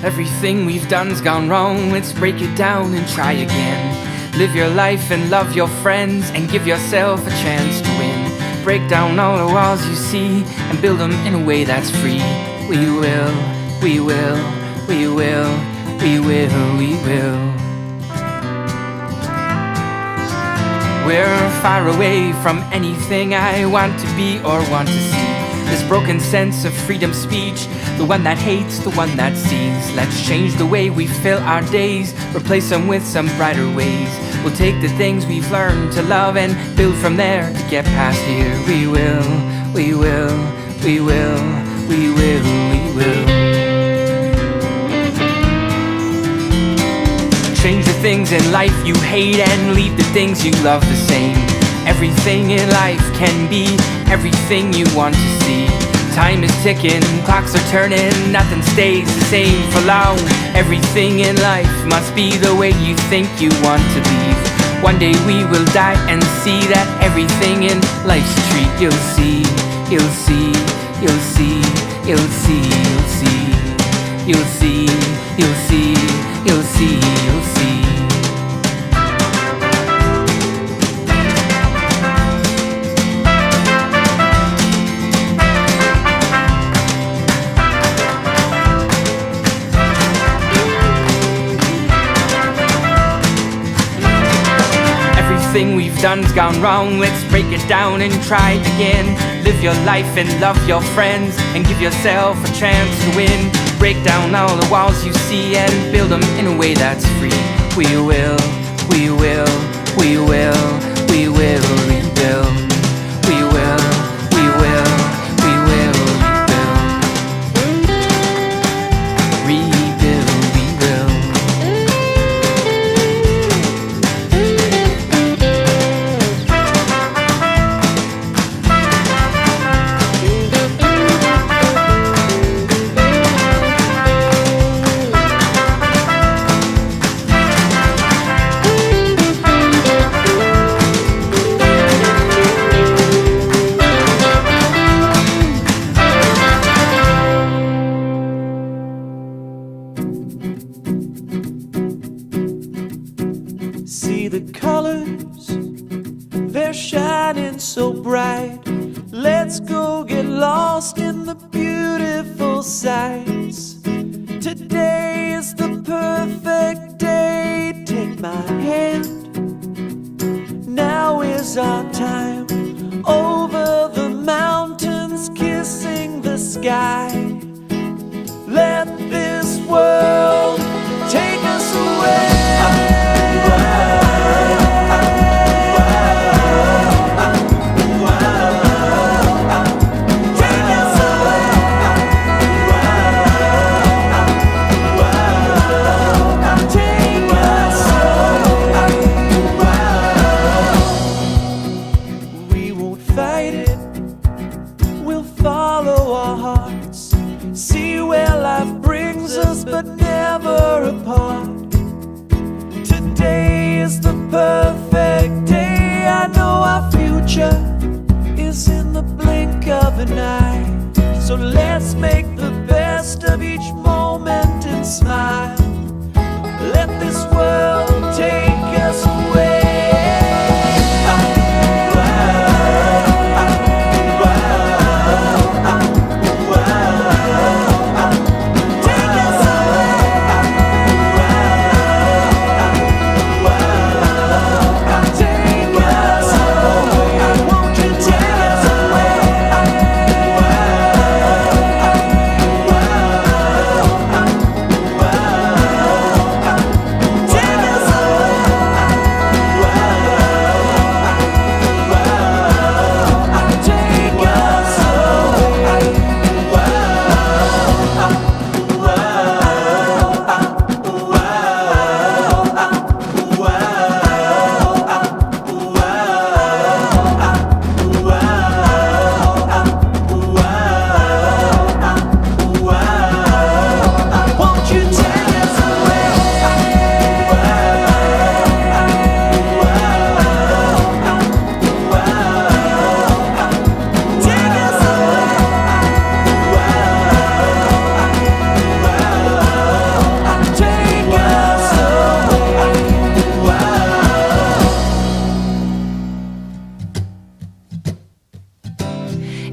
Everything we've done's gone wrong, let's break it down and try again. Live your life and love your friends and give yourself a chance to win. Break down all the walls you see and build them in a way that's free. We will, we will, we will, we will, we will. We're far away from anything I want to be or want to see. This broken sense of freedom speech, the one that hates, the one that sees. Let's change the way we fill our days, replace them with some brighter ways. We'll take the things we've learned to love and build from there to get past here. We will, we will, we will, we will, we will. Change the things in life you hate and leave the things you love the same. Everything in life can be everything you want to see. Time is ticking, clocks are turning, nothing stays the same for long. Everything in life must be the way you think you want to be. One day we will die and see that everything in life's a treat. You'll see, you'll see, you'll see, you'll see, you'll see, you'll see, you'll see, you'll see. Everything we've done's gone wrong, let's break it down and try again. Live your life and love your friends and give yourself a chance to win. Break down all the walls you see and build them in a way that's free. We will, we will, we will, we will, we will, we will, we will, we will, we will, rebuild, we will. See the colors, they're shining so bright. Let's go get lost in the beautiful sights. Today is the perfect day. Take my hand, now is our time. Over the mountains, kissing the sky. Let this world take us away. Follow our hearts, see where life brings us, but never apart. Today is the perfect day. I know our future is in the blink of an eye. So let's make the best of each moment and smile. Let this world take us away.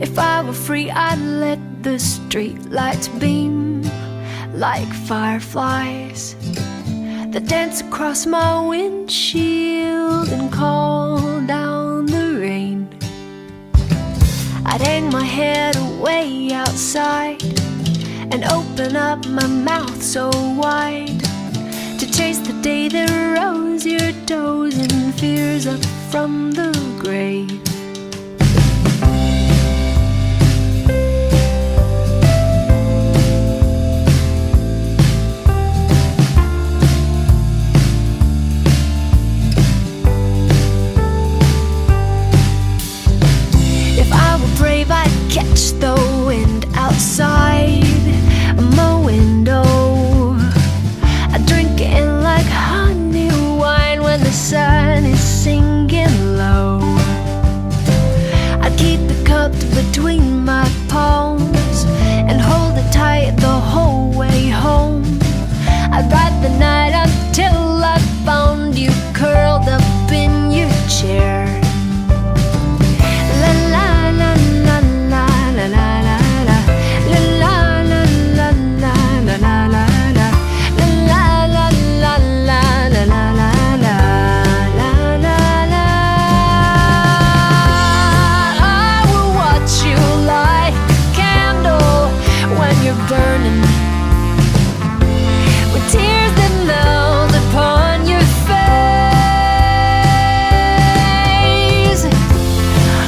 If I were free, I'd let the street lights beam like fireflies that dance across my windshield and call down the rain. I'd hang my head away outside and open up my mouth so wide to chase the day that rose your toes and fears up from the grave. If I were brave, I'd catch the wind outside my window. I drink it in like honey wine when the sun is sinking low. I keep it cupped between my palms and hold it tight the whole way home. I'd ride the night until I found you curled up in your chair. La la la la la la la la la la la la la la la la. Burning with tears that melt upon your face.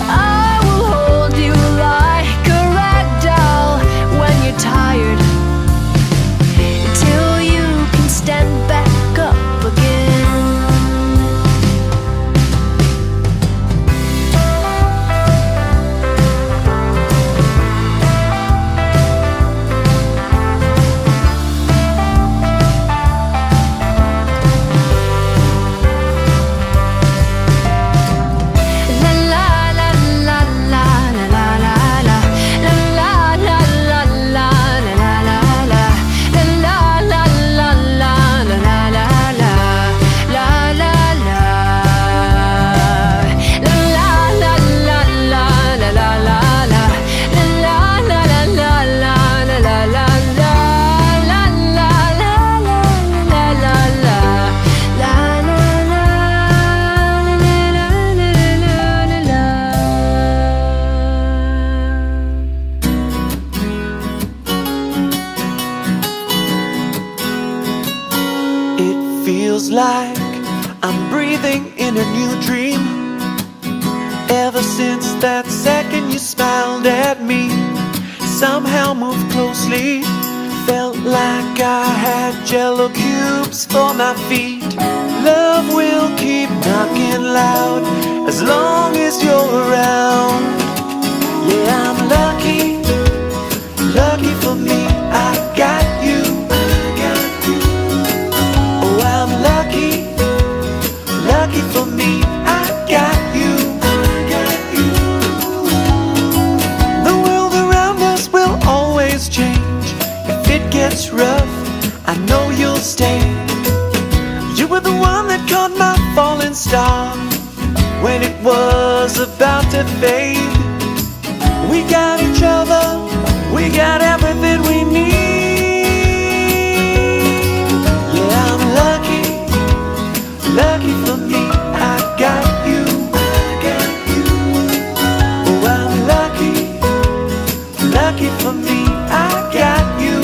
I will hold you like a rag doll when you're tired, till you can stand back up again. Feels like I'm breathing in a new dream. Ever since that second you smiled at me, somehow moved closely, felt like I had jello cubes for my feet. Love will keep knocking loud as long as you're around. Yeah, I'm lucky, lucky for me, I got you. Lucky for me, I got you. The world around us will always change. If it gets rough, I know you'll stay. You were the one that caught my falling star when it was about to fade. We got each other, we got everything we need. Yeah, I'm lucky, lucky for me, I got you. Oh, I'm lucky, lucky for me, I got you.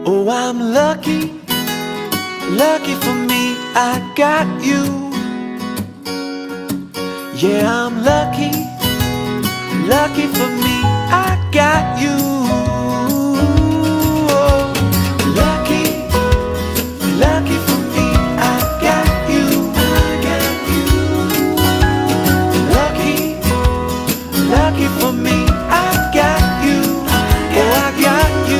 Oh, I'm lucky, lucky for me, I got you. Yeah, I'm lucky, lucky for me, I got you. Oh, lucky, lucky for me, I got you. Lucky, lucky for me, I got you. Oh, I got you.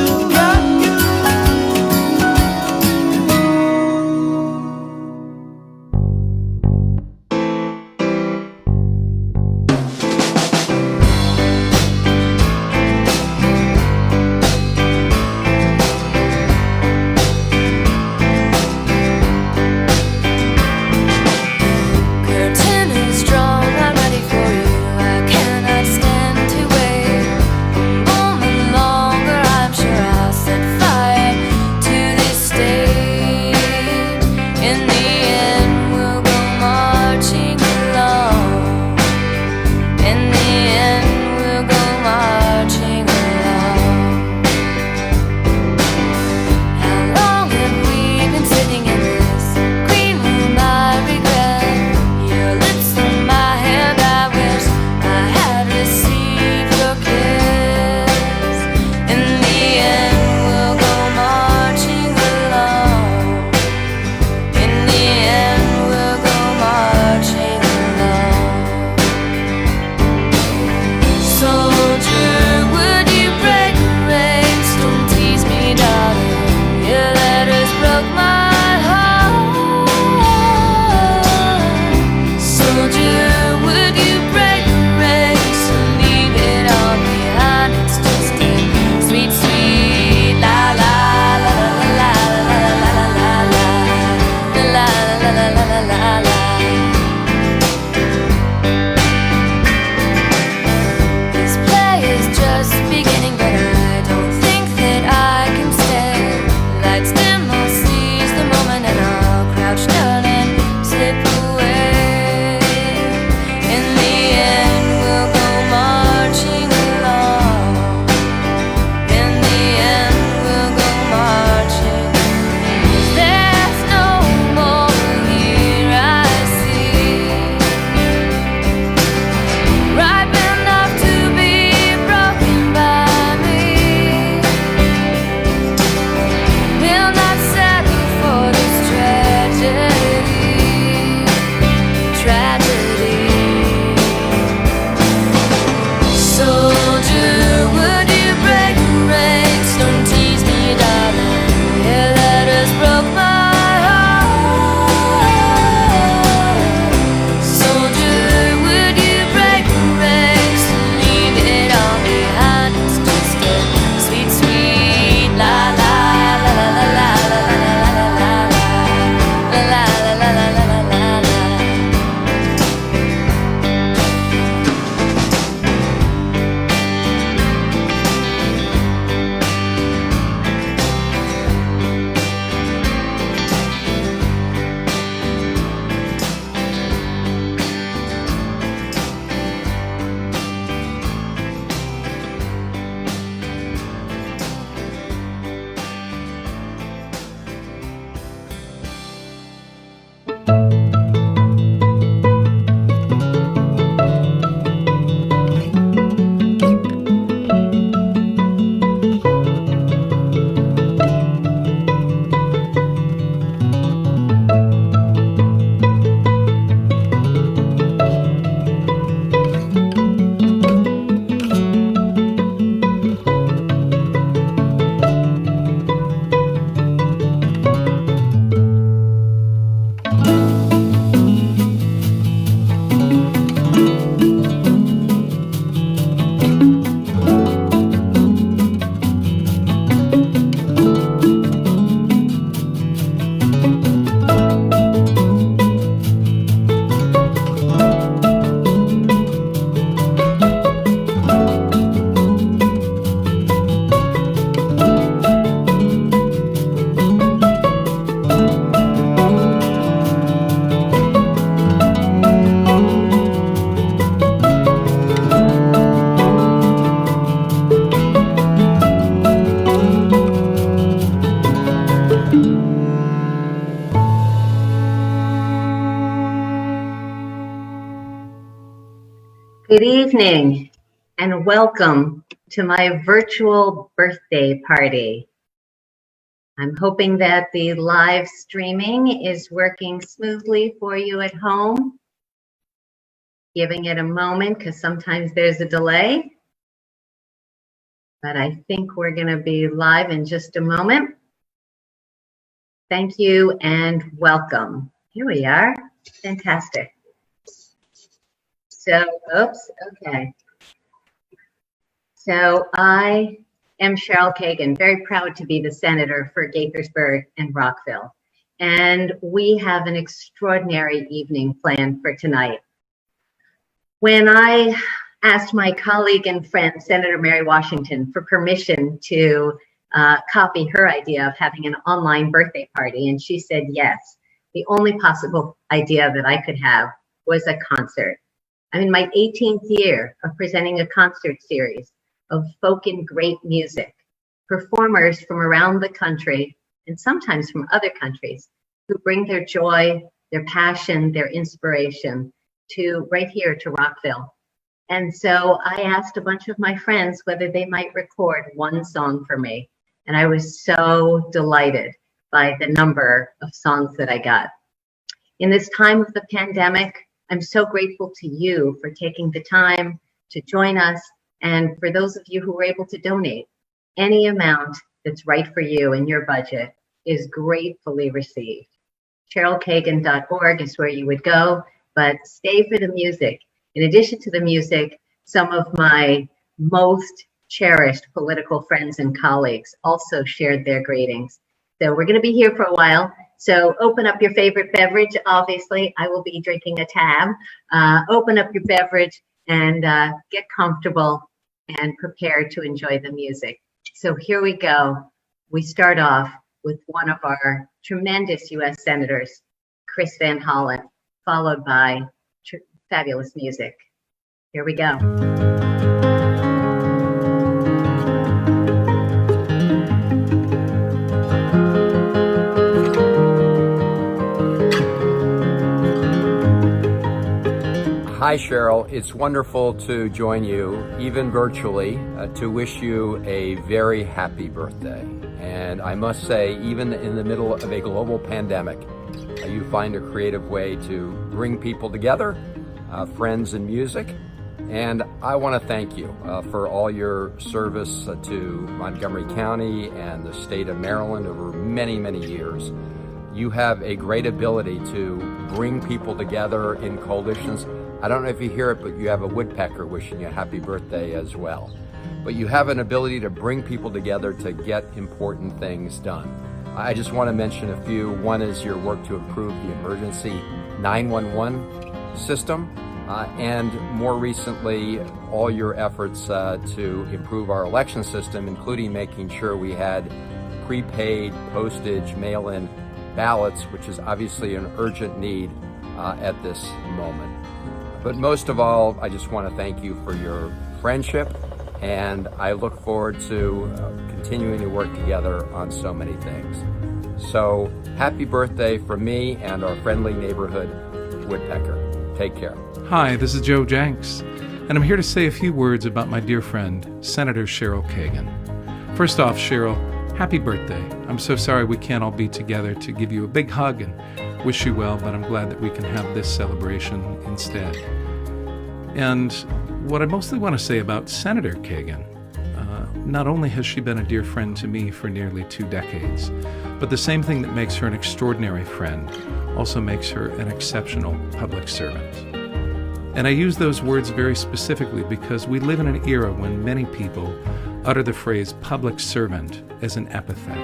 Good evening and welcome to my virtual birthday party. I'm hoping that the live streaming is working smoothly for you at home. Giving it a moment because sometimes there's a delay. But I think we're going to be live in just a moment. Thank you and welcome. Here we are. Fantastic. So, okay. So I am Cheryl Kagan, very proud to be the senator for Gaithersburg and Rockville. And we have an extraordinary evening planned for tonight. When I asked my colleague and friend, Senator Mary Washington, for permission to copy her idea of having an online birthday party, and she said yes, the only possible idea that I could have was a concert. I'm in my 18th year of presenting a concert series of folk and great music, performers from around the country and sometimes from other countries who bring their joy, their passion, their inspiration to right here to Rockville. And so I asked a bunch of my friends whether they might record one song for me. And I was so delighted by the number of songs that I got. In this time of the pandemic, I'm so grateful to you for taking the time to join us, and for those of you who were able to donate. Any amount that's right for you in your budget is gratefully received. CherylKagan.org is where you would go, but stay for the music. In addition to the music, some of my most cherished political friends and colleagues also shared their greetings. So we're going to be here for a while. So open up your favorite beverage. Obviously, I will be drinking a tab. Open up your beverage and get comfortable and prepare to enjoy the music. So here we go. We start off with one of our tremendous U.S. senators, Chris Van Hollen, followed by fabulous music. Here we go. Hi, Cheryl. It's wonderful to join you, even virtually, to wish you a very happy birthday. And I must say, even in the middle of a global pandemic, you find a creative way to bring people together, friends and music. And I want to thank you for all your service to Montgomery County and the state of Maryland over many, many years. You have a great ability to bring people together in coalitions. I don't know if you hear it, but you have a woodpecker wishing you a happy birthday as well. But you have an ability to bring people together to get important things done. I just want to mention a few. One is your work to improve the emergency 911 system, and more recently, all your efforts to improve our election system, including making sure we had prepaid postage mail-in ballots, which is obviously an urgent need at this moment. But most of all, I just want to thank you for your friendship, and I look forward to continuing to work together on so many things. So happy birthday from me and our friendly neighborhood woodpecker. Take care. Hi, this is Joe Jenks, and I'm here to say a few words about my dear friend, Senator Cheryl Kagan. First off, Cheryl, happy birthday. I'm so sorry we can't all be together to give you a big hug and wish you well, but I'm glad that we can have this celebration instead. And what I mostly want to say about Senator Kagan, not only has she been a dear friend to me for nearly 2 decades, but the same thing that makes her an extraordinary friend also makes her an exceptional public servant. And I use those words very specifically because we live in an era when many people utter the phrase public servant as an epithet.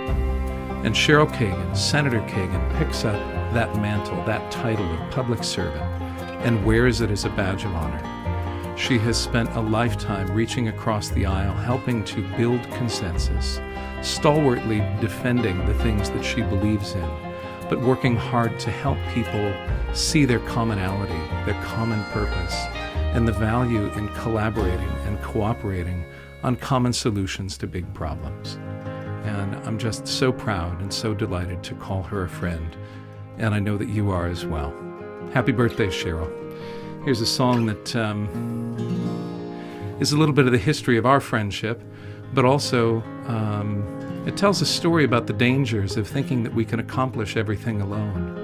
And Cheryl Kagan, Senator Kagan, picks up that mantle, that title of public servant, and wears it as a badge of honor. She has spent a lifetime reaching across the aisle, helping to build consensus, stalwartly defending the things that she believes in, but working hard to help people see their commonality, their common purpose, and the value in collaborating and cooperating on common solutions to big problems. And I'm just so proud and so delighted to call her a friend, and I know that you are as well. Happy birthday, Cheryl. Here's a song that is a little bit of the history of our friendship, but also it tells a story about the dangers of thinking that we can accomplish everything alone.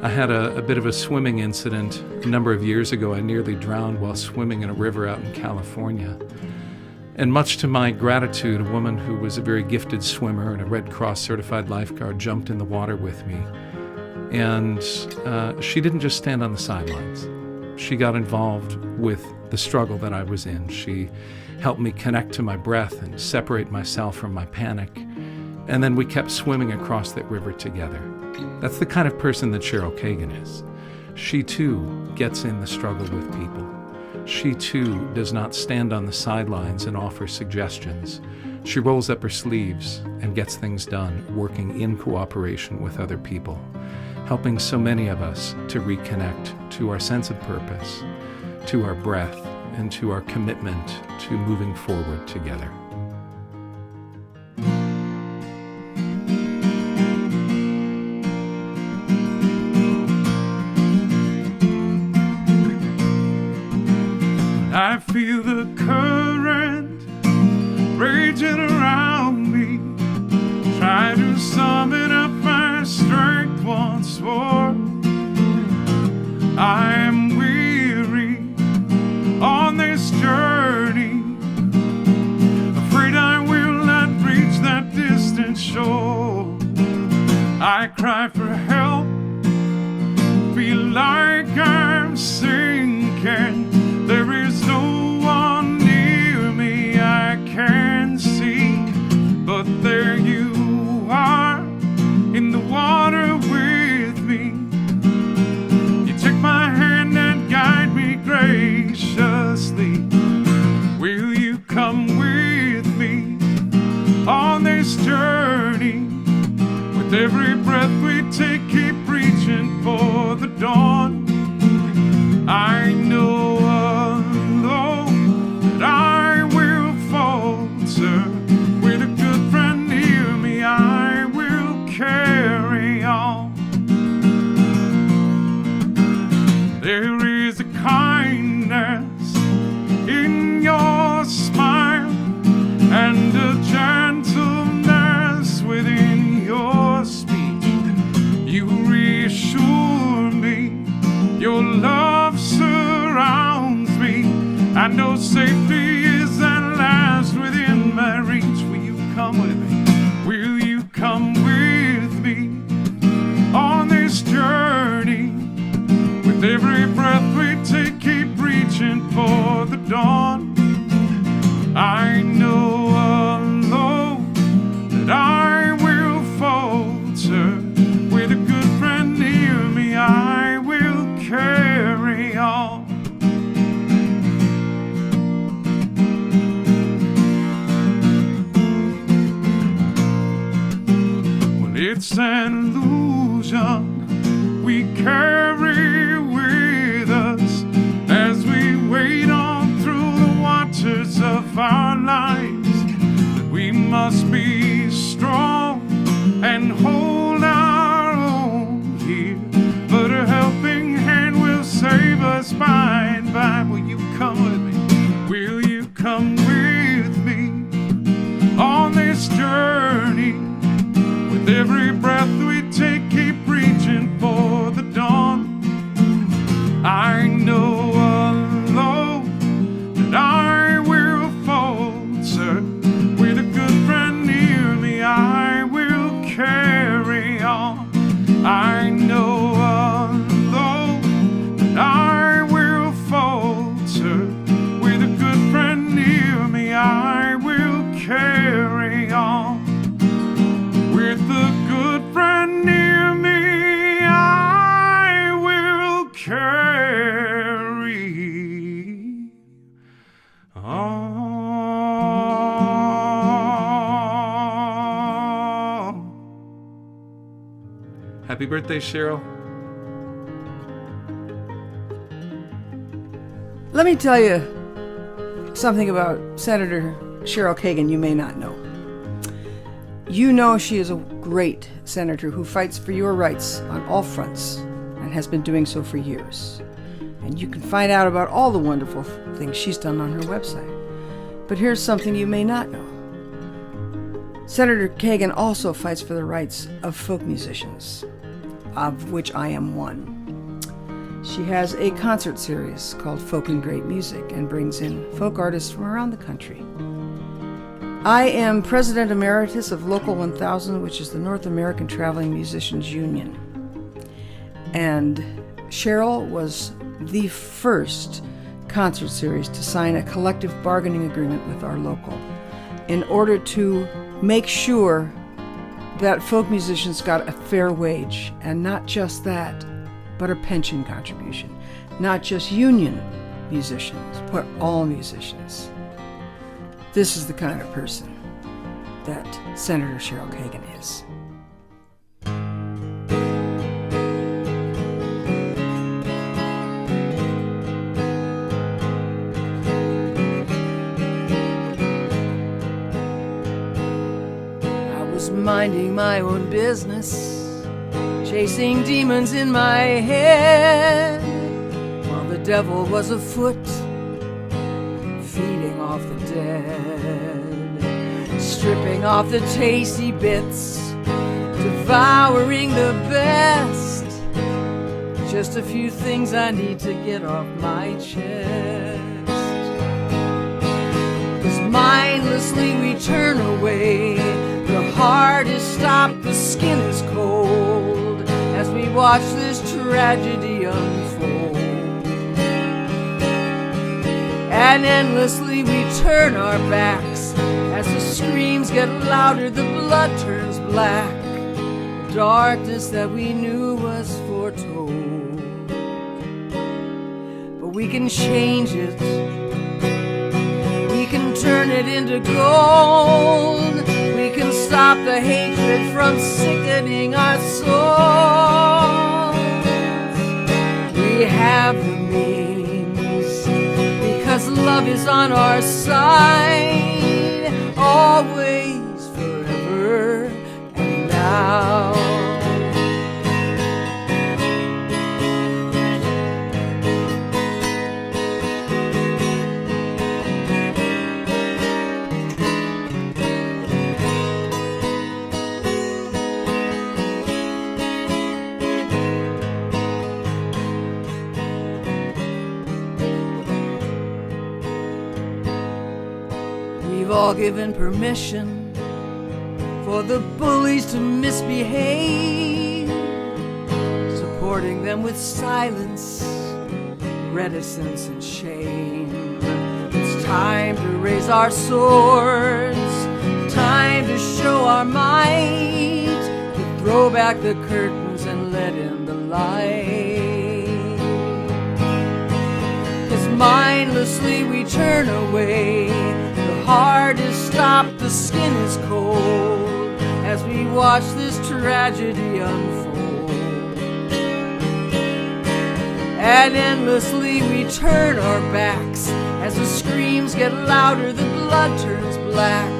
I had a bit of a swimming incident a number of years ago. I nearly drowned while swimming in a river out in California. And much to my gratitude, a woman who was a very gifted swimmer and a Red Cross certified lifeguard jumped in the water with me. And she didn't just stand on the sidelines. She got involved with the struggle that I was in. She helped me connect to my breath and separate myself from my panic. And then we kept swimming across that river together. That's the kind of person that Cheryl Kagan is. She too gets in the struggle with people. She too does not stand on the sidelines and offer suggestions. She rolls up her sleeves and gets things done, working in cooperation with other people, helping so many of us to reconnect to our sense of purpose, to our breath, and to our commitment to moving forward together. I feel the current raging around me. Try to summon up my strength once more. I am weary on this journey, afraid I will not reach that distant shore. I cry for help, feel like I'm sinking. There is no one near me I can see, but there you are in the water with me. You take my hand and guide me graciously. Will you come with me on this journey? With every breath we take, keep reaching for the dawn. I know alone that I will falter. With a good friend near me, I will carry on. There is a kindness in your smile and a gentleness within your speech. You reassure me, your love surrounds me. I know safety is at last within my reach. Will you come with me? Will you come with me on this journey? With every breath we take, keep reaching for the dawn. I know alone that I will falter. With a good friend near me, I will carry on. Well, it's an illusion we carry with us as we wade on through the waters of our lives. That we must be strong and hold our own here, but a helping hand will save us by and by. Will you come with me? Will you come with me on this journey? With every breath we take, keep reaching for the dawn. I know alone that I will falter. With a good friend near me, I will carry on. I know alone that I will falter. With a good friend near me, I will carry on. With a good friend near me, I will carry on. Happy birthday, Cheryl. Let me tell you something about Senator Cheryl Kagan you may not know. You know she is a great senator who fights for your rights on all fronts and has been doing so for years. and you can find out about all the wonderful things she's done on her website. But here's something you may not know. Senator Kagan also fights for the rights of folk musicians, of which I am one. She has a concert series called Folk and Great Music and brings in folk artists from around the country. I am President Emeritus of Local 1000, which is the North American Traveling Musicians Union. And Cheryl was the first concert series to sign a collective bargaining agreement with our local in order to make sure that folk musicians got a fair wage, and not just that, but a pension contribution. Not just union musicians, but all musicians. This is the kind of person that Senator Cheryl Kagan is. Minding my own business, chasing demons in my head, while the devil was afoot, feeding off the dead, stripping off the tasty bits, devouring the best. Just a few things I need to get off my chest. 'Cause mindlessly we turn away. The heart is stopped, the skin is cold, as we watch this tragedy unfold. And endlessly we turn our backs, as the screams get louder, the blood turns black. The darkness that we knew was foretold. But we can change it, we can turn it into gold. We can stop the hatred from sickening our souls. We have the means, because love is on our side, always, forever, and now. We've all given permission for the bullies to misbehave, supporting them with silence, reticence, and shame. It's time to raise our swords, time to show our might, to throw back the curtains and let in the light. 'Cause mindlessly we turn away. The heart is stopped, the skin is cold, as we watch this tragedy unfold. And endlessly we turn our backs, as the screams get louder, the blood turns black.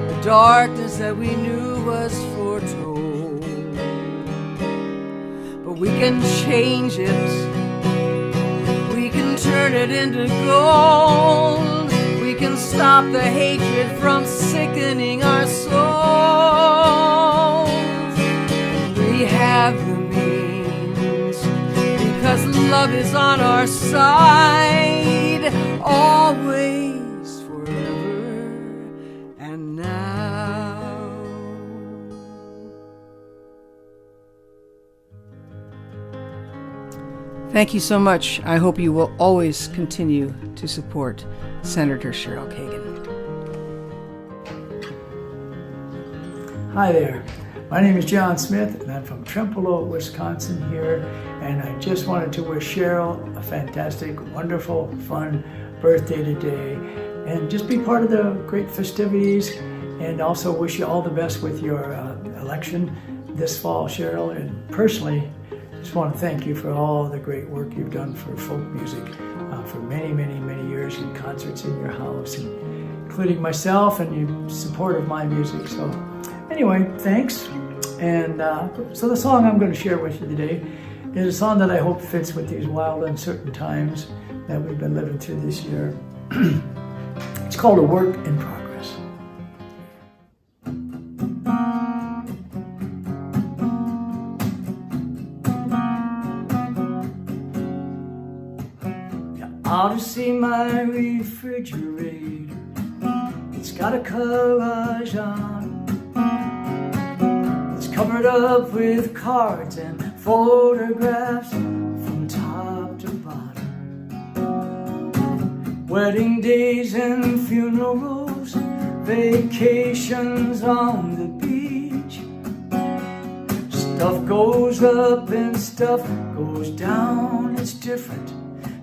The darkness that we knew was foretold. But we can change it, we can turn it into gold. We can stop the hatred from sickening our souls. We have the means, because love is on our side, always, forever, and now. Thank you so much. I hope you will always continue to support Senator Cheryl Kagan. Hi there. My name is John Smith, and I'm from Trempealeau, Wisconsin here, and I just wanted to wish Cheryl a fantastic, wonderful, fun birthday today, and just be part of the great festivities, and also wish you all the best with your election this fall, Cheryl. And personally, just want to thank you for all the great work you've done for folk music for many, many, many years in concerts in your house, and including myself and your support of my music. So anyway, thanks. And so the song I'm going to share with you today is a song that I hope fits with these wild, uncertain times that we've been living through this year. It's called A Work in Progress. You ought to see my refrigerator. It's got a collage on. It's covered up with cards and photographs from top to bottom. Wedding days and funerals, vacations on the beach. Stuff goes up and stuff goes down. It's different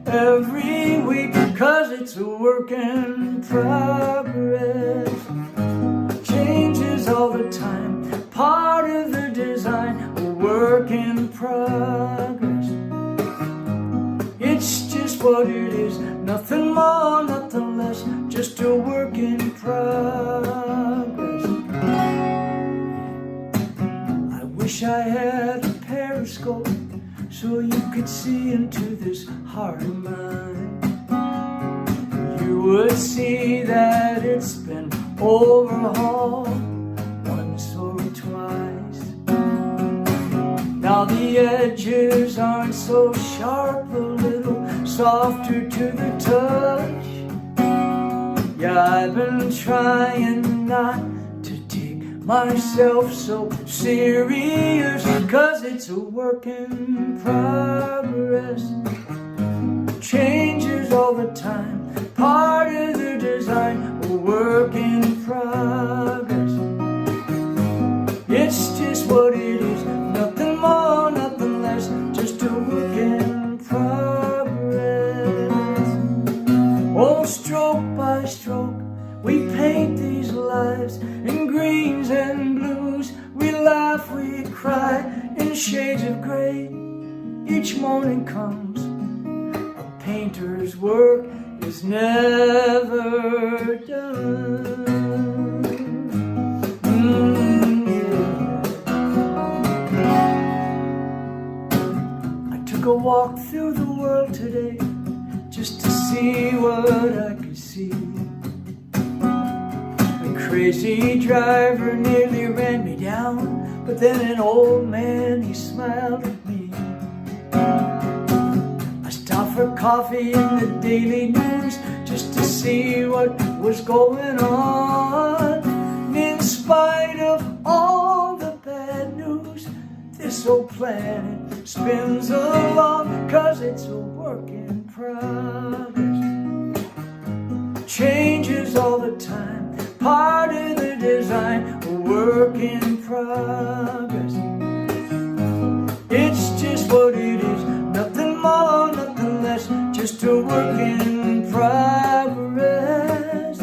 every week, 'cause it's a work in progress. Changes all the time, part of the design, a work in progress. It's just what it is, nothing more, nothing less, just a work in progress. I wish I had a periscope so you could see into this heart of mine. You would see that it's been overhauled once or twice. Now the edges aren't so sharp, a little softer to the touch. Yeah, I've been trying not to take myself so serious, 'cause it's a work in progress. Changes all the time, part of the design, a work in progress. It's just what it is, nothing more, nothing less, just a work in progress. Oh, stroke by stroke, we paint these lives in greens and blues. We laugh, we cry in shades of gray. Each morning comes, a painter's work is never done. I took a walk through the world today just to see what I could see. A crazy driver nearly ran me down, but then an old man, he smiled at me. I stopped for coffee in the Daily News just to see what was going on. And in spite of all the bad news, this old planet spins along, 'cause it's a work in progress. Changes all the time, part of the design, a work in progress. It's just what it is, nothing more, nothing less, just a work in progress.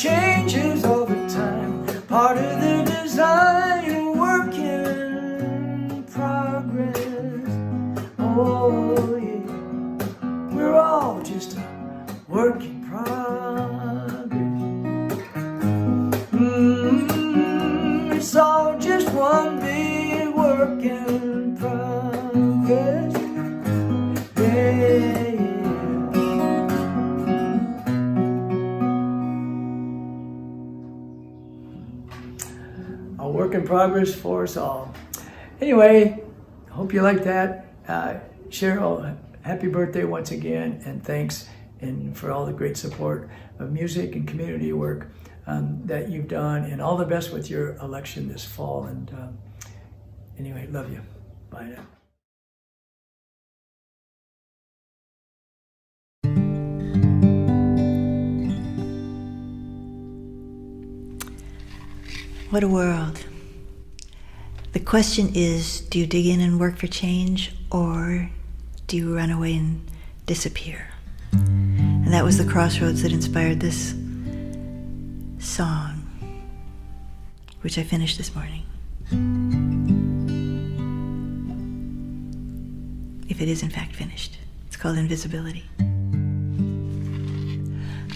Changes all the time, part of the design, a work in progress. Oh yeah, we're all just a work in progress. It's all just one big work in progress. Yeah, yeah. A work in progress for us all. Anyway, hope you like that. Cheryl, happy birthday once again, and thanks for all the great support of music and community work that you've done, and all the best with your election this fall. And anyway, love you. Bye now. What a world. The question is, do you dig in and work for change, or do you run away and disappear? And that was the crossroads that inspired this song, which I finished this morning. If it is in fact finished. It's called Invisibility.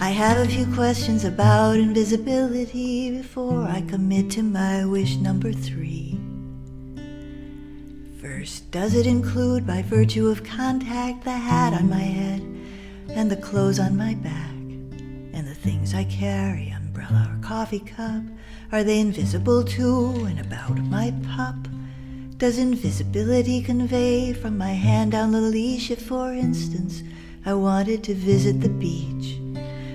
I have a few questions about invisibility before I commit to my wish number 3. First, purse, does it include, by virtue of contact, the hat on my head and the clothes on my back and the things I carry, umbrella or coffee cup? Are they invisible too? And about my pup, does invisibility convey from my hand down the leash if, for instance, I wanted to visit the beach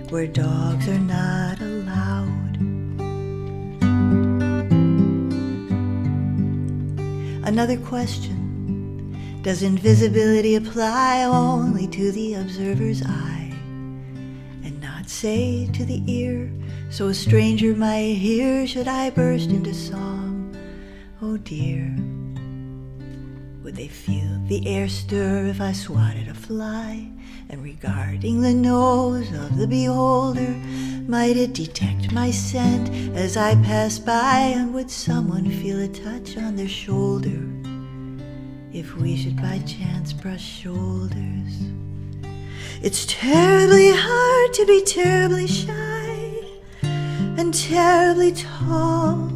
where dogs are not allowed? Another question, does invisibility apply only to the observer's eye and not, say, to the ear, so a stranger might hear should I burst into song? Oh dear, would they feel the air stir if I swatted a fly? And regarding the nose of the beholder, might it detect my scent as I pass by? And would someone feel a touch on their shoulder if we should by chance brush shoulders? It's terribly hard to be terribly shy and terribly tall.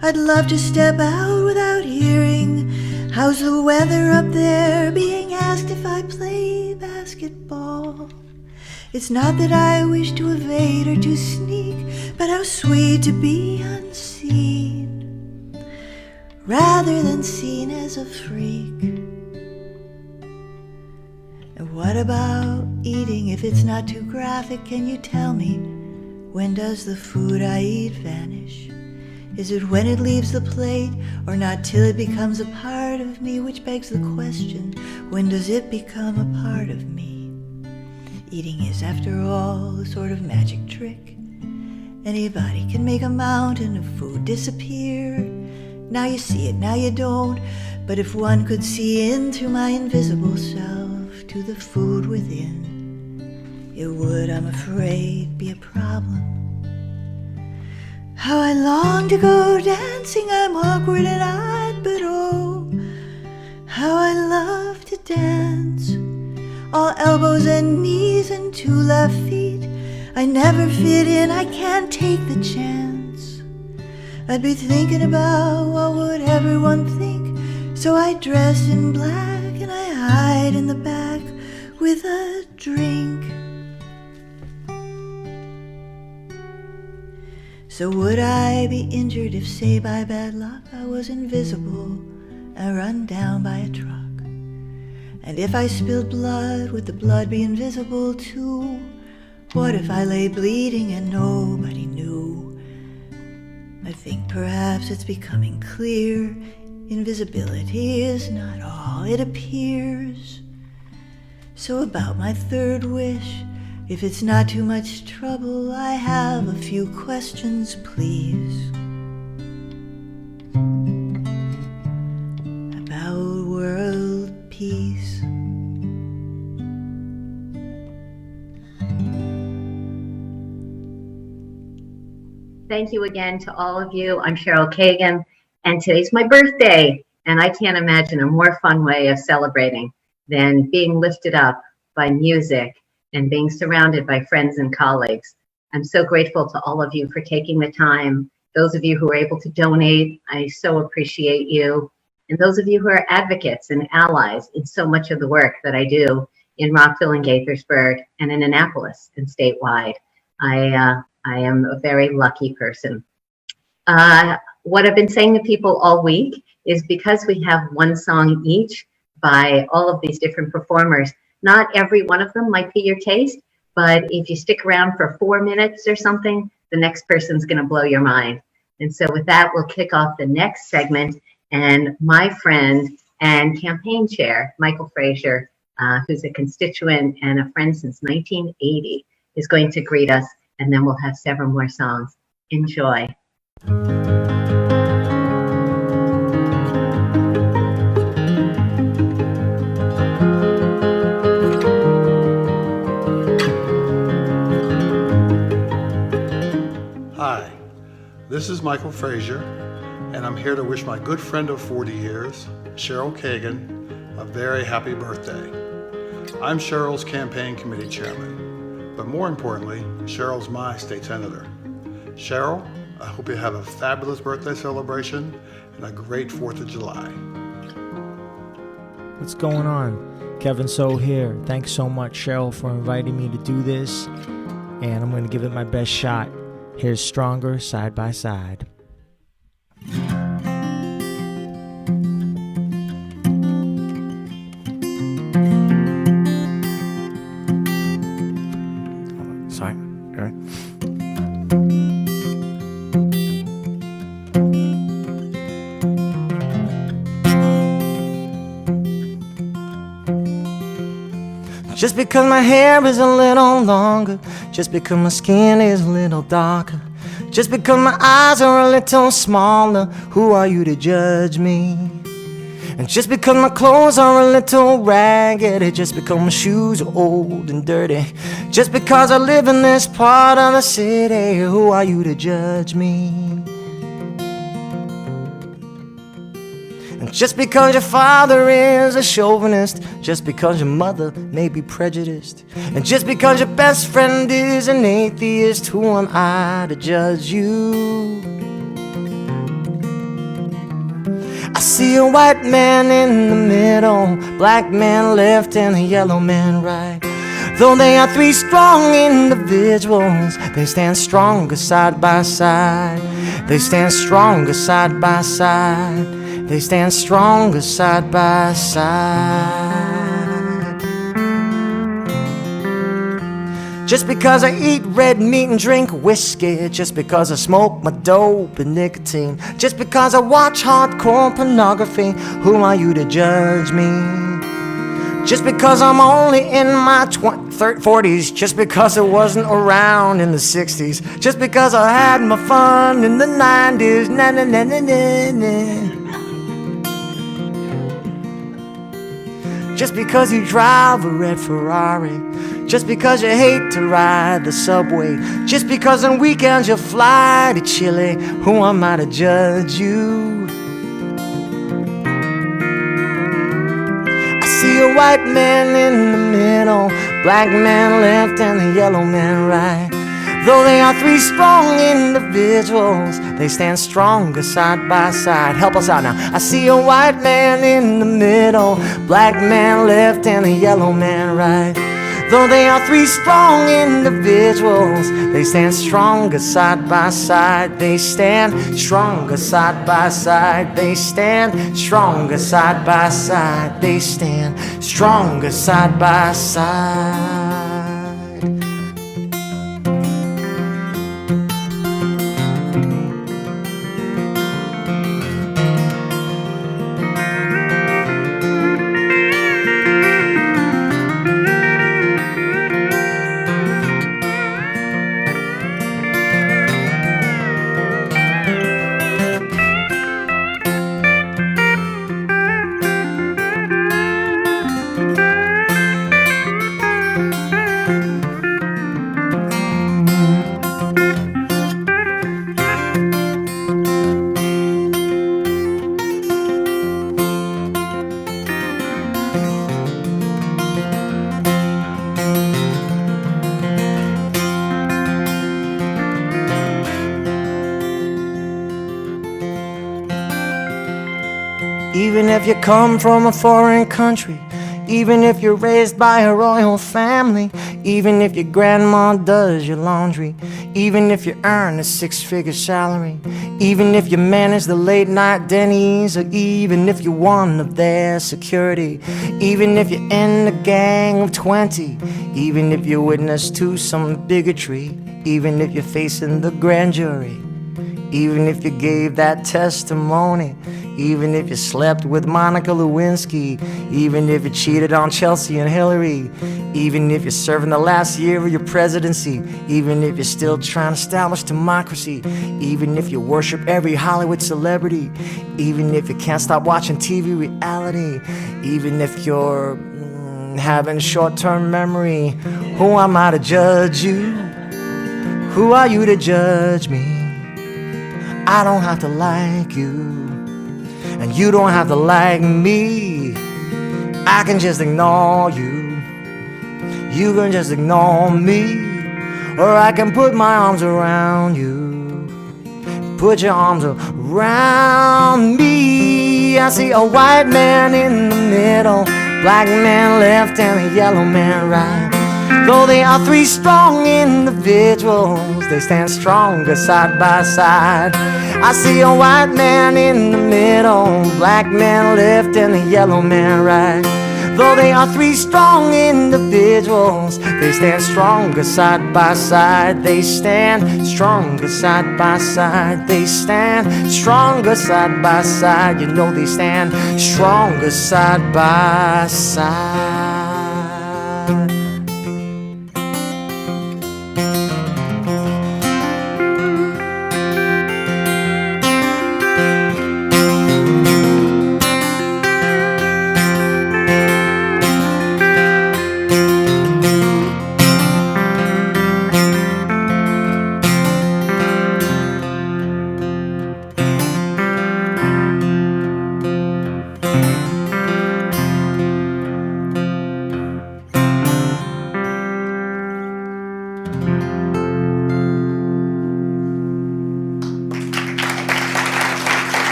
I'd love to step out without hearing how's the weather up there, being asked if I play basketball. It's not that I wish to evade or to sneak, but how sweet to be unseen rather than seen as a freak. And what about eating? If it's not too graphic, can you tell me, when does the food I eat vanish? Is it when it leaves the plate, or not till it becomes a part of me? Which begs the question, when does it become a part of me? Eating is, after all, a sort of magic trick. Anybody can make a mountain of food disappear. Now you see it, now you don't. But if one could see in through my invisible self to the food within, it would, I'm afraid, be a problem. How I long to go dancing, I'm awkward and odd, but oh, how I love to dance. All elbows and knees and 2 left feet, I never fit in, I can't take the chance. I'd be thinking about what would everyone think, so I dress in black and I hide in the back with a drink. So would I be injured if, say, by bad luck, I was invisible and run down by a truck? And if I spilled blood, would the blood be invisible too? What if I lay bleeding and nobody knew? I think perhaps it's becoming clear, invisibility is not all it appears. So about my third wish, if it's not too much trouble, I have a few questions, please. About world peace. Thank you again to all of you. I'm Cheryl Kagan, and today's my birthday. And I can't imagine a more fun way of celebrating than being lifted up by music and being surrounded by friends and colleagues. I'm so grateful to all of you for taking the time. Those of you who are able to donate, I so appreciate you. And those of you who are advocates and allies in so much of the work that I do in Rockville and Gaithersburg and in Annapolis and statewide. I am a very lucky person. What I've been saying to people all week is, because we have one song each by all of these different performers, not every one of them might be your taste, but if you stick around for 4 minutes or something, the next person's going to blow your mind. And so with that, we'll kick off the next segment, and my friend and campaign chair, Michael Frazier, who's a constituent and a friend since 1980, is going to greet us, and then we'll have several more songs. Enjoy. Hi, this is Michael Frazier, and I'm here to wish my good friend of 40 years, Cheryl Kagan, a very happy birthday. I'm Cheryl's campaign committee chairman, but more importantly, Cheryl's my state senator. Cheryl, I hope you have a fabulous birthday celebration and a great 4th of July. What's going on? Kevin So here. Thanks so much, Cheryl, for inviting me to do this. And I'm going to give it my best shot. Here's Stronger Side by Side. Sorry. All right. Just because my hair is a little longer, just because my skin is a little darker, just because my eyes are a little smaller, who are you to judge me? And just because my clothes are a little ragged, just because my shoes are old and dirty, just because I live in this part of the city, who are you to judge me? And just because your father is a chauvinist, just because your mother may be prejudiced, and just because your best friend is an atheist, who am I to judge you? I see a white man in the middle, black man left and a yellow man right. Though they are three strong individuals, they stand stronger side by side. They stand stronger side by side. They stand stronger side by side. Just because I eat red meat and drink whiskey, just because I smoke my dope and nicotine, just because I watch hardcore pornography, who are you to judge me? Just because I'm only in my 40s, just because I wasn't around in the 60s, just because I had my fun in the 90s, na na na na na na. Just because you drive a red Ferrari, just because you hate to ride the subway, just because on weekends you fly to Chile, who am I to judge you? I see a white man in the middle, black man left and a yellow man right. Though they are three strong individuals, they stand stronger side by side. Help us out now. I see a white man in the middle, black man left and a yellow man right. Though they are three strong individuals, they stand stronger side by side. They stand stronger side by side. They stand stronger side by side. They stand stronger side by side. Even if you come from a foreign country, even if you're raised by a royal family, even if your grandma does your laundry, even if you earn a six-figure salary, even if you manage the late-night Denny's, or even if you're one of their security, even if you're in a gang of 20, even if you're witness to some bigotry, even if you're facing the grand jury, even if you gave that testimony, even if you slept with Monica Lewinsky, even if you cheated on Chelsea and Hillary, even if you're serving the last year of your presidency, even if you're still trying to establish democracy, even if you worship every Hollywood celebrity, even if you can't stop watching TV reality, even if you're having short-term memory, who am I to judge you? Who are you to judge me? I don't have to like you, and you don't have to like me. I can just ignore you, you can just ignore me, or I can put my arms around you. put your arms around me. I see a white man in the middle, black man left and a yellow man right. Though they are three strong individuals, they stand stronger side by side. I see a white man in the middle, black man left and a yellow man right. Though they are three strong individuals, they stand stronger side by side. They stand stronger side by side. They stand stronger side by side. You know they stand stronger side by side.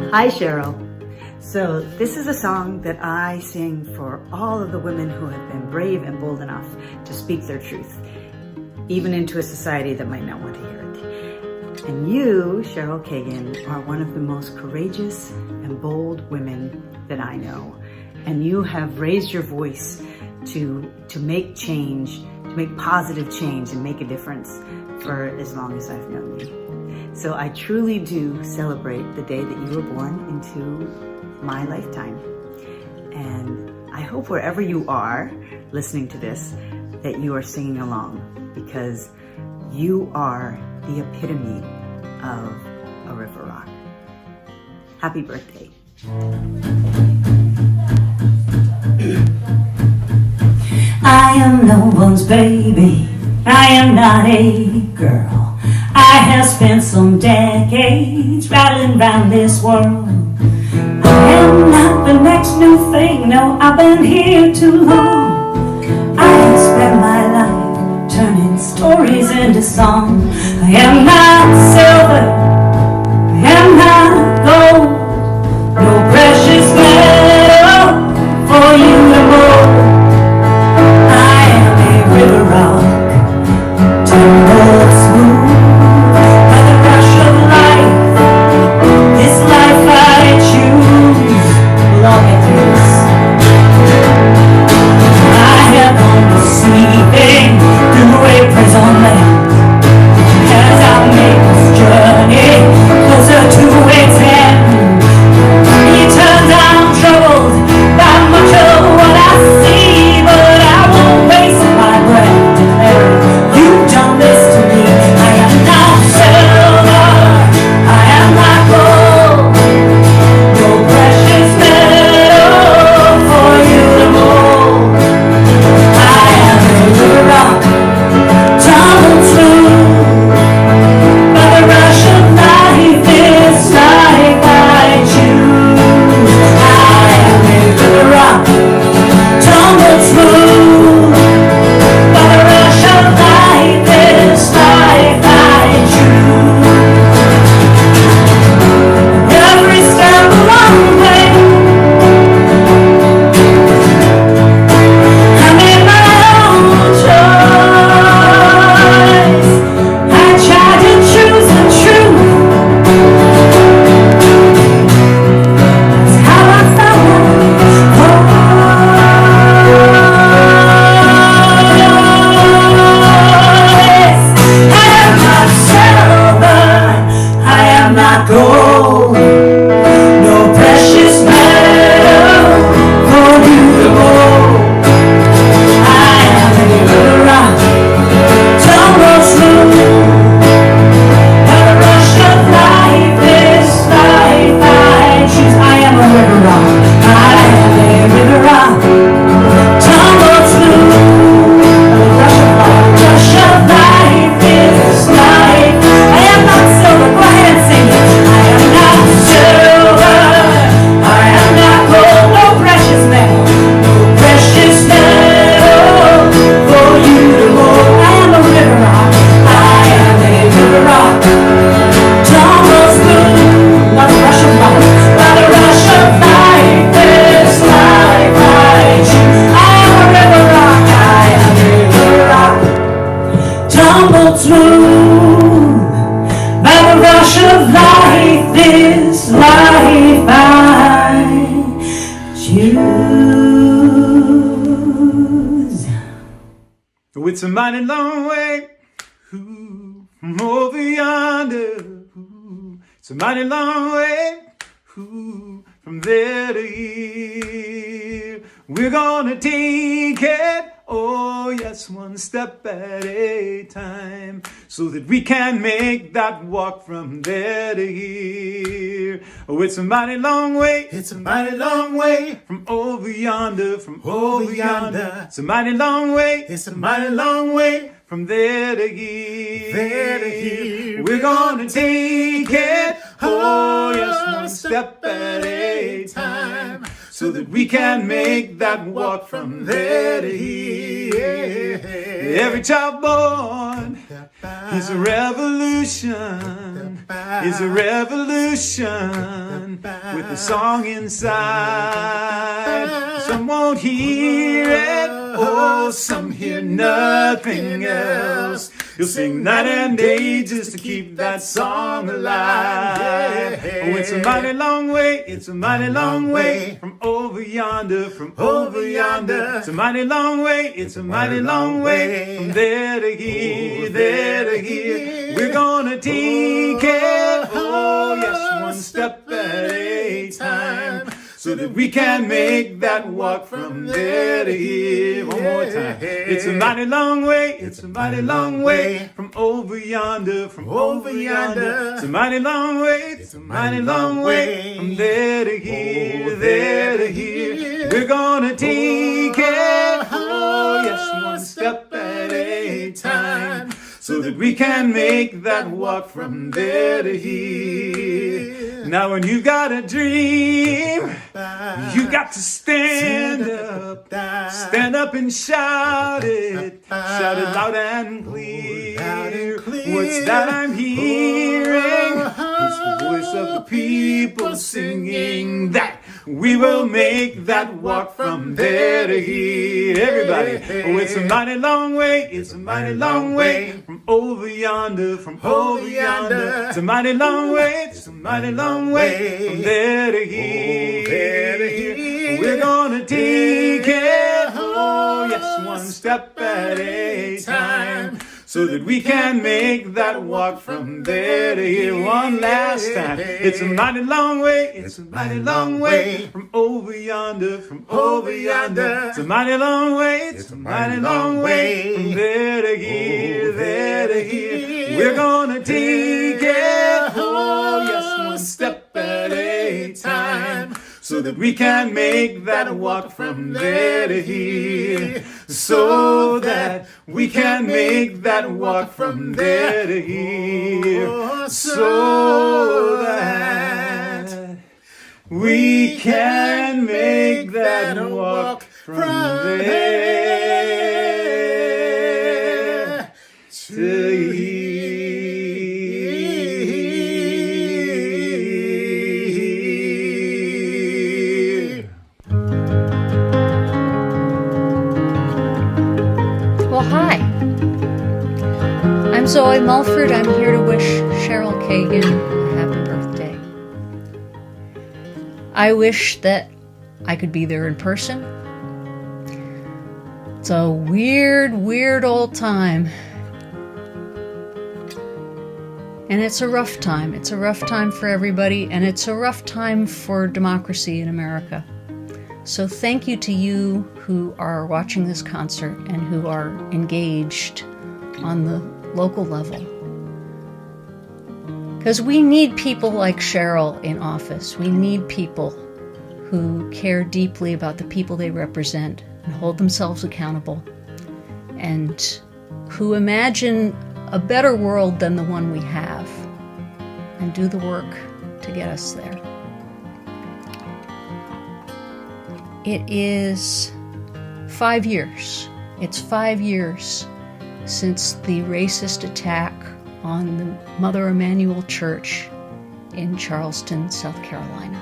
Hi, Cheryl. So this is a song that I sing for all of the women who have been brave and bold enough to speak their truth, even into a society that might not want to hear it. And you, Cheryl Kagan, are one of the most courageous and bold women that I know. And you have raised your voice to make change, to make positive change and make a difference for as long as I've known you. So I truly do celebrate the day that you were born into my lifetime. And I hope wherever you are listening to this, that you are singing along, because you are the epitome of a river rock. Happy birthday. I am no one's baby, I am not a girl. I have spent some decades rattling round this world. I am not the next new thing, no, I've been here too long. I have spent my life turning stories into song. I am not silver, I am not gold, no precious metal for you to mold. I am a river rock, tumbled smooth. As I make this journey closer to its end, it's a mighty long way, ooh, from over yonder. Ooh, it's a mighty long way, ooh, from there to here. We're gonna take it, oh yes, one step at a time, so that we can make that walk from there to here. Oh, it's a mighty long way, it's a mighty long way, from over yonder, from over yonder. It's a mighty long way, it's a mighty long way, from there to here, there to here. We're gonna take it, oh yes, one step at a time, so that we can make that walk from there to here. Every child born is a revolution, is a revolution, with a song inside. Some won't hear it, oh, some hear nothing else. You'll sing night and day just to keep that song alive. Oh, it's a mighty long way, it's a mighty long way, from over yonder, from over yonder. It's a mighty long way, it's a mighty long way, from there to here, there to here. We're gonna take it, oh yes, one step at a time, so that we can make that walk from there to here. One more time. It's a mighty long way, it's a mighty long way, from over yonder, from over yonder. It's a mighty long way, it's a mighty long way, from there to here, there to here. We're gonna take it, oh yes, one step at a time, so that we can make that walk from there to here. Now when you got a dream, you got to stand up and shout it loud and clear. What's that I'm hearing? It's the voice of the people singing that we will make that walk from there to here. Everybody, oh, it's a mighty long way, it's a mighty long way, from over yonder, from over yonder. It's a mighty long way, it's a mighty long way, from there to here, there to here. We're gonna take it, oh yes, one step at a time, so that we can make that walk from there to here. One last time. It's a mighty long way, it's a mighty long way, from over yonder, from over yonder. It's a mighty long way, it's a mighty long way, from there to here, there to here. We're gonna take it, oh yes, one step at a time, so that we can make that walk from there to here, so that we can make that walk from there to here, so that we can make that walk from there to here. Well, hi. I'm Zoe Mulford. I'm here to wish Cheryl Kagan a happy birthday. I wish that I could be there in person. It's a weird, weird old time. And it's a rough time. It's a rough time for everybody, and it's a rough time for democracy in America. So thank you to you who are watching this concert and who are engaged on the local level. Because we need people like Cheryl in office. We need people who care deeply about the people they represent and hold themselves accountable, and who imagine a better world than the one we have and do the work to get us there. It is 5 years. It's 5 years since the racist attack on the Mother Emanuel Church in Charleston, South Carolina.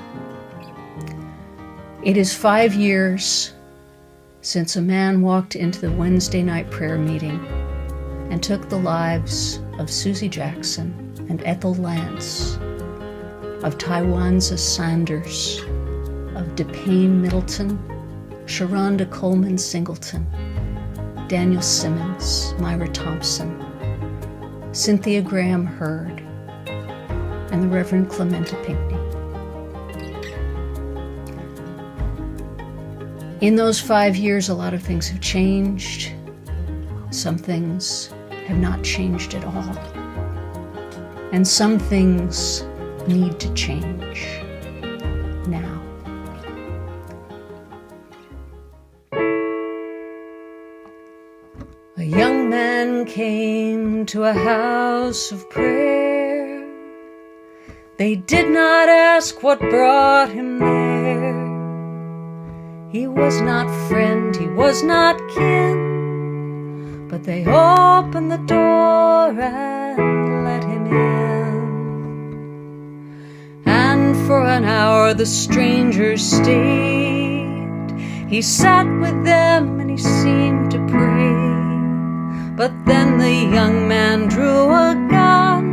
It is 5 years since a man walked into the Wednesday night prayer meeting and took the lives of Susie Jackson and Ethel Lance, of Tywanza Sanders, of DePayne Middleton, Sharonda Coleman Singleton, Daniel Simmons, Myra Thompson, Cynthia Graham Hurd, and the Reverend Clementa Pinckney. In those 5 years, a lot of things have changed. Some things have not changed at all. And some things need to change now. A young man came to a house of prayer. They did not ask what brought him there. He was not friend, he was not kin, but they opened the door and let him in. And for an hour the stranger stayed. He sat with them and he seemed to pray. But then the young man drew a gun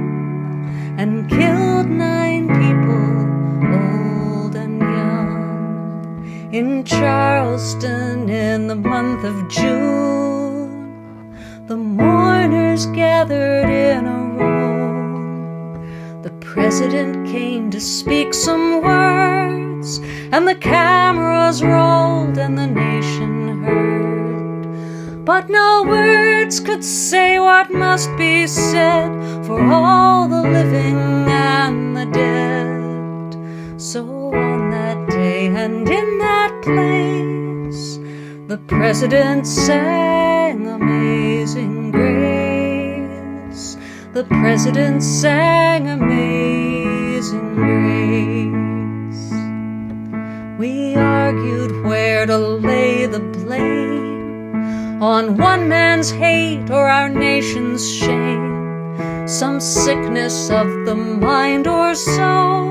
and killed 9 people, old and young. In Charleston in the month of June, the mourners gathered in a row. The president came to speak some words, and the cameras rolled and the nation heard. But no words could say what must be said for all the living and the dead. So on that day and in that place, the president sang Amazing Grace. The president sang Amazing Grace. We argued where to lay the blame, on one man's hate or our nation's shame, some sickness of the mind or soul,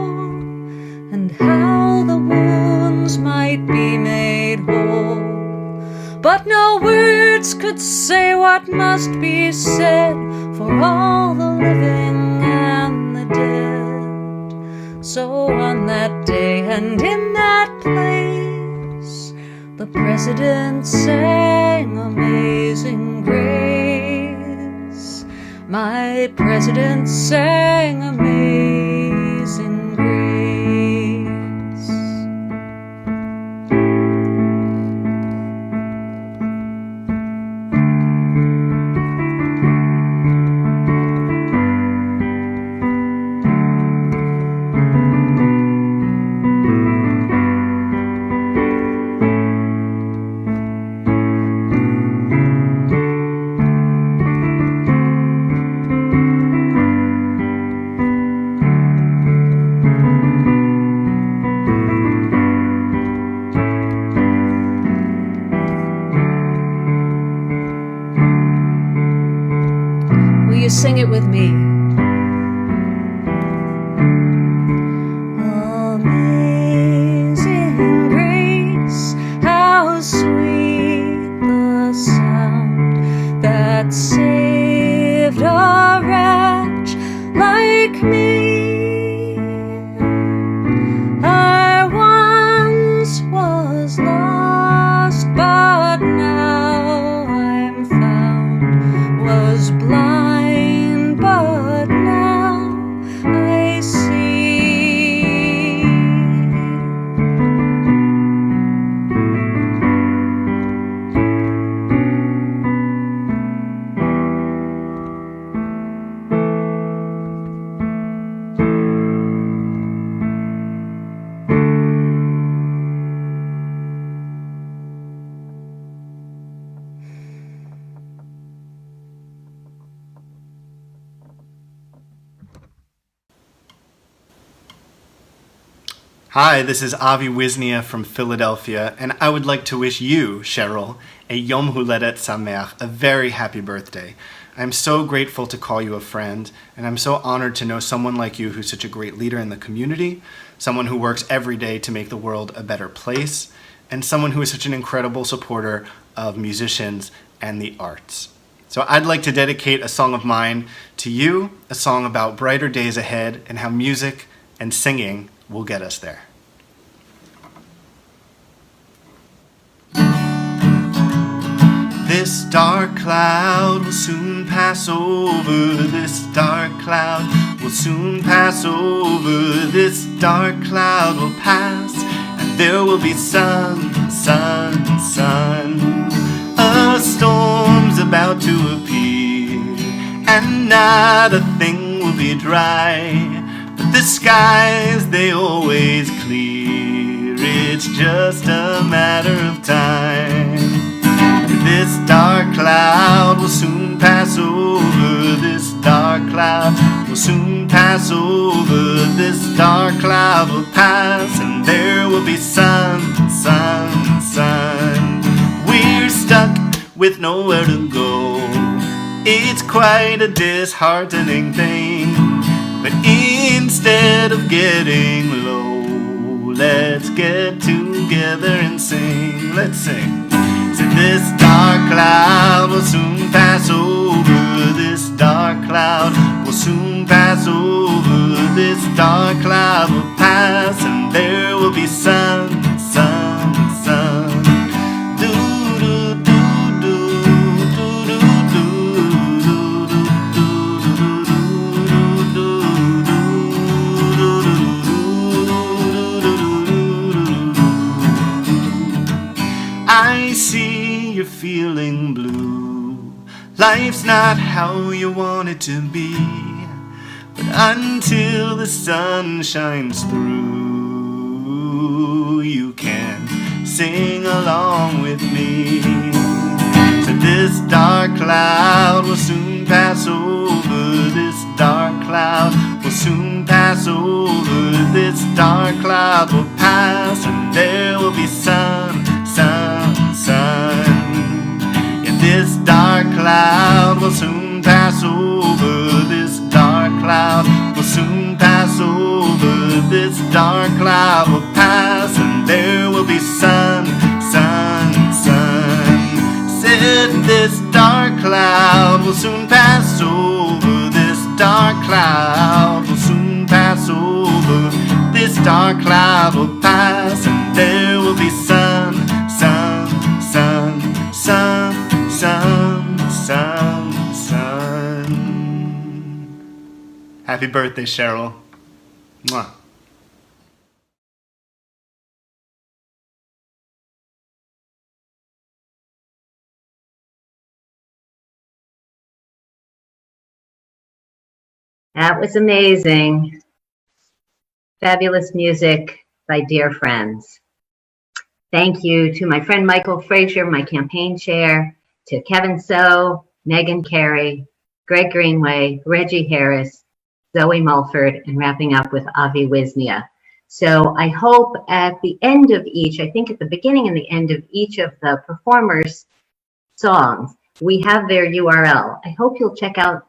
and how the wounds might be made whole. But no words could say what must be said for all the living and the dead. So on that day and in that place, the president sang Amazing Grace. My president sang Amazing Grace. Sing it with me. Amazing grace, how sweet the sound that saved a wretch like me. I once was lost, but now I'm found, was blind, but now I see. Hi, this is Avi Wisnia from Philadelphia, and I would like to wish you, Cheryl, a Yom Huledet Sameach, a very happy birthday. I'm so grateful to call you a friend, and I'm so honored to know someone like you who's such a great leader in the community, someone who works every day to make the world a better place, and someone who is such an incredible supporter of musicians and the arts. So I'd like to dedicate a song of mine to you, a song about brighter days ahead and how music and singing will get us there. This dark cloud will soon pass over. This dark cloud will soon pass over. This dark cloud will pass, and there will be sun, sun, sun. A storm's about to appear, and not a thing will be dry. But the skies, they always clear. It's just a matter of time. This dark cloud will soon pass over. This dark cloud will soon pass over. This dark cloud will pass, and there will be sun, sun, sun. We're stuck with nowhere to go. It's quite a disheartening thing. But instead of getting low, let's get together and sing. Let's sing. So this dark cloud will soon pass over. This dark cloud will soon pass over. This dark cloud will pass, and there will be sun, sun, sun. I see you're feeling blue. Life's not how you want it to be, but until the sun shines through, you can sing along with me. So this dark cloud will soon pass over. This dark cloud will soon pass over. This dark cloud will pass, and there will be sun, sun, sun. Yeah, this dark cloud will soon pass over. This dark cloud will soon pass over. This dark cloud will pass, and there will be sun, sun, sun. Said this dark cloud will soon pass over. This dark cloud will soon pass over. This dark cloud will pass, and there will be sun, sun, sun, sun, sun, sun, sun. Happy birthday, Cheryl. Mwah. That was amazing. Fabulous music by dear friends. Thank you to my friend Michael Frazier, my campaign chair, to Kevin So, Megan Carey, Greg Greenway, Reggie Harris, Zoe Mulford, and wrapping up with Avi Wisnia. So I hope at the end of each, I think at the beginning and the end of each of the performers' songs, we have their URL. I hope you'll check out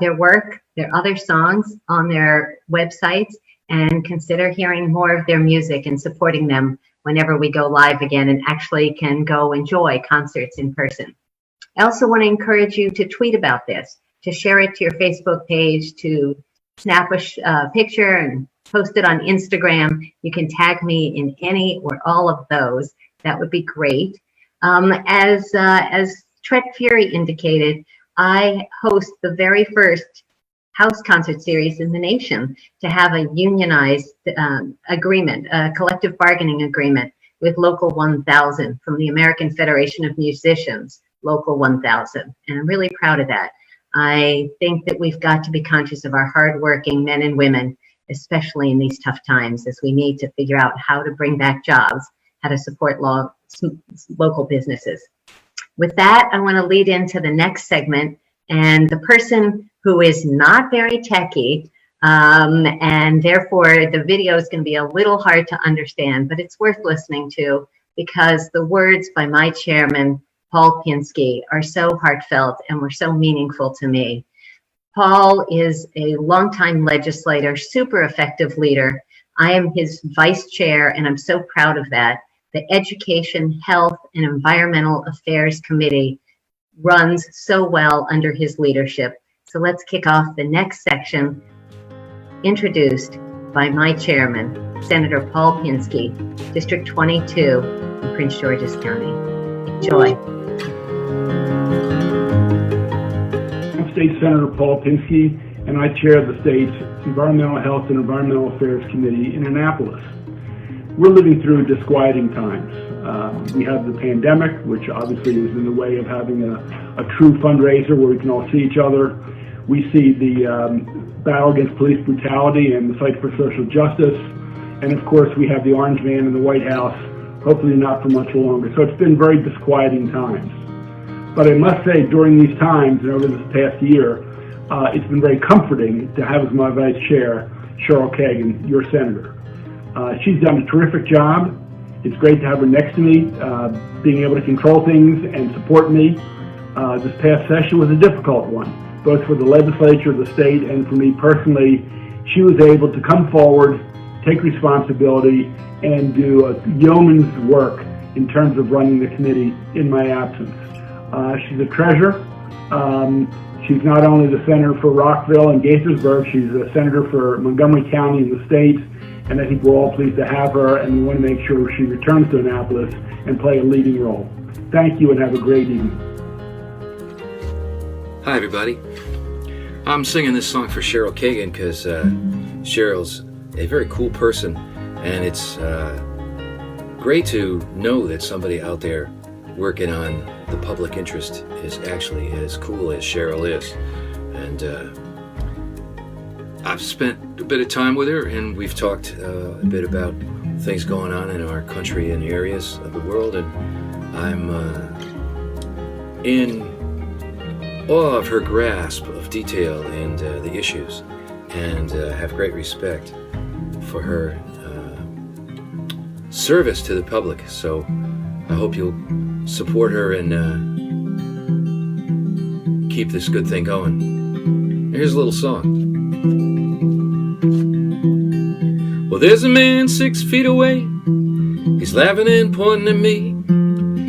their work, their other songs on their websites, and consider hearing more of their music and supporting them whenever we go live again and actually can go enjoy concerts in person. I also want to encourage you to tweet about this, to share it to your Facebook page, to snap a picture and post it on Instagram. You can tag me in any or all of those. That would be great. As Tret Fury indicated, I host the very first house concert series in the nation to have a unionized agreement, a collective bargaining agreement with Local 1000 from the American Federation of Musicians, Local 1000. And I'm really proud of that. I think that we've got to be conscious of our hardworking men and women, especially in these tough times, as we need to figure out how to bring back jobs, how to support local businesses. With that, I want to lead into the next segment, and the person who is not very techy, and therefore the video is going to be a little hard to understand, but it's worth listening to because the words by my chairman, Paul Pinsky, are so heartfelt and were so meaningful to me. Paul is a longtime legislator, super effective leader. I am his vice chair, and I'm so proud of that. The Education, Health, and Environmental Affairs Committee runs so well under his leadership. So let's kick off the next section, introduced by my chairman, Senator Paul Pinsky, District 22 in Prince George's County. Enjoy. State Senator Paul Pinsky, and I chair the state's Environmental Health and Environmental Affairs Committee in Annapolis. We're living through disquieting times. We have the pandemic, which obviously is in the way of having a true fundraiser where we can all see each other. We see the battle against police brutality and the fight for social justice. And of course, we have the orange man in the White House, hopefully not for much longer. So it's been very disquieting times. But I must say, during these times and over this past year, it's been very comforting to have as my vice chair, Cheryl Kagan, your senator. She's done a terrific job. It's great to have her next to me, being able to control things and support me. This past session was a difficult one, both for the legislature, the state, and for me personally. She was able to come forward, take responsibility, and do a yeoman's work in terms of running the committee in my absence. She's a treasure. She's not only the senator for Rockville and Gaithersburg, she's a senator for Montgomery County in the state, and I think we're all pleased to have her, and we want to make sure she returns to Annapolis and play a leading role. Thank you and have a great evening. Hi everybody. I'm singing this song for Cheryl Kagan because Cheryl's a very cool person, and it's great to know that somebody out there working on the public interest is actually as cool as Cheryl is. And I've spent a bit of time with her, and we've talked a bit about things going on in our country and areas of the world, and I'm in awe of her grasp of detail and the issues, and have great respect for her service to the public. So I hope you'll support her and keep this good thing going. Here's a little song. Well, there's a man 6 feet away. He's laughing and pointing at me.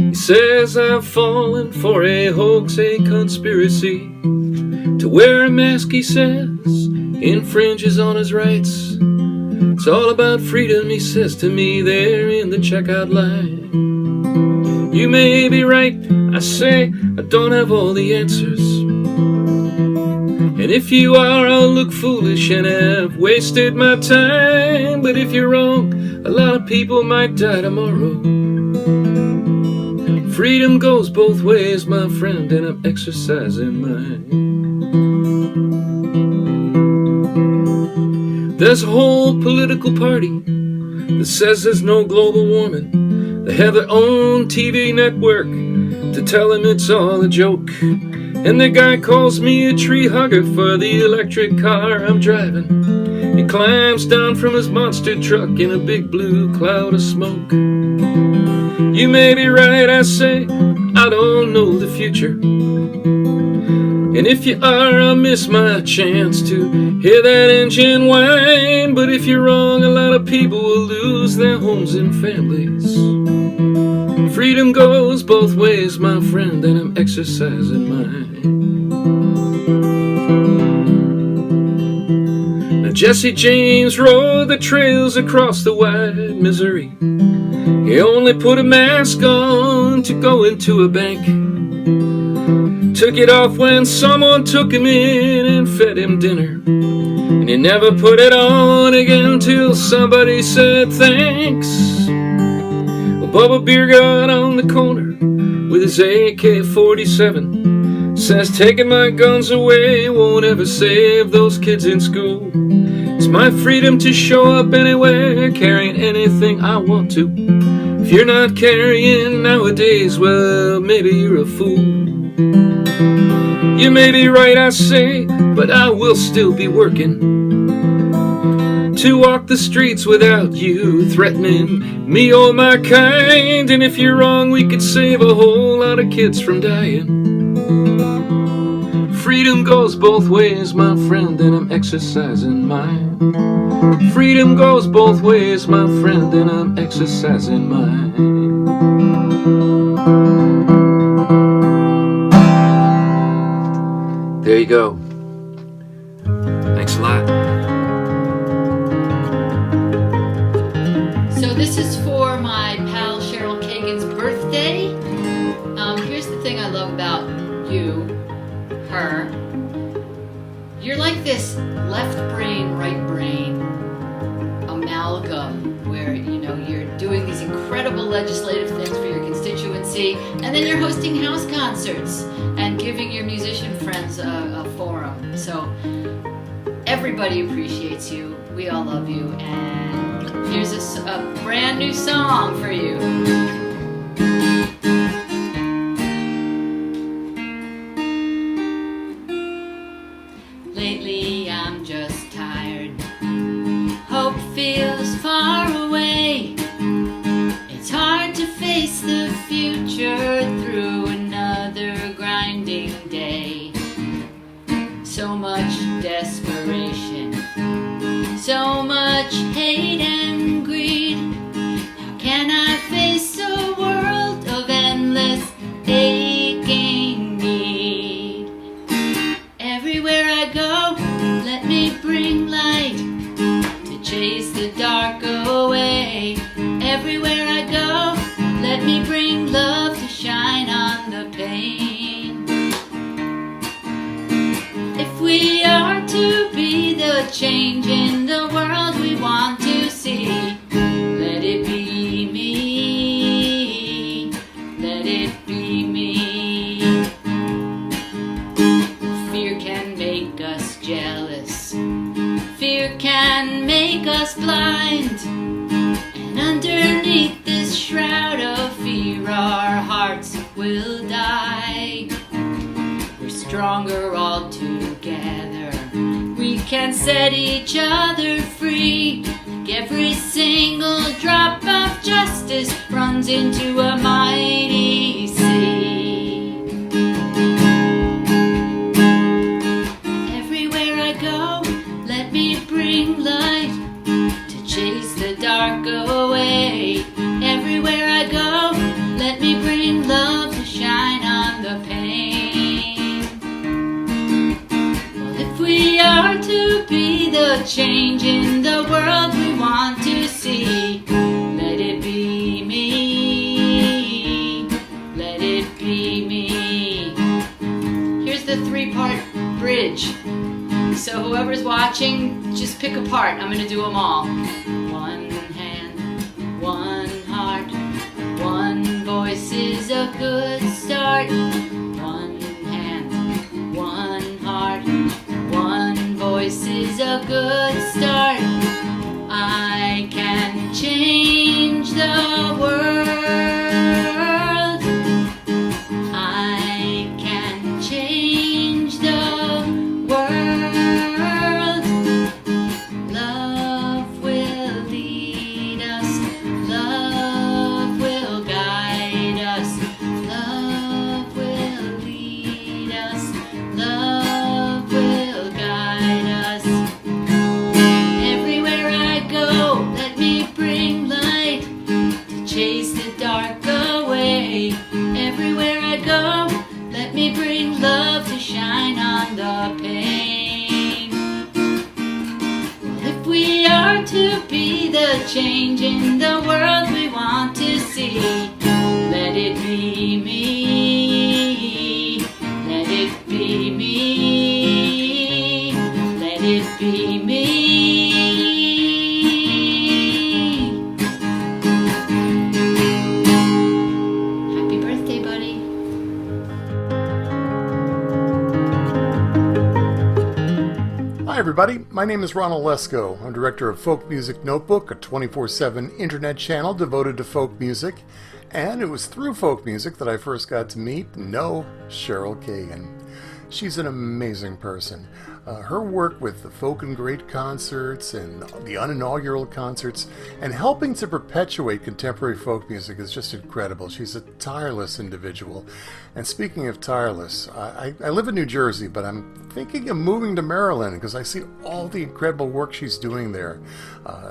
He says I've fallen for a hoax, a conspiracy. To wear a mask, he says, infringes on his rights. It's all about freedom, he says to me there in the checkout line. You may be right, I say, I don't have all the answers. And if you are, I'll look foolish and have wasted my time. But if you're wrong, a lot of people might die tomorrow. Freedom goes both ways, my friend, and I'm exercising mine. There's a whole political party that says there's no global warming. They have their own TV network to tell them it's all a joke. And the guy calls me a tree hugger for the electric car I'm driving. He climbs down from his monster truck in a big blue cloud of smoke. You may be right, I say, I don't know the future. And if you are, I'll miss my chance to hear that engine whine. But if you're wrong, a lot of people will lose their homes and families. Freedom goes both ways, my friend, and I'm exercising mine. Now Jesse James rode the trails across the wide Missouri. He only put a mask on to go into a bank. Took it off when someone took him in and fed him dinner. And he never put it on again till somebody said thanks. Well, Bubba Beer got on the corner with his AK-47. Says taking my guns away won't ever save those kids in school. It's my freedom to show up anywhere, carrying anything I want to. If you're not carrying nowadays, well, maybe you're a fool. You may be right, I say, but I will still be working to walk the streets without you threatening me or my kind. And if you're wrong, we could save a whole lot of kids from dying. Freedom goes both ways, my friend, and I'm exercising mine. Freedom goes both ways, my friend, and I'm exercising mine. There you go. Thanks a lot. So this is for my pal Cheryl Kagan's birthday. Here's the thing I love about you, her. You're like this left brain, right brain amalgam where, you're doing these incredible legislative things for your constituency, and then you're hosting house concerts and giving your musician friends a forum. So everybody appreciates you. We all love you. And here's a brand new song for you. Lately I'm just tired. Hope feels far away. It's hard to face the future through another grinding day. So much desperation, so much hate and greed. How can I face a world of endless aching need? Everywhere I go, let me bring light to chase the dark away. Everywhere I go, let me bring love to shine on the pain. If we are to be the change in the world we want to see, let it be me, let it be me. Fear can make us jealous, fear can make us blind, and underneath this shroud of fear our hearts will die. We're stronger all together, we can set each other free. Like every single drop of justice runs into a mighty sea. Everywhere I go, let me bring light to chase the dark away. Everywhere I go, let me bring love to shine on the pain. Well, if we are to be the change in the world we want to see, let it be me, let it be me. Here's the 3-part bridge. So whoever's watching, just pick a part. I'm gonna do them all. One hand, one heart, one voice is a good start. One hand, one heart, one voice is a good start. I can change the world. I can change the world. Love will lead us. Love will guide us. Love will lead us. Love will guide us. Everywhere I go, let me bring light to chase the dark away. Everywhere I go, let me bring love to shine on the pain. Well, if we are to be the change in the world we want to see, let it be me, let it be me, let it be me. Happy birthday, buddy. Hi everybody, my name is Ronald Lesko. I'm director of Folk Music Notebook, a 24/7 internet channel devoted to folk music. And it was through folk music that I first got to meet and know Cheryl Kagan. She's an amazing person. Her work with the Folk and Great concerts and the inaugural concerts and helping to perpetuate contemporary folk music is just incredible. She's a tireless individual. And speaking of tireless, I live in New Jersey, but I'm thinking of moving to Maryland because I see all the incredible work she's doing there,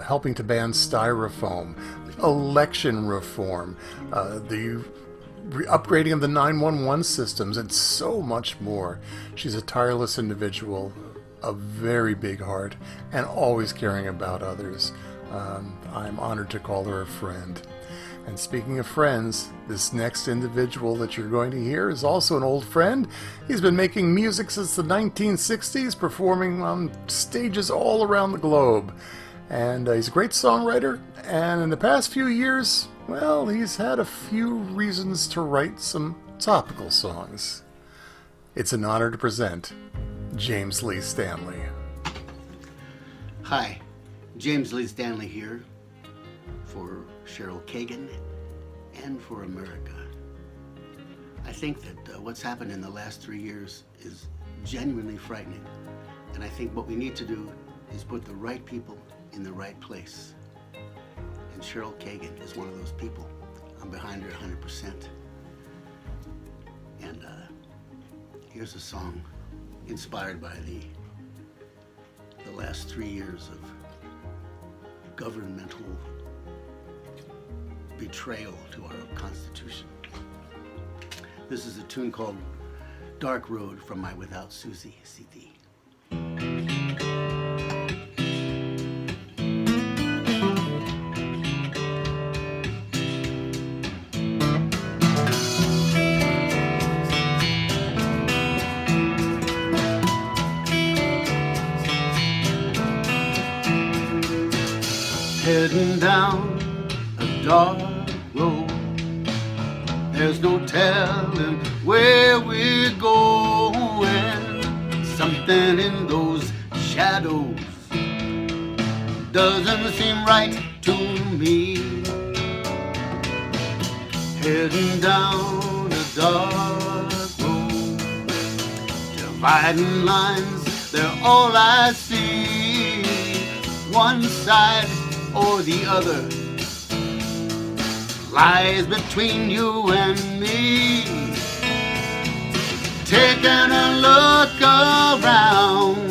helping to ban styrofoam, election reform, the upgrading of the 911 systems, and so much more. She's a tireless individual, a very big heart, and always caring about others. I'm honored to call her a friend. And speaking of friends, this next individual that you're going to hear is also an old friend. He's been making music since the 1960s, performing on stages all around the globe. And he's a great songwriter, and in the past few years, well, he's had a few reasons to write some topical songs. It's an honor to present James Lee Stanley. Hi, James Lee Stanley here for Cheryl Kagan and for America. I think that what's happened in the last 3 years is genuinely frightening, and I think what we need to do is put the right people in the right place. And Cheryl Kagan is one of those people. I'm behind her 100%. And here's a song inspired by the last 3 years of governmental betrayal to our Constitution. This is a tune called Dark Road from my Without Susie CD. Heading down a dark road, there's no telling where we're going. Something in those shadows doesn't seem right to me. Heading down a dark road, dividing lines, they're all I see. One side or the other lies between you and me. Taking a look around,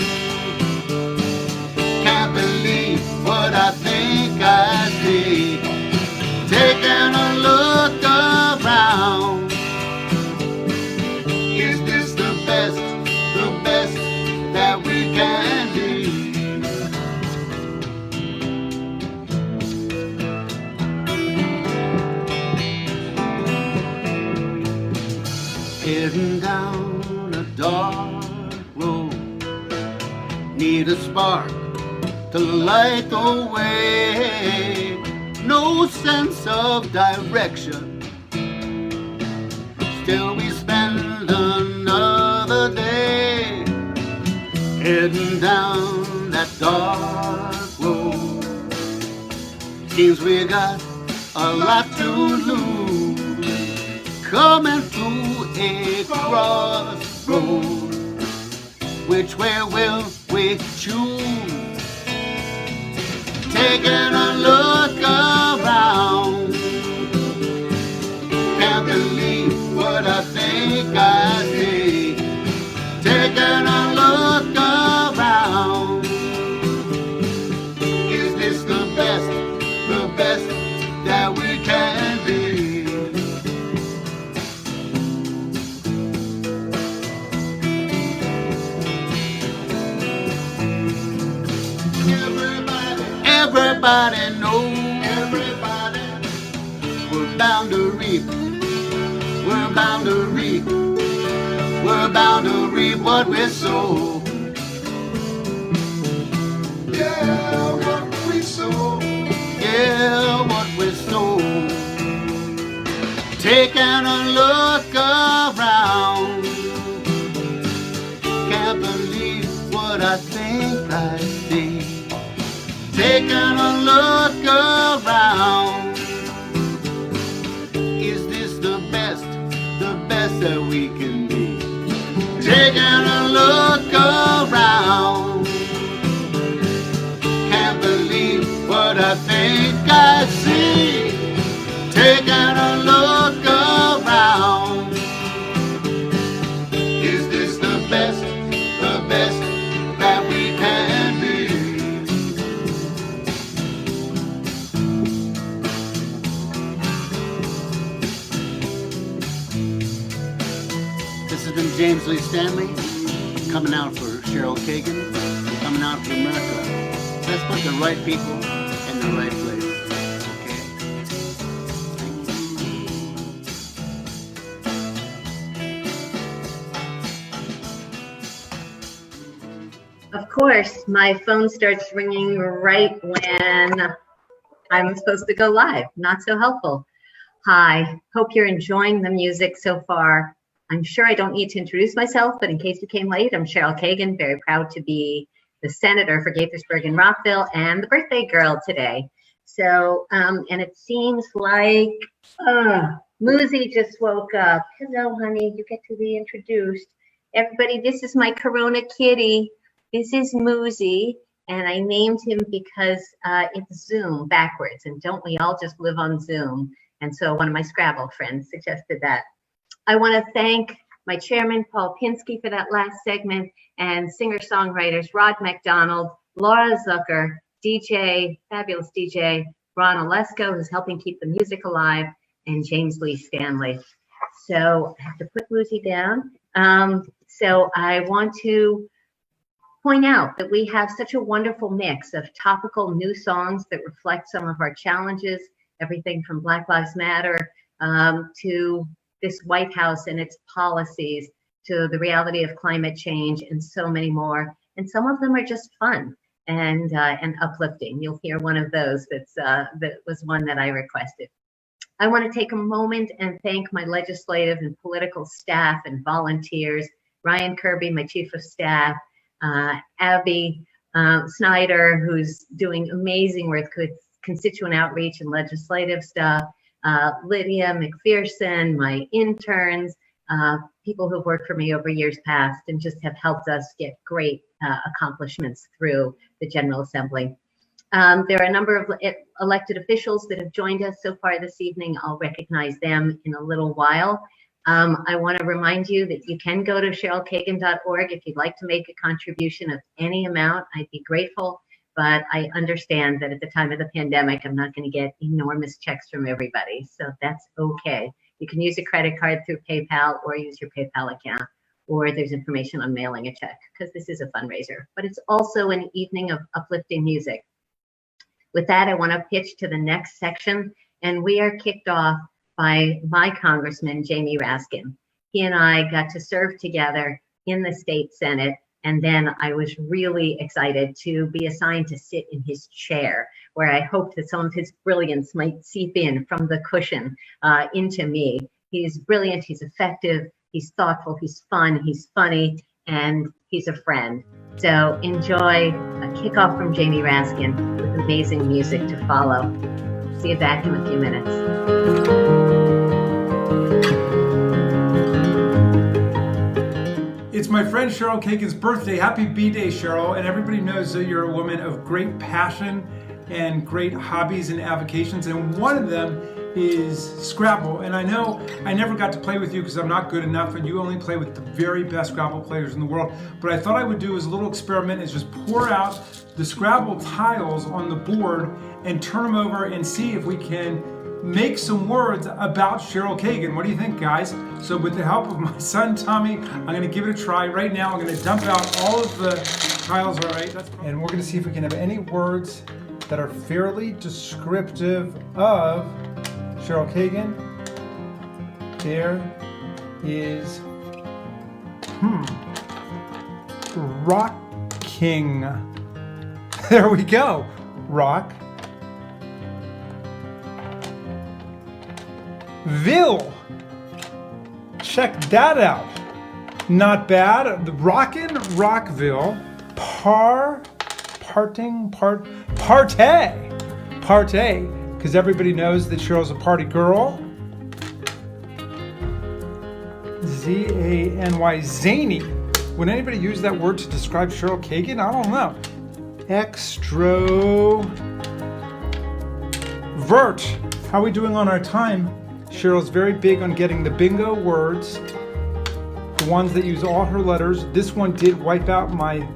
can't believe what I think I see. Taking a look around, is this the best that we can be? Heading down a dark road, need a spark to light the way. No sense of direction, still we spend another day. Heading down that dark road, seems we got a lot to lose. Coming to a crossroad, which way will we choose? Taking a look around, can't believe what I think I see. Taking a look around, is this the best that we can be? Everybody knows, we're bound to reap, we're bound to reap, we're bound to reap what we sow. Yeah, what we sow, yeah, what we sow. Taking a look around, can't believe what I think I see. Taking a look around, is this the best that we can be? Taking a look around, can't believe what I think I see. Taking a look around, is this the best that we can be? This has been James Lee Stanley, coming out for Cheryl Kagan, coming out for America. Let's put the right people in the right place. Okay? Thank you. Of course, my phone starts ringing right when I'm supposed to go live. Not so helpful. Hi, hope you're enjoying the music so far. I'm sure I don't need to introduce myself, but in case you came late, I'm Cheryl Kagan, very proud to be the senator for Gaithersburg and Rockville and the birthday girl today. So, and it seems like Muzi just woke up. Hello, honey, you get to be introduced. Everybody, this is my Corona kitty. This is Muzi, and I named him because it's Zoom backwards, and don't we all just live on Zoom? And so one of my Scrabble friends suggested that. I want to thank my chairman, Paul Pinsky, for that last segment, and singer-songwriters Rod McDonald, Laura Zucker, DJ, fabulous DJ, Ron Olesko, who's helping keep the music alive, and James Lee Stanley. So I have to put Muzi down. So I want to point out that we have such a wonderful mix of topical new songs that reflect some of our challenges, everything from Black Lives Matter to this White House and its policies, to the reality of climate change, and so many more. And some of them are just fun and uplifting. You'll hear one of those that was one that I requested. I want to take a moment and thank my legislative and political staff and volunteers, Ryan Kirby, my chief of staff, Abby Snyder, who's doing amazing work with constituent outreach and legislative stuff, Lydia McPherson, my interns, people who've worked for me over years past and just have helped us get great accomplishments through the General Assembly. There are a number of elected officials that have joined us so far this evening. I'll recognize them in a little while. I want to remind you that you can go to CherylKagan.org if you'd like to make a contribution of any amount. I'd be grateful, but I understand that at the time of the pandemic, I'm not going to get enormous checks from everybody, so that's okay. You can use a credit card through PayPal or use your PayPal account, or there's information on mailing a check, because this is a fundraiser, but it's also an evening of uplifting music. With that, I want to pitch to the next section, and we are kicked off by my congressman, Jamie Raskin. He and I got to serve together in the state Senate, and then I was really excited to be assigned to sit in his chair, where I hoped that some of his brilliance might seep in from the cushion into me. He's brilliant, he's effective, he's thoughtful, he's fun, he's funny, and he's a friend. So enjoy a kickoff from Jamie Raskin with amazing music to follow. See you back in a few minutes. It's my friend Cheryl Kagan's birthday. Happy B-Day, Cheryl. And everybody knows that you're a woman of great passion and great hobbies and avocations. And one of them is Scrabble. And I know I never got to play with you because I'm not good enough, and you only play with the very best Scrabble players in the world. But I thought I would do as a little experiment is just pour out the Scrabble tiles on the board and turn them over and see if we can make some words about Cheryl Kagan. What do you think, guys? So with the help of my son, Tommy, I'm going to give it a try. Right now, I'm going to dump out all of the tiles, all right? And we're going to see if we can have any words that are fairly descriptive of Cheryl Kagan. There is, rocking. There we go. Rock. Ville. Check that out. Not bad. The Rockin', Rockville. Partay. Because everybody knows that Cheryl's a party girl. Z-A-N-Y, zany. Would anybody use that word to describe Cheryl Kagan? I don't know. Extrovert. How are we doing on our time? Cheryl's very big on getting the bingo words, the ones that use all her letters. This one did wipe out my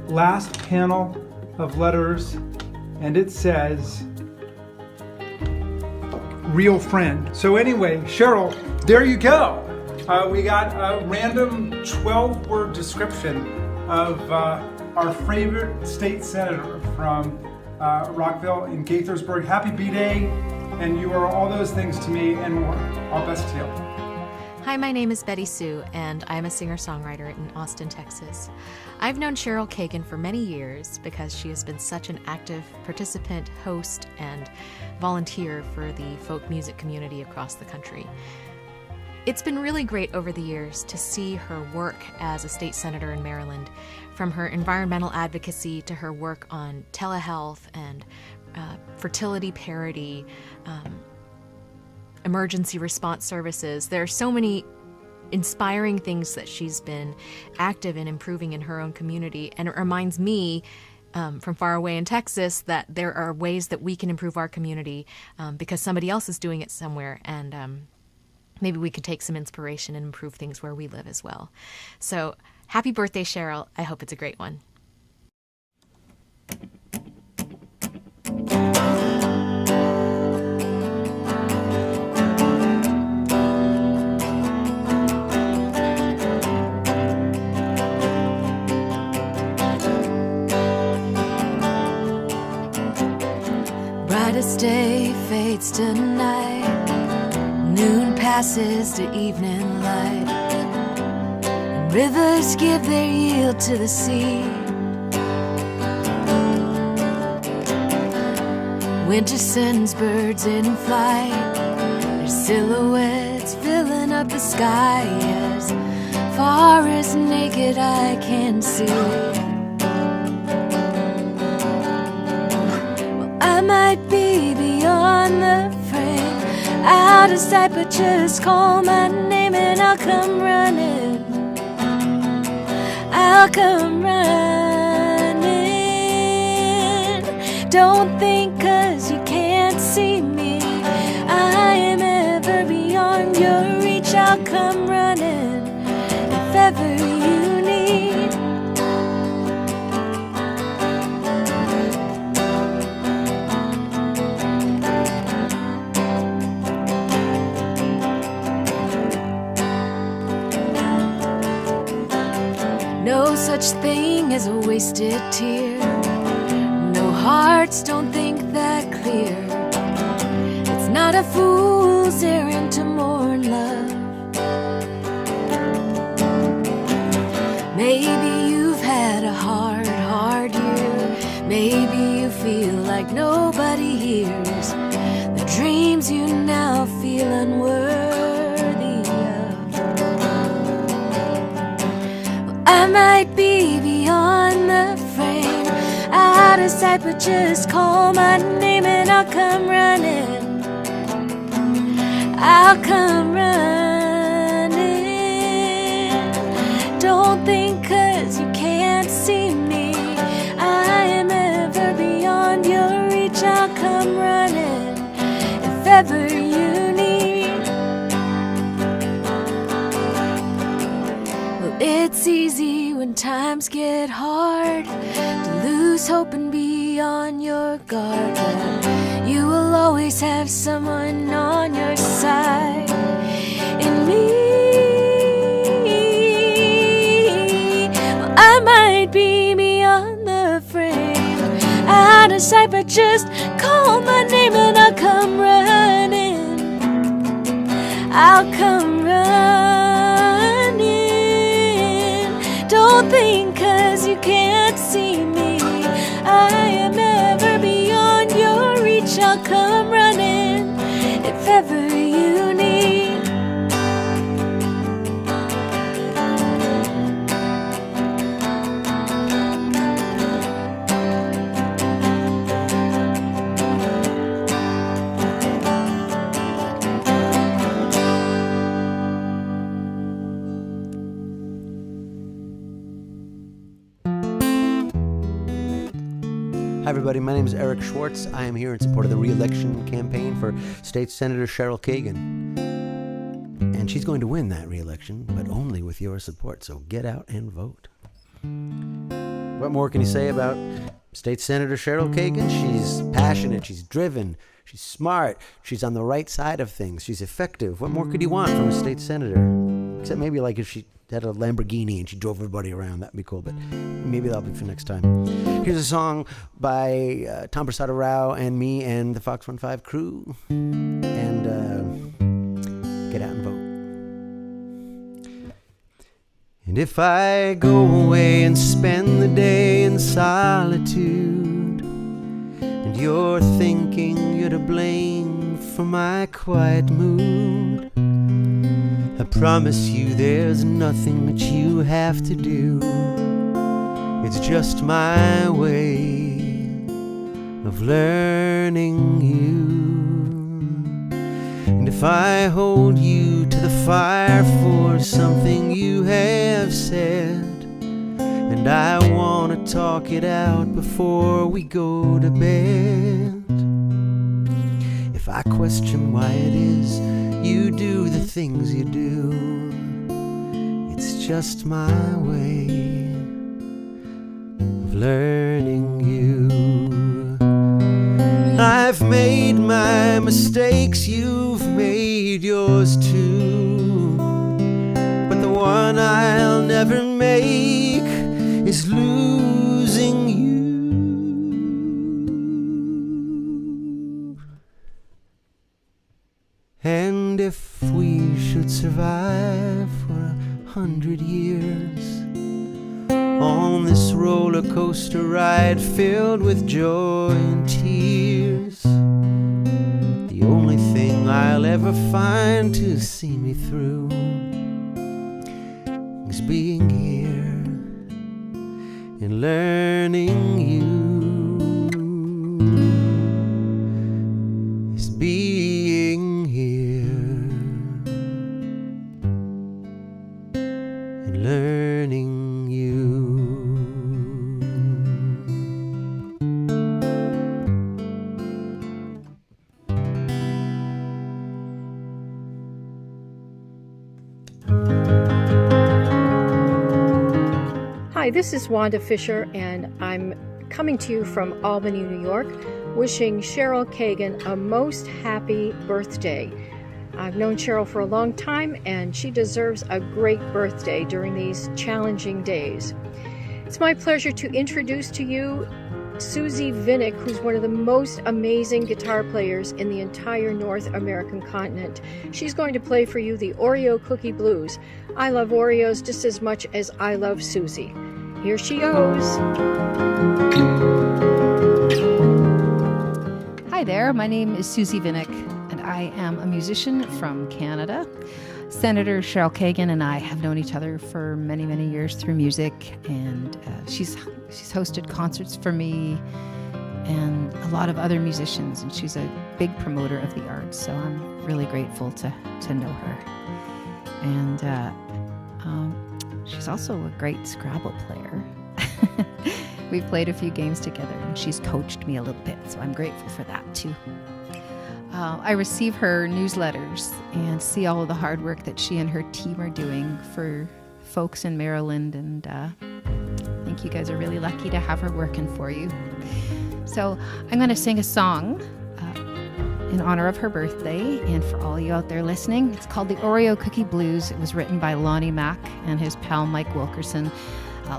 last panel of letters, and it says real friend. So anyway, Cheryl, there you go. We got a random 12-word description of our favorite state senator from Rockville in Gaithersburg. Happy B-Day, and you are all those things to me and more. All best to you. Hi, my name is Betty Sue, and I'm a singer-songwriter in Austin, Texas. I've known Cheryl Kagan for many years because she has been such an active participant, host, and volunteer for the folk music community across the country. It's been really great over the years to see her work as a state senator in Maryland, from her environmental advocacy to her work on telehealth and fertility parity, emergency response services. There are so many inspiring things that she's been active in improving in her own community, and it reminds me from far away in Texas that there are ways that we can improve our community because somebody else is doing it somewhere, and maybe we could take some inspiration and improve things where we live as well. So happy birthday, Cheryl. I hope it's a great one. Brightest day fades to night, noon passes to evening light, and rivers give their yield to the sea. Winter sends birds in flight, their silhouettes filling up the sky as far as naked eye can see. I might be beyond the frame, out of sight, but just call my name and I'll come running. I'll come running. Don't think 'cause you can't see me I am ever beyond your reach. I'll come running if ever you need. No such thing as a wasted tear. No hearts don't think that clear. It's not a fool's errand to mourn love. Maybe you've had a hard year. Maybe you feel like nobody hears the dreams you now feel unworthy of. I might be beyond the frame, out of sight, but just call my name and I'll come running. I'll come running. Don't think 'cause you can't see me I am ever beyond your reach. I'll come running if ever you need. Well, it's easy when times get hard to lose hope and be on your guard, but you will always have someone on your side in me. Well, I might be beyond the frame, out of sight, but just call my name and I'll come running. I'll come running. Don't think 'cause you can't see me I am ever beyond your reach. I'll come running if ever you need. Hi everybody, my name is Eric Schwartz. I am here in support of the re-election campaign for State Senator Cheryl Kagan. And she's going to win that re-election, but only with your support, so get out and vote. What more can you say about State Senator Cheryl Kagan? She's passionate, she's driven, she's smart, she's on the right side of things, she's effective. What more could you want from a state senator? Except maybe like if she had a Lamborghini and she drove everybody around, that'd be cool, but maybe that'll be for next time. Here's a song by Tom Prasada Rao and me and the Fox 15 crew, and get out and vote. And if I go away and spend the day in solitude, and you're thinking you're to blame for my quiet mood, I promise you there's nothing that you have to do. It's just my way of learning you. And if I hold you to the fire for something you have said, and I want to talk it out before we go to bed, if I question why it is you do the things you do, it's just my way of learning you. I've made my mistakes, you've made yours too, but the one I'll never make is losing you. And if we should survive for 100 years on this roller coaster ride filled with joy and tears, the only thing I'll ever find to see me through is being here and learning you. Is being here and learning you. Hi, this is Wanda Fisher, and I'm coming to you from Albany, New York, wishing Cheryl Kagan a most happy birthday. I've known Cheryl for a long time, and she deserves a great birthday during these challenging days. It's my pleasure to introduce to you Susie Vinnick, who's one of the most amazing guitar players in the entire North American continent. She's going to play for you the Oreo Cookie Blues. I love Oreos just as much as I love Susie. Here she goes. Hi there, my name is Susie Vinnick, and I am a musician from Canada. Senator Cheryl Kagan and I have known each other for many, many years through music, and she's hosted concerts for me and a lot of other musicians, and she's a big promoter of the arts, so I'm really grateful to know her. And she's also a great Scrabble player. We've played a few games together, and she's coached me a little bit, so I'm grateful for that too. I receive her newsletters and see all of the hard work that she and her team are doing for folks in Maryland, and I think you guys are really lucky to have her working for you. So I'm going to sing a song in honor of her birthday and for all you out there listening. It's called the Oreo Cookie Blues. It was written by Lonnie Mack and his pal Mike Wilkerson.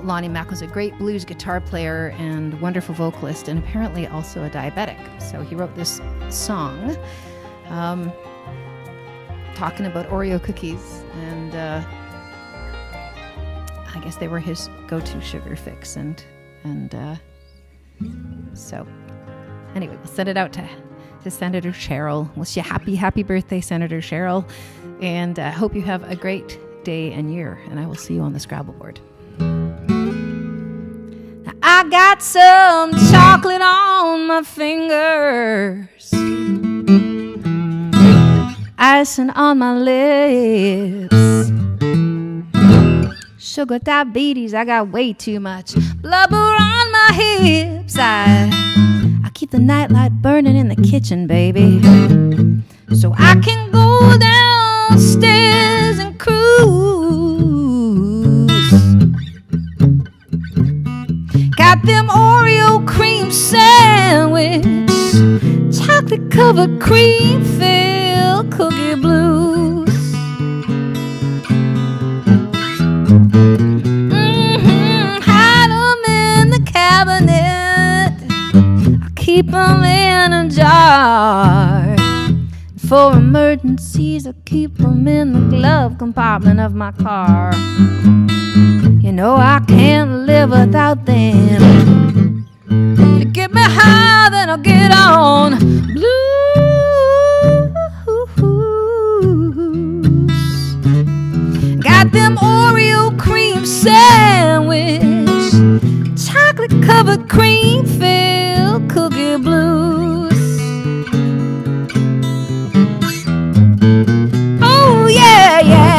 Lonnie Mack was a great blues guitar player and wonderful vocalist, and apparently also a diabetic. So he wrote this song talking about Oreo cookies, and I guess they were his go-to sugar fix. And so anyway, we'll send it out to Senator Cheryl. Wish you happy birthday, Senator Cheryl, and hope you have a great day and year, and I will see you on the Scrabble board. I got some chocolate on my fingers, icing on my lips, sugar diabetes, I got way too much, blubber on my hips. I keep the nightlight burning in the kitchen, baby, so I can go downstairs and cruise. Got them Oreo cream sandwich, chocolate covered cream filled cookie blues. Hide them in the cabinet, I keep them in a jar. For emergencies, I keep them in the glove compartment of my car. You know I can't live without them. To get me high, then I'll get on blues. Got them Oreo cream sandwich, chocolate covered cream filled cookie blues. Oh yeah, yeah.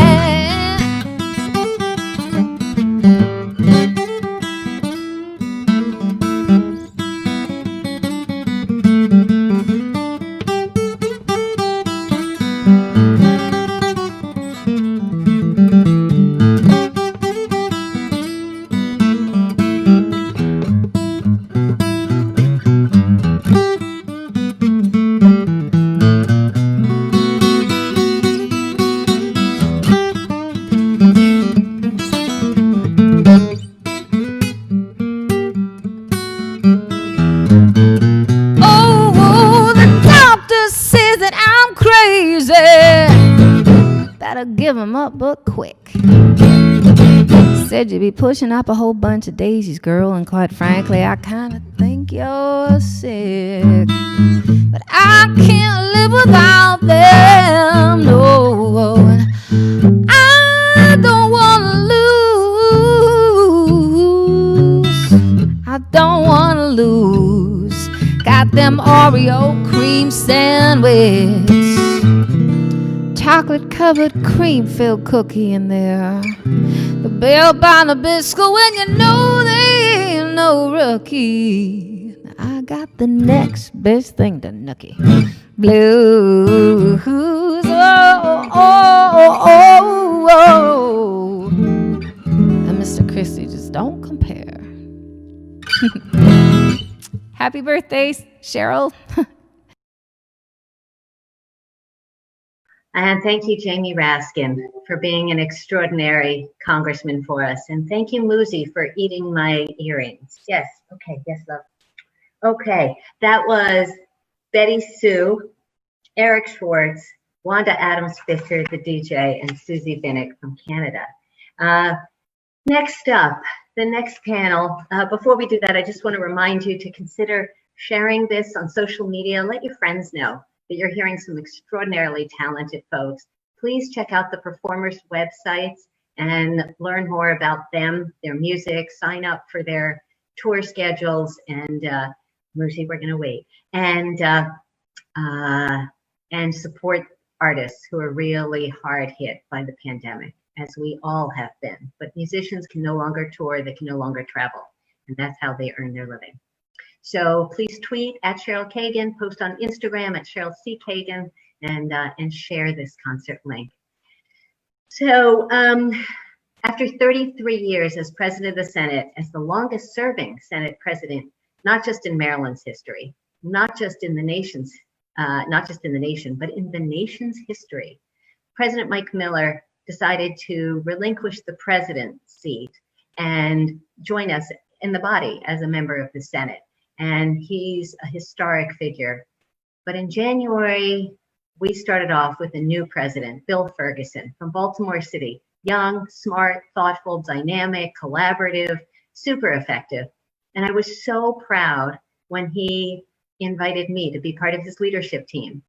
Better give 'em up, but quick. Said you'd be pushing up a whole bunch of daisies, girl, and quite frankly, I kinda think you're sick. But I can't live without them, no. And I don't wanna lose. I don't wanna lose. Got them Oreo cream sandwich, chocolate covered cream filled cookie in there, the Bell Bonner biscuit when you know they ain't no rookie. I got the next best thing to nookie. Blues, oh, oh, oh, oh. And Mr. Christie, just don't compare. Happy birthday, Cheryl. And thank you, Jamie Raskin, for being an extraordinary congressman for us. And thank you, Muzi, for eating my earrings. Yes, okay, yes, love. Okay, that was Betty Sue, Eric Schwartz, Wanda Adams Fisher, the DJ, and Susie Vinnick from Canada. Next up, the next panel. Before we do that, I just want to remind you to consider sharing this on social media. Let your friends know that you're hearing some extraordinarily talented folks. Please check out the performers' websites and learn more about them, their music, sign up for their tour schedules, and Muzi, we're gonna wait, and support artists who are really hard hit by the pandemic, as we all have been. But musicians can no longer tour, they can no longer travel, and that's how they earn their living. So please tweet at Cheryl Kagan, post on Instagram at Cheryl C. Kagan, and share this concert link. So after 33 years as president of the Senate, as the longest serving Senate president, not just in Maryland's history, not just in the nation's, but in the nation's history, President Mike Miller decided to relinquish the president's seat and join us in the body as a member of the Senate. And he's a historic figure. But in January, we started off with a new president, Bill Ferguson from Baltimore City. Young, smart, thoughtful, dynamic, collaborative, super effective. And I was so proud when he invited me to be part of his leadership team.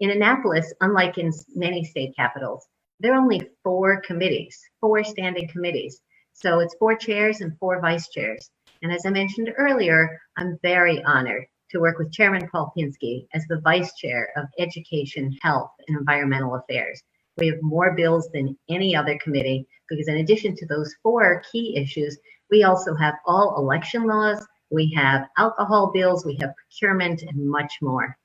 In Annapolis, unlike in many state capitals, there are only 4 committees, 4 standing committees. So it's 4 chairs and 4 vice chairs. And as I mentioned earlier, I'm very honored to work with Chairman Paul Pinsky as the Vice Chair of Education, Health, and Environmental Affairs. We have more bills than any other committee because in addition to those 4 key issues, we also have all election laws, we have alcohol bills, we have procurement, and much more.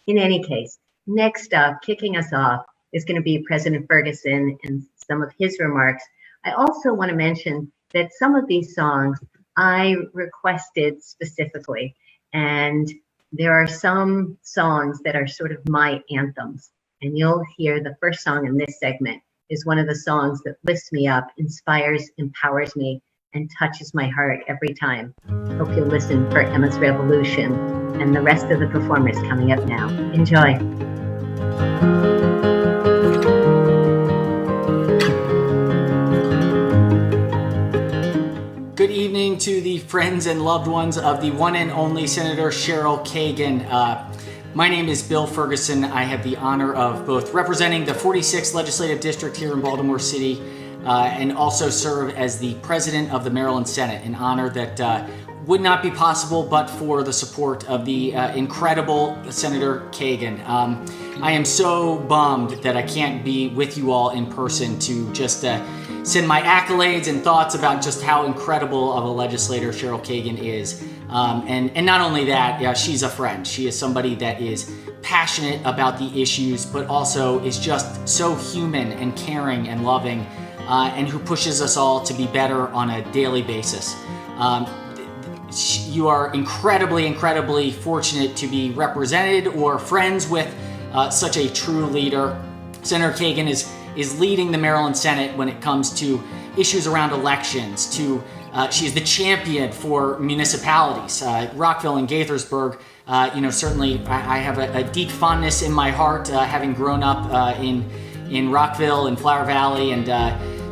In any case, next up, kicking us off, is going to be President Ferguson and some of his remarks. I also want to mention that some of these songs I requested specifically, and there are some songs that are sort of my anthems, and you'll hear the first song in this segment is one of the songs that lifts me up, inspires, empowers me, and touches my heart every time. Hope you'll listen for Emma's Revolution and the rest of the performers coming up now. Enjoy. friends and loved ones of the one and only Senator Cheryl Kagan. My name is Bill Ferguson. I have the honor of both representing the 46th Legislative District here in Baltimore City and also serve as the President of the Maryland Senate, an honor that would not be possible but for the support of the incredible Senator Kagan. I am so bummed that I can't be with you all in person to just send my accolades and thoughts about just how incredible of a legislator Cheryl Kagan is. And not only that, she's a friend. She is somebody that is passionate about the issues, but also is just so human and caring and loving, and who pushes us all to be better on a daily basis. You are incredibly fortunate to be represented or friends with such a true leader. Senator Kagan is leading the Maryland Senate when it comes to issues around elections. She is the champion for municipalities. Rockville and Gaithersburg, certainly I have a deep fondness in my heart, having grown up in Rockville and Flower Valley, and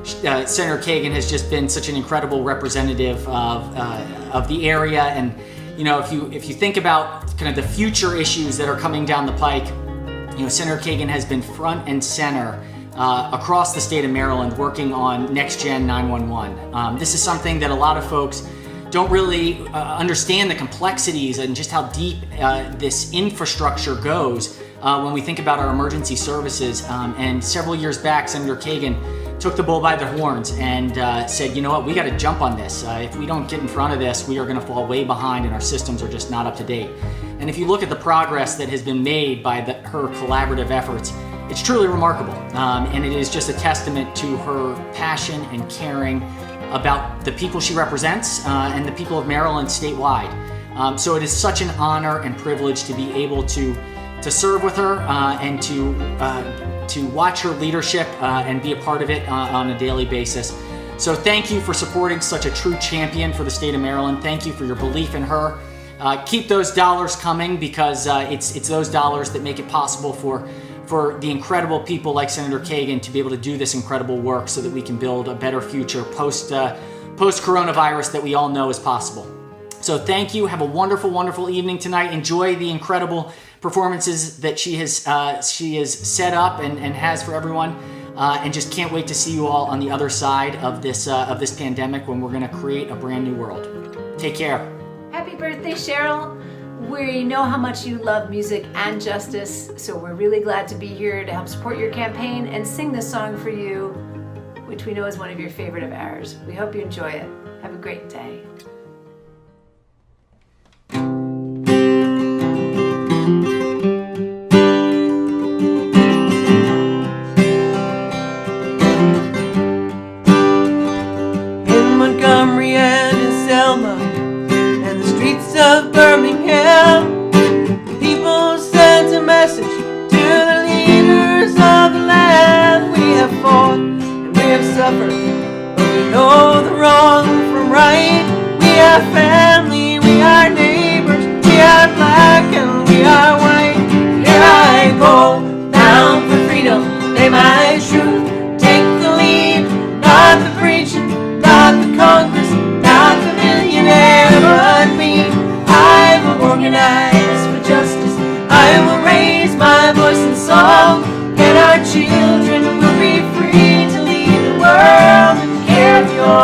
Senator Kagan has just been such an incredible representative of the area. And if you think about kind of the future issues that are coming down the pike, Senator Kagan has been front and center across the state of Maryland working on Next Gen 911. This is something that a lot of folks don't really understand the complexities and just how deep this infrastructure goes when we think about our emergency services. And several years back, Senator Kagan took the bull by the horns and said, you know what, we got to jump on this. If we don't get in front of this, we are going to fall way behind and our systems are just not up to date. And if you look at the progress that has been made by her collaborative efforts, it's truly remarkable. And it is just a testament to her passion and caring about the people she represents and the people of Maryland statewide. So it is such an honor and privilege to be able to serve with her and to watch her leadership and be a part of it on a daily basis. So thank you for supporting such a true champion for the state of Maryland. Thank you for your belief in her. Keep those dollars coming, because it's those dollars that make it possible for the incredible people like Senator Kagan to be able to do this incredible work so that we can build a better future post-coronavirus that we all know is possible. So thank you. Have a wonderful evening tonight. Enjoy the incredible performances that she has set up and has for everyone. And just can't wait to see you all on the other side of this pandemic, when we're going to create a brand new world. Take care. Happy birthday, Cheryl. We know how much you love music and justice, so we're really glad to be here to help support your campaign and sing this song for you, which we know is one of your favorite of ours. We hope you enjoy it. Have a great day. In Montgomery and in Selma and the streets of Birmingham, people sent a message to the leaders of the land. We have fought and we have suffered, but we know the wrong from right. We are family, we are neighbors, we are black and we are white. Here I go, bound for freedom, lay my truth, take the lead, not the preaching, not the Congress, not the millionaire, but me. I will organize for justice, I will raise my voice in song, and our children will be free to lead the world and carry on.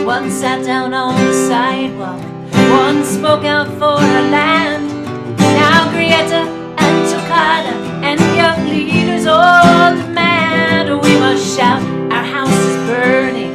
One sat down on the sidewalk, one spoke out for her land. Now Grieta and Tokada and young leaders all demand, we must shout, our house is burning.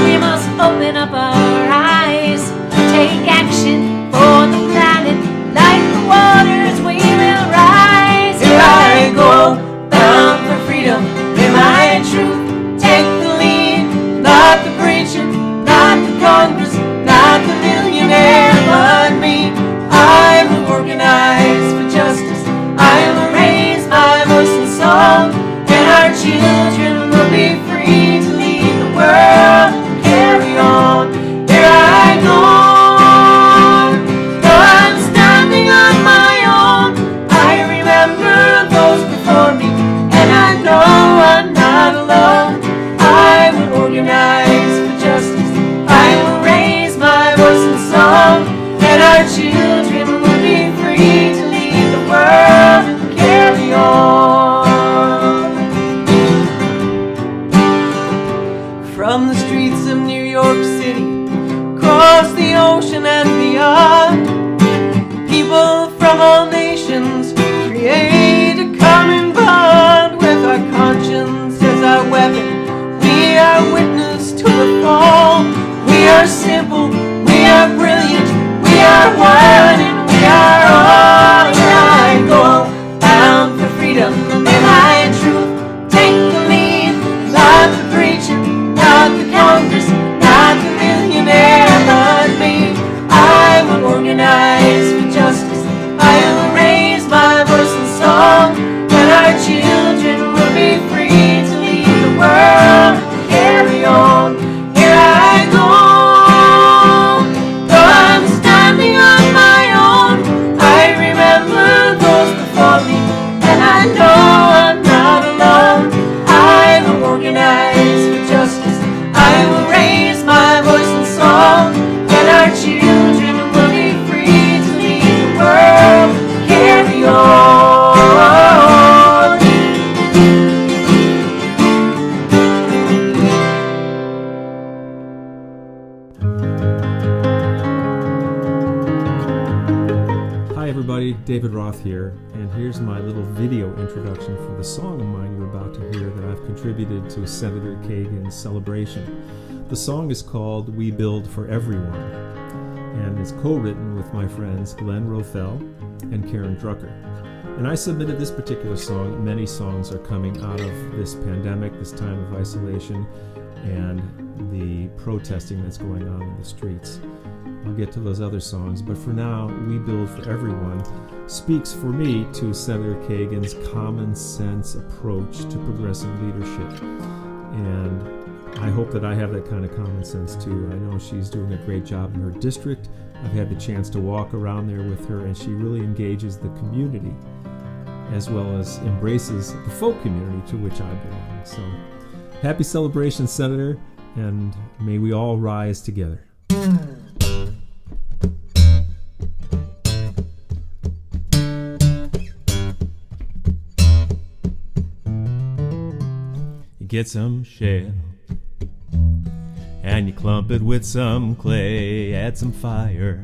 We must open up our eyes, take action for the planet. Like the waters, we will rise. Here I go, bound for freedom, in my truth, take the lead, not the preacher, not the Congress, not the millionaire, but me. I will organize for justice, I will raise my voice in song. are a witness to the fall. We are simple, we are brilliant, we are one, and we are all united. Go bound for freedom and high truth. Take the lead, not the preacher, not the Congress, not the millionaire, but me. I will organize for justice. I will raise my voice in song, and our children will be free to lead the world and carry on. Here I go, though I'm standing on my own. I remember those before me, and I know I'm not alone. I will organize for justice. I will raise my voice in song, and our children will be free to lead the world and carry on. Hi everybody, David Roth here, and here's my little video introduction for the song of mine you're about to hear that I've contributed to Senator Kagan's celebration. The song is called We Build for Everyone, and it's co-written with my friends Glenn Rothell and Karen Drucker. And I submitted this particular song. Many songs are coming out of this pandemic, this time of isolation, and the protesting that's going on in the streets. I'll get to those other songs, but for now, We Build for Everyone speaks for me to Senator Kagan's common sense approach to progressive leadership. And I hope that I have that kind of common sense too. I know she's doing a great job in her district. I've had the chance to walk around there with her, and she really engages the community as well as embraces the folk community to which I belong. So happy celebration, Senator, and may we all rise together. Get some shell and you clump it with some clay, add some fire,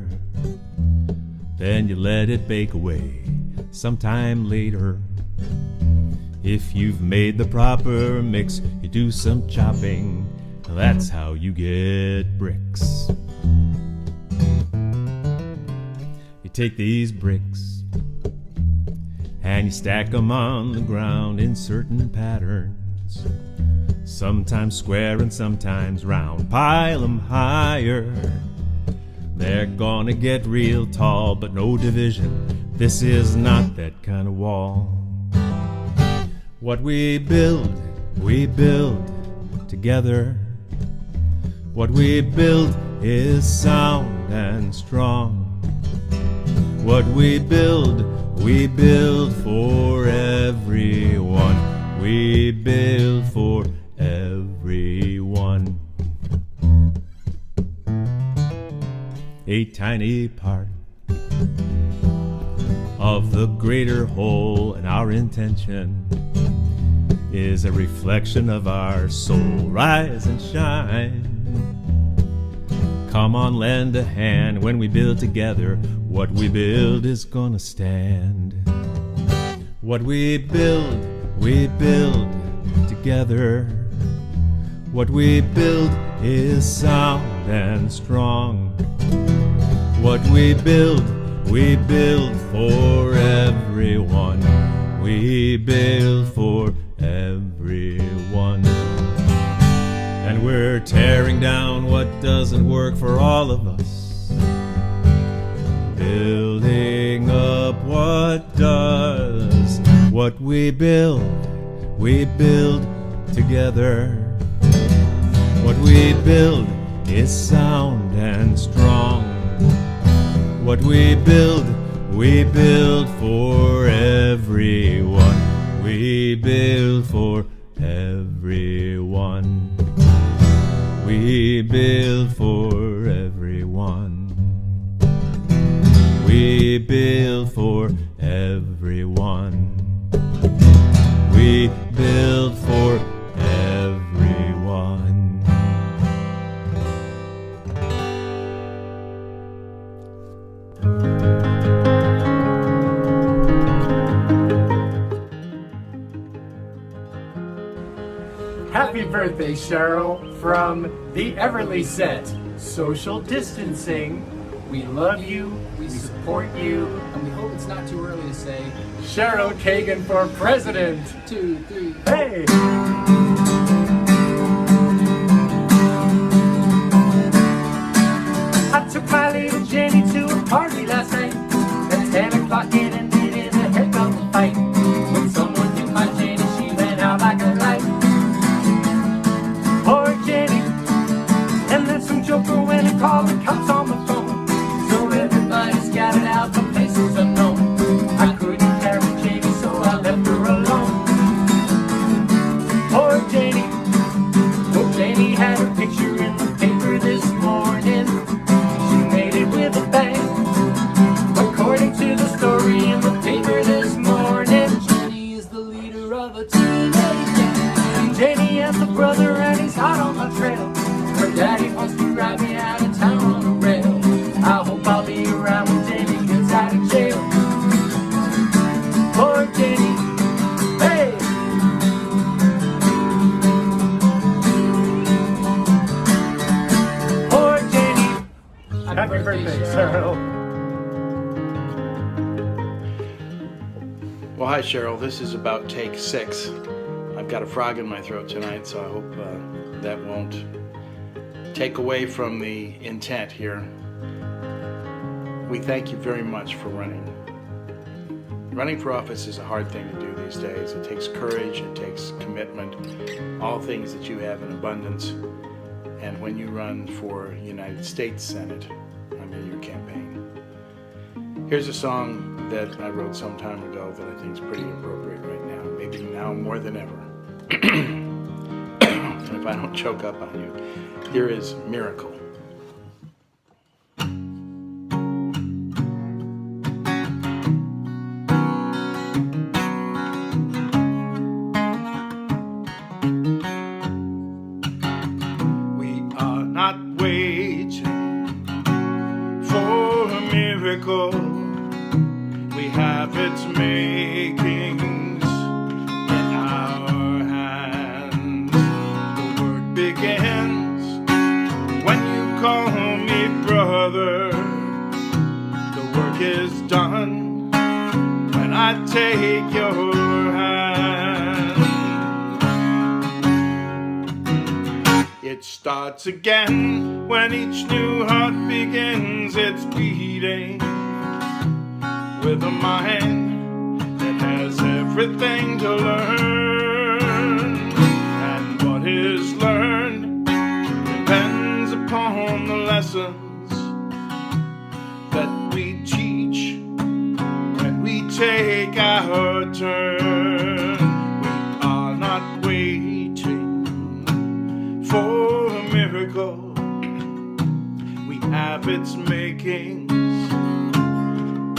then you let it bake away. Sometime later, if you've made the proper mix, you do some chopping. That's how you get bricks. You take these bricks and you stack them on the ground in certain patterns, sometimes square and sometimes round. Pile them higher, they're gonna get real tall, but no division. This is not that kind of wall. What we build together. What we build is sound and strong. What we build for everyone. We build for everyone. A tiny part of the greater whole, and our intention is a reflection of our soul. Rise and shine. Come on, lend a hand. When we build together, what we build is gonna stand. What we build together. What we build is sound and strong. What we build for everyone. We build for everyone. And we're tearing down what doesn't work for all of us, building up what does. What we build together. What we build is sound and strong. What we build for everyone. We build for everyone. We build for everyone. We build for everyone. We build for everyone. Happy birthday, Cheryl, from the Everly set. Social distancing. We love you, we support you, and we hope it's not too early to say Cheryl Kagan for president. 2, 3. Hey! I took my little Jenny to a party last night. At 10 o'clock it ended in a heck of a fight. When someone hit my Jenny, she went out like a light. Poor Jenny. And then some joker went and called the cops on the phone. So everybody scattered out from places unknown. I couldn't carry Jenny, so I left her alone. Poor Jenny. Oh, Jenny had her picture in the paper this morning. She made it with a bang. According to the story in the paper this morning, Jenny is the leader of a teenage gang. Jenny has a brother and he's hot on my trail. Her daddy wants to ride me out of town on a rail. I hope I'll be around when Jenny gets out of jail. Poor Jenny, hey! Poor Jenny. Happy birthday, Cheryl. Well, hi, Cheryl. This is about take 6. I've got a frog in my throat tonight, so I hope that won't take away from the intent here. We thank you very much for running. Running for office is a hard thing to do these days. It takes courage, it takes commitment, all things that you have in abundance. And when you run for United States Senate, I'm in your campaign. Here's a song that I wrote some time ago that I think is pretty appropriate right now, maybe now more than ever. And if I don't choke up on you, here is Miracle. We are not waiting for a miracle. We have its makings in our hands. The work begins when you call me brother. The work is done when I take your hand. It starts again when each new heart begins its beating, with a mind that has everything to learn. And what is learned depends upon the lessons that we teach when we take our turn. We are not waiting for a miracle. We have its makings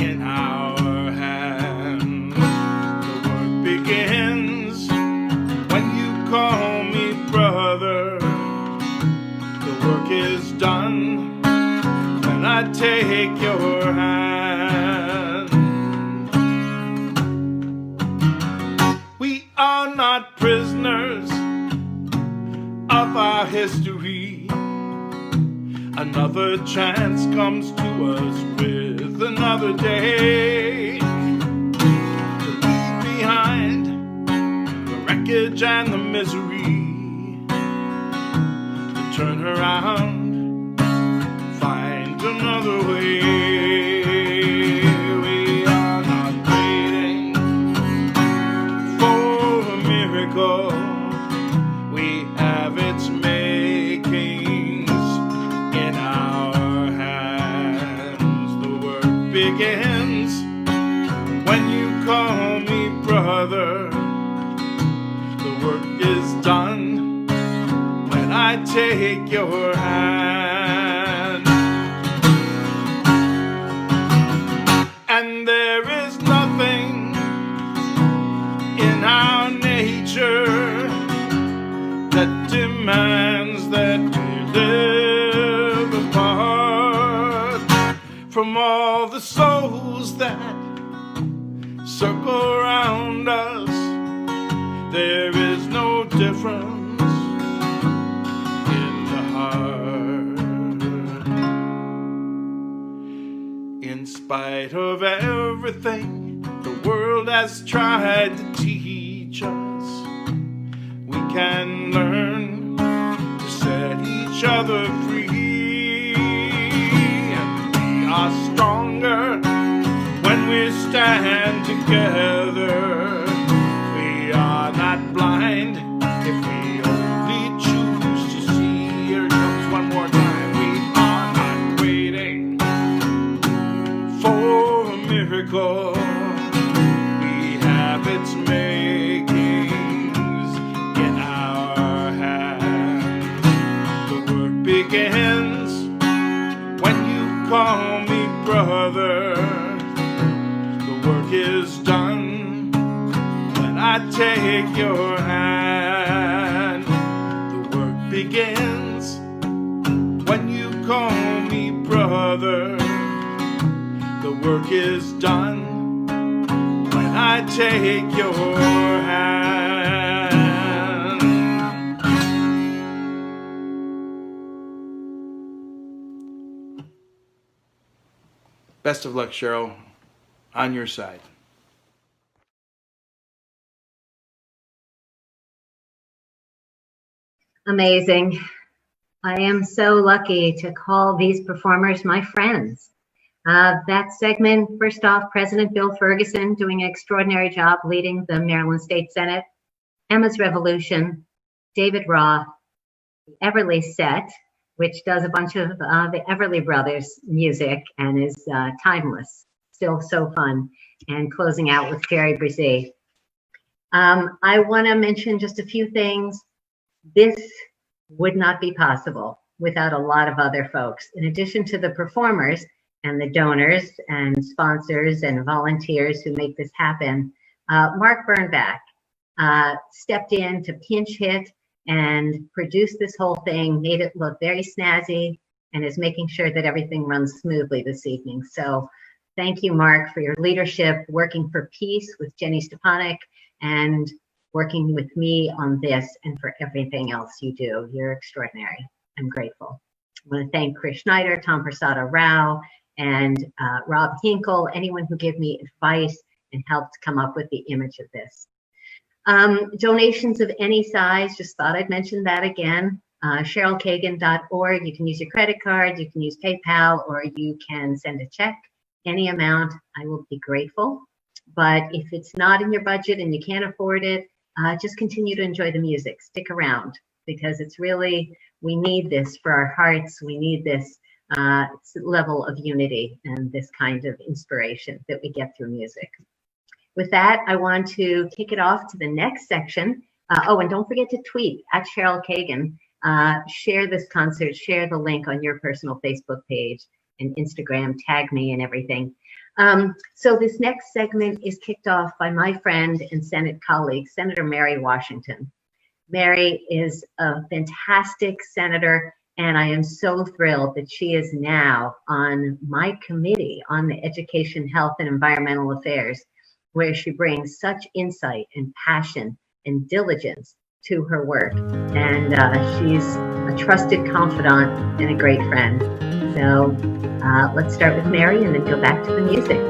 in our hands. The work begins when you call me brother. The work is done when I take your hand. We are not prisoners of our history. Another chance comes to us with another day. To leave behind the wreckage and the misery, to turn around, find another way. We are not waiting for a miracle. We have its makings in our hands. The work begins when you call me brother. The work is done when I take your hand. And there is nothing in our nature that demands that we live apart from all the souls that circle around us. There is no difference spite of everything the world has tried to teach us, we can learn to set each other free. And we are stronger when we stand together. We are not blind if we only choose to see. Here it comes one more time. We are not waiting for a miracle. We have its makings in our hands. The work begins when you call me brother. The work is done when I take your hand. The work begins when you call me brother. The work is done when I take your hand. Best of luck, Cheryl. On your side. Amazing. I am so lucky to call these performers my friends. That segment, first off, President Bill Ferguson doing an extraordinary job leading the Maryland State Senate, Emma's Revolution, David Roth, Everly Set, which does a bunch of the Everly Brothers music and is timeless, still so fun, and closing out with Jerry Brzee. I want to mention just a few things. This would not be possible without a lot of other folks. In addition to the performers and the donors and sponsors and volunteers who make this happen, Mark Bernbach stepped in to pinch hit and produce this whole thing, made it look very snazzy, and is making sure that everything runs smoothly this evening. So thank you, Mark, for your leadership, working for peace with Jenny Stepanek, and working with me on this, and for everything else you do. You're extraordinary. I'm grateful. I want to thank Chris Schneider, Tom Prasada Rao, and Rob Hinkle, anyone who gave me advice and helped come up with the image of this. Donations of any size, just thought I'd mention that again. CherylKagan.org. You can use your credit card, you can use PayPal, or you can send a check. Any amount, I will be grateful. But if it's not in your budget and you can't afford it, just continue to enjoy the music. Stick around, because it's really, we need this for our hearts. We need this level of unity and this kind of inspiration that we get through music. With that, I want to kick it off to the next section. Oh, and don't forget to tweet at Cheryl Kagan. Share this concert, share the link on your personal Facebook page and Instagram, tag me and everything. So this next segment is kicked off by my friend and Senate colleague, Senator Mary Washington. Mary is a fantastic senator, and I am so thrilled that she is now on my committee on the Education, Health, and Environmental Affairs, where she brings such insight and passion and diligence to her work. And she's a trusted confidant and a great friend. So let's start with Mary and then go back to the music.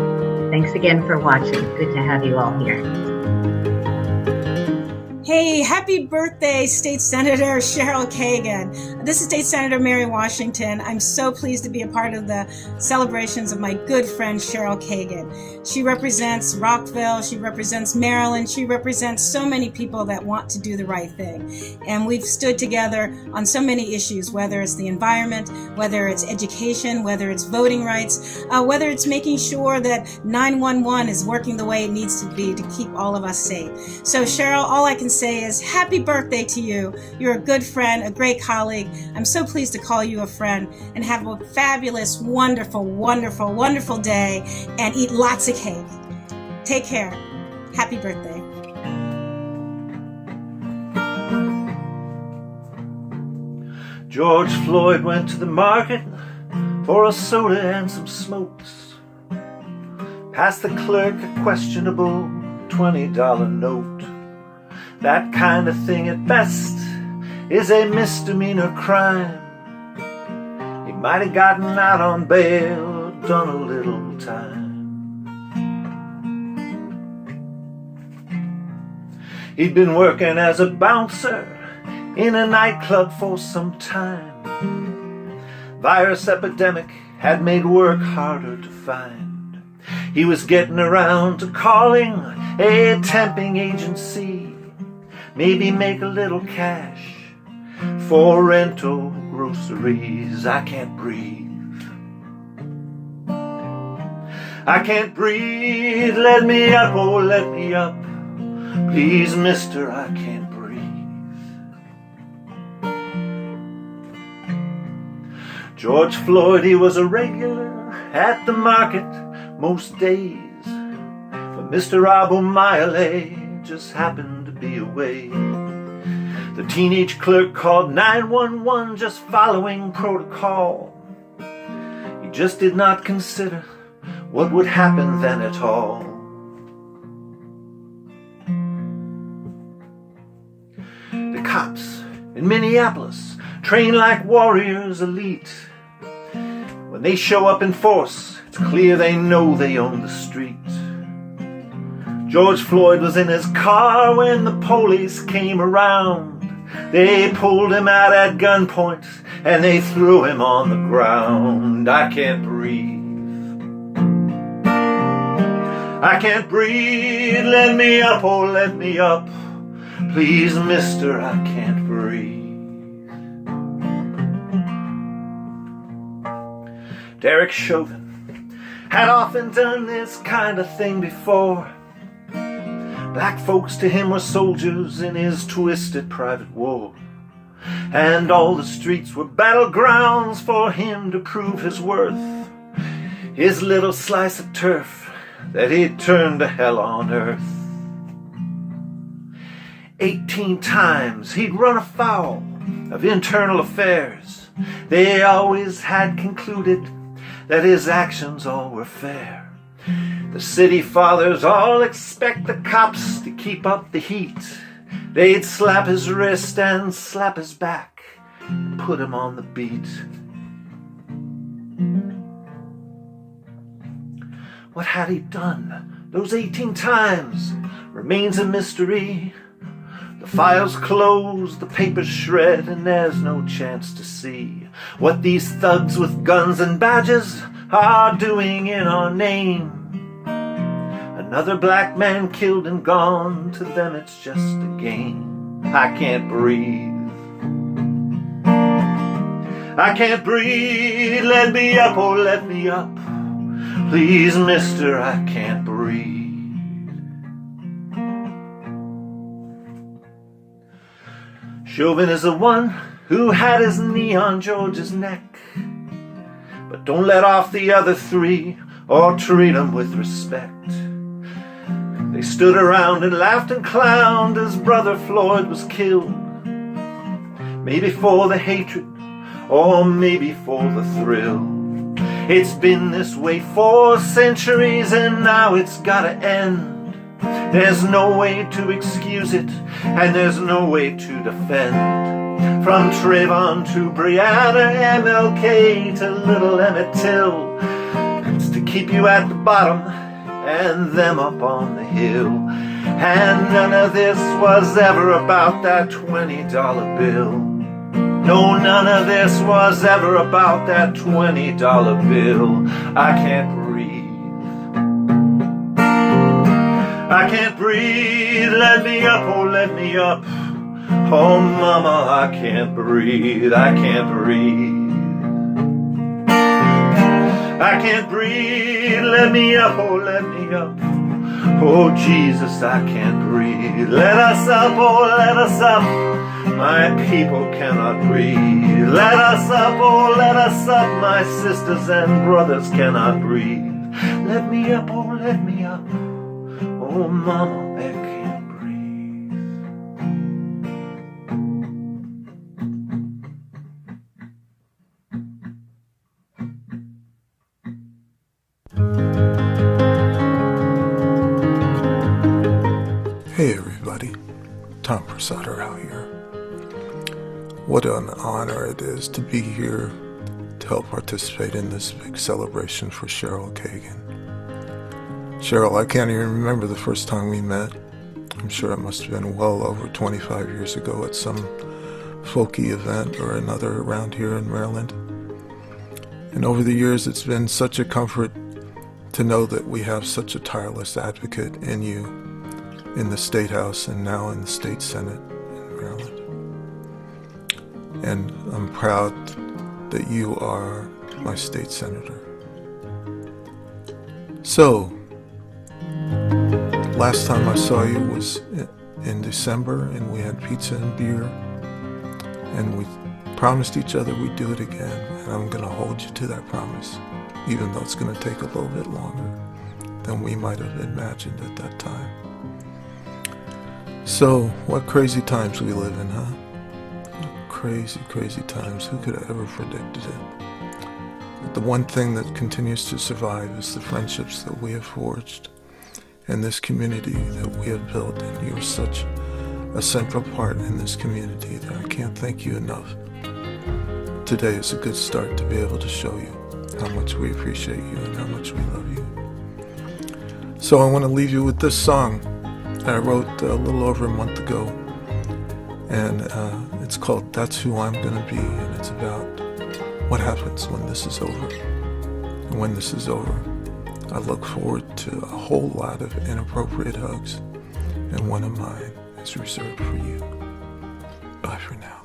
Thanks again for watching. Good to have you all here. Hey, happy birthday, State Senator Cheryl Kagan. This is State Senator Mary Washington. I'm so pleased to be a part of the celebrations of my good friend Cheryl Kagan. She represents Rockville, she represents Maryland, she represents so many people that want to do the right thing. And we've stood together on so many issues, whether it's the environment, whether it's education, whether it's voting rights, whether it's making sure that 911 is working the way it needs to be to keep all of us safe. So Cheryl, all I can say is happy birthday to you. You're a good friend, a great colleague. I'm so pleased to call you a friend, and have a fabulous, wonderful, wonderful, wonderful day, and eat lots of cake. Take care. Happy birthday. George Floyd went to the market for a soda and some smokes. Passed the clerk a questionable $20 note. That kind of thing at best is a misdemeanor crime. He might have gotten out on bail or done a little time. He'd been working as a bouncer in a nightclub for some time. Virus epidemic had made work harder to find. He was getting around to calling a temping agency, maybe make a little cash for rental groceries. I can't breathe. I can't breathe. Let me up, oh let me up. Please, mister, I can't breathe. George Floyd, he was a regular at the market most days, but Mr. Abu Maile just happened to be away. The teenage clerk called 911 just following protocol. He just did not consider what would happen then at all. The cops in Minneapolis train like warriors elite. When they show up in force, it's clear they know they own the street. George Floyd was in his car when the police came around. They pulled him out at gunpoint and they threw him on the ground. I can't breathe. I can't breathe. Let me up, oh let me up. Please, mister, I can't breathe. Derek Chauvin had often done this kind of thing before. Black folks to him were soldiers in his twisted private war, and all the streets were battlegrounds for him to prove his worth. His little slice of turf that he'd turned to hell on earth. 18 times he'd run afoul of internal affairs. They always had concluded that his actions all were fair. The city fathers all expect the cops to keep up the heat. They'd slap his wrist and slap his back and put him on the beat. What had he done those 18 times remains a mystery. The files closed, the papers shred, and there's no chance to see what these thugs with guns and badges are doing in our name. Another black man killed and gone, to them it's just a game. I can't breathe. I can't breathe. Let me up, oh let me up. Please, mister, I can't breathe. Chauvin is the one who had his knee on George's neck. But don't let off the other three or treat them with respect. They stood around and laughed and clowned as brother Floyd was killed. Maybe for the hatred or maybe for the thrill. It's been this way for centuries and now it's gotta end. There's no way to excuse it, and there's no way to defend. From Trayvon to Breonna, MLK to little Emmett Till, it's to keep you at the bottom and them up on the hill. And none of this was ever about that $20 bill. No, none of this was ever about that $20 bill. I can't breathe. I can't breathe. Let me up, oh let me up. Oh mama, I can't breathe. I can't breathe. I can't breathe. Let me up, oh let me up. Oh Jesus, I can't breathe. Let us up, oh let us up. My people cannot breathe. Let us up, oh let us up. My sisters and brothers cannot breathe. Let me up, oh let me up. Oh mama, I can't breathe. Hey everybody, Tom Prasad Rao here. What an honor it is to be here to help participate in this big celebration for Cheryl Kagan. Cheryl, I can't even remember the first time we met. I'm sure it must have been well over 25 years ago at some folky event or another around here in Maryland. And over the years, it's been such a comfort to know that we have such a tireless advocate in you, in the State House and now in the State Senate in Maryland. And I'm proud that you are my state senator. So, last time I saw you was in December, and we had pizza and beer, and we promised each other we'd do it again, and I'm going to hold you to that promise, even though it's going to take a little bit longer than we might have imagined at that time. So, what crazy times we live in, huh? Crazy, crazy times. Who could have ever predicted it? But the one thing that continues to survive is the friendships that we have forged and this community that we have built, and you're such a central part in this community that I can't thank you enough. Today is a good start to be able to show you how much we appreciate you and how much we love you. So I want to leave you with this song I wrote a little over a month ago, and it's called That's Who I'm Gonna Be, and it's about what happens when this is over. And when this is over, I look forward to a whole lot of inappropriate hugs, and one of mine is reserved for you. Bye for now.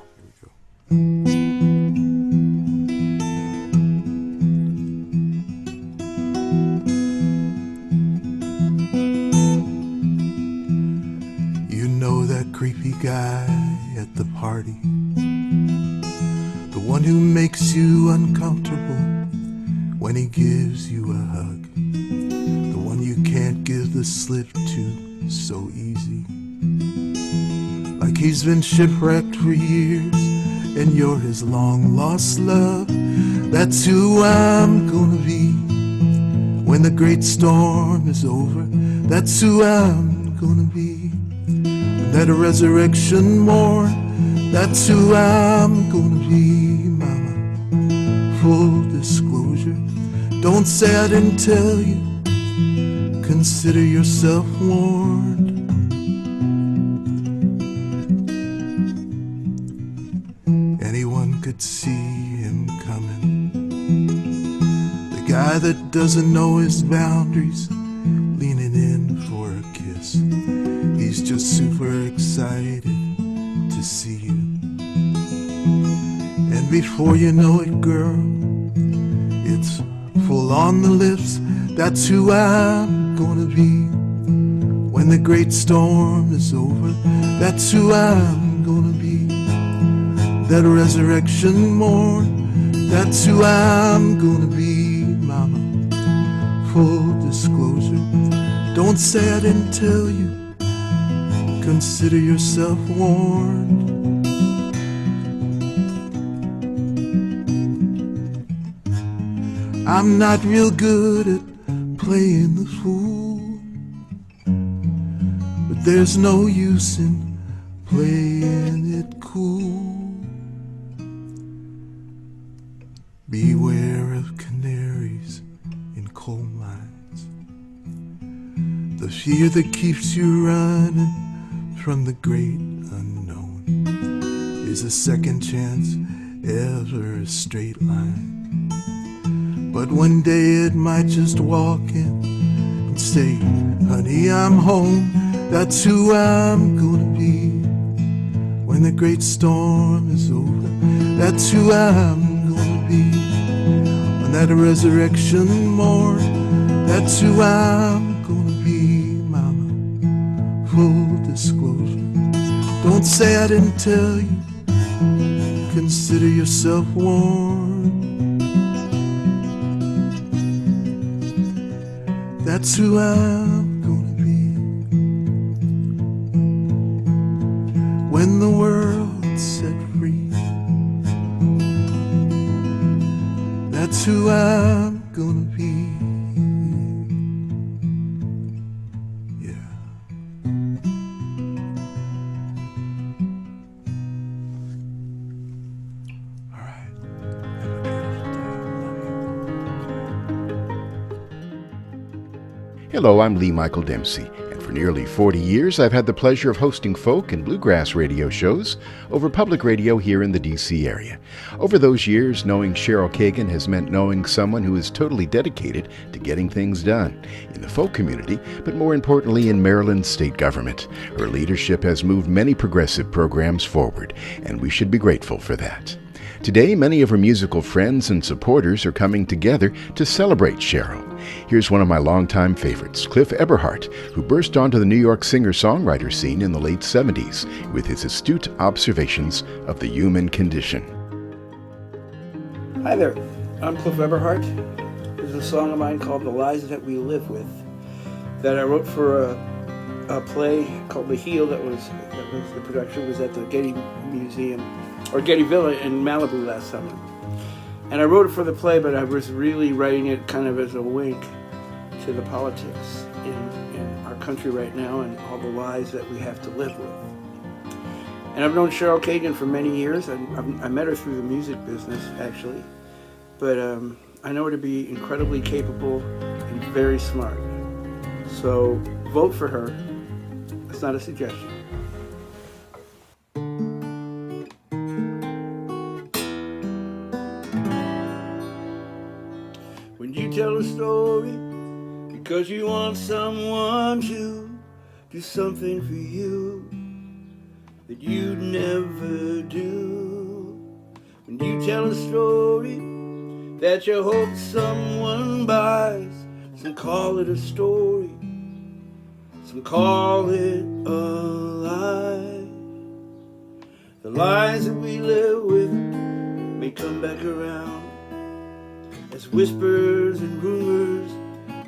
You know that creepy guy at the party, the one who makes you uncomfortable when he gives you a hug, the one you can't give the slip to so easy, like he's been shipwrecked for years and you're his long lost love. That's who I'm gonna be when the great storm is over. That's who I'm gonna be when that resurrection morn. That's who I'm gonna be, mama. Full disclosure, don't say I didn't tell you. Consider yourself warned. Anyone could see him coming, the guy that doesn't know his boundaries, leaning in for a kiss. He's just super excited to see you, and before you know it, girl, it's full on the lips. That's who I'm gonna be when the great storm is over. That's who I'm gonna be, that resurrection morn. That's who I'm gonna be, mama. Full disclosure, don't say I didn't tell you. Consider yourself warned. I'm not real good at playing the fool, but there's no use in playing it cool. Beware of canaries in coal mines, the fear that keeps you running from the great unknown. Is a second chance ever a straight line? But one day it might just walk in and say, honey, I'm home. That's who I'm gonna be when the great storm is over. That's who I'm gonna be on that resurrection morn. That's who I'm gonna be, mama. Full disclosure, don't say I didn't tell you. Consider yourself warned. That's who I'm gonna be when the world's set free. That's who I'm gonna be. Hello, I'm Lee Michael Dempsey, and for For nearly 40 years, I've had the pleasure of hosting folk and bluegrass radio shows over public radio here in the D.C. area. Over those years, knowing Cheryl Kagan has meant knowing someone who is totally dedicated to getting things done in the folk community, but more importantly in Maryland's state government. Her leadership has moved many progressive programs forward, and we should be grateful for that. Today, many of her musical friends and supporters are coming together to celebrate Cheryl. Here's one of my longtime favorites, Cliff Eberhardt, who burst onto the New York singer-songwriter scene in the late 70s with his astute observations of the human condition. Hi there, I'm Cliff Eberhardt. There's a song of mine called The Lies That We Live With that I wrote for a play called The Heel that was the production was at the Getty Museum, or Getty Villa in Malibu last summer. And I wrote it for the play, but I was really writing it kind of as a wink to the politics in our country right now and all the lies that we have to live with. And I've known Cheryl Kagan for many years. I met her through the music business, actually. But I know her to be incredibly capable and very smart. So vote for her. It's not a suggestion. When you tell a story because you want someone to do something for you that you'd never do. When you tell a story that you hope someone buys, some call it a story, some call it a lie. The lies that we live with may come back around as whispers and rumors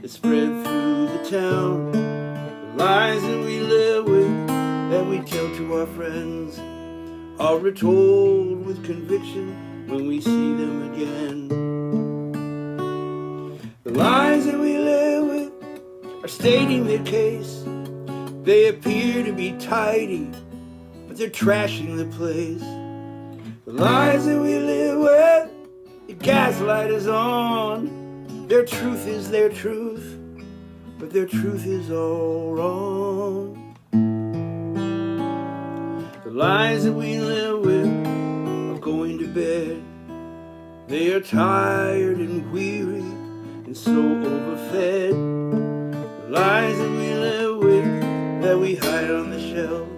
that spread through the town. The lies that we live with, that we tell to our friends, are retold with conviction when we see them again. The lies that we live with are stating their case. They appear to be tidy, but they're trashing the place. The lies that we live with, the gaslight is on. Their truth is their truth, but their truth is all wrong. The lies that we live with are going to bed. They are tired and weary and so overfed. The lies that we live with, that we hide on the shelf.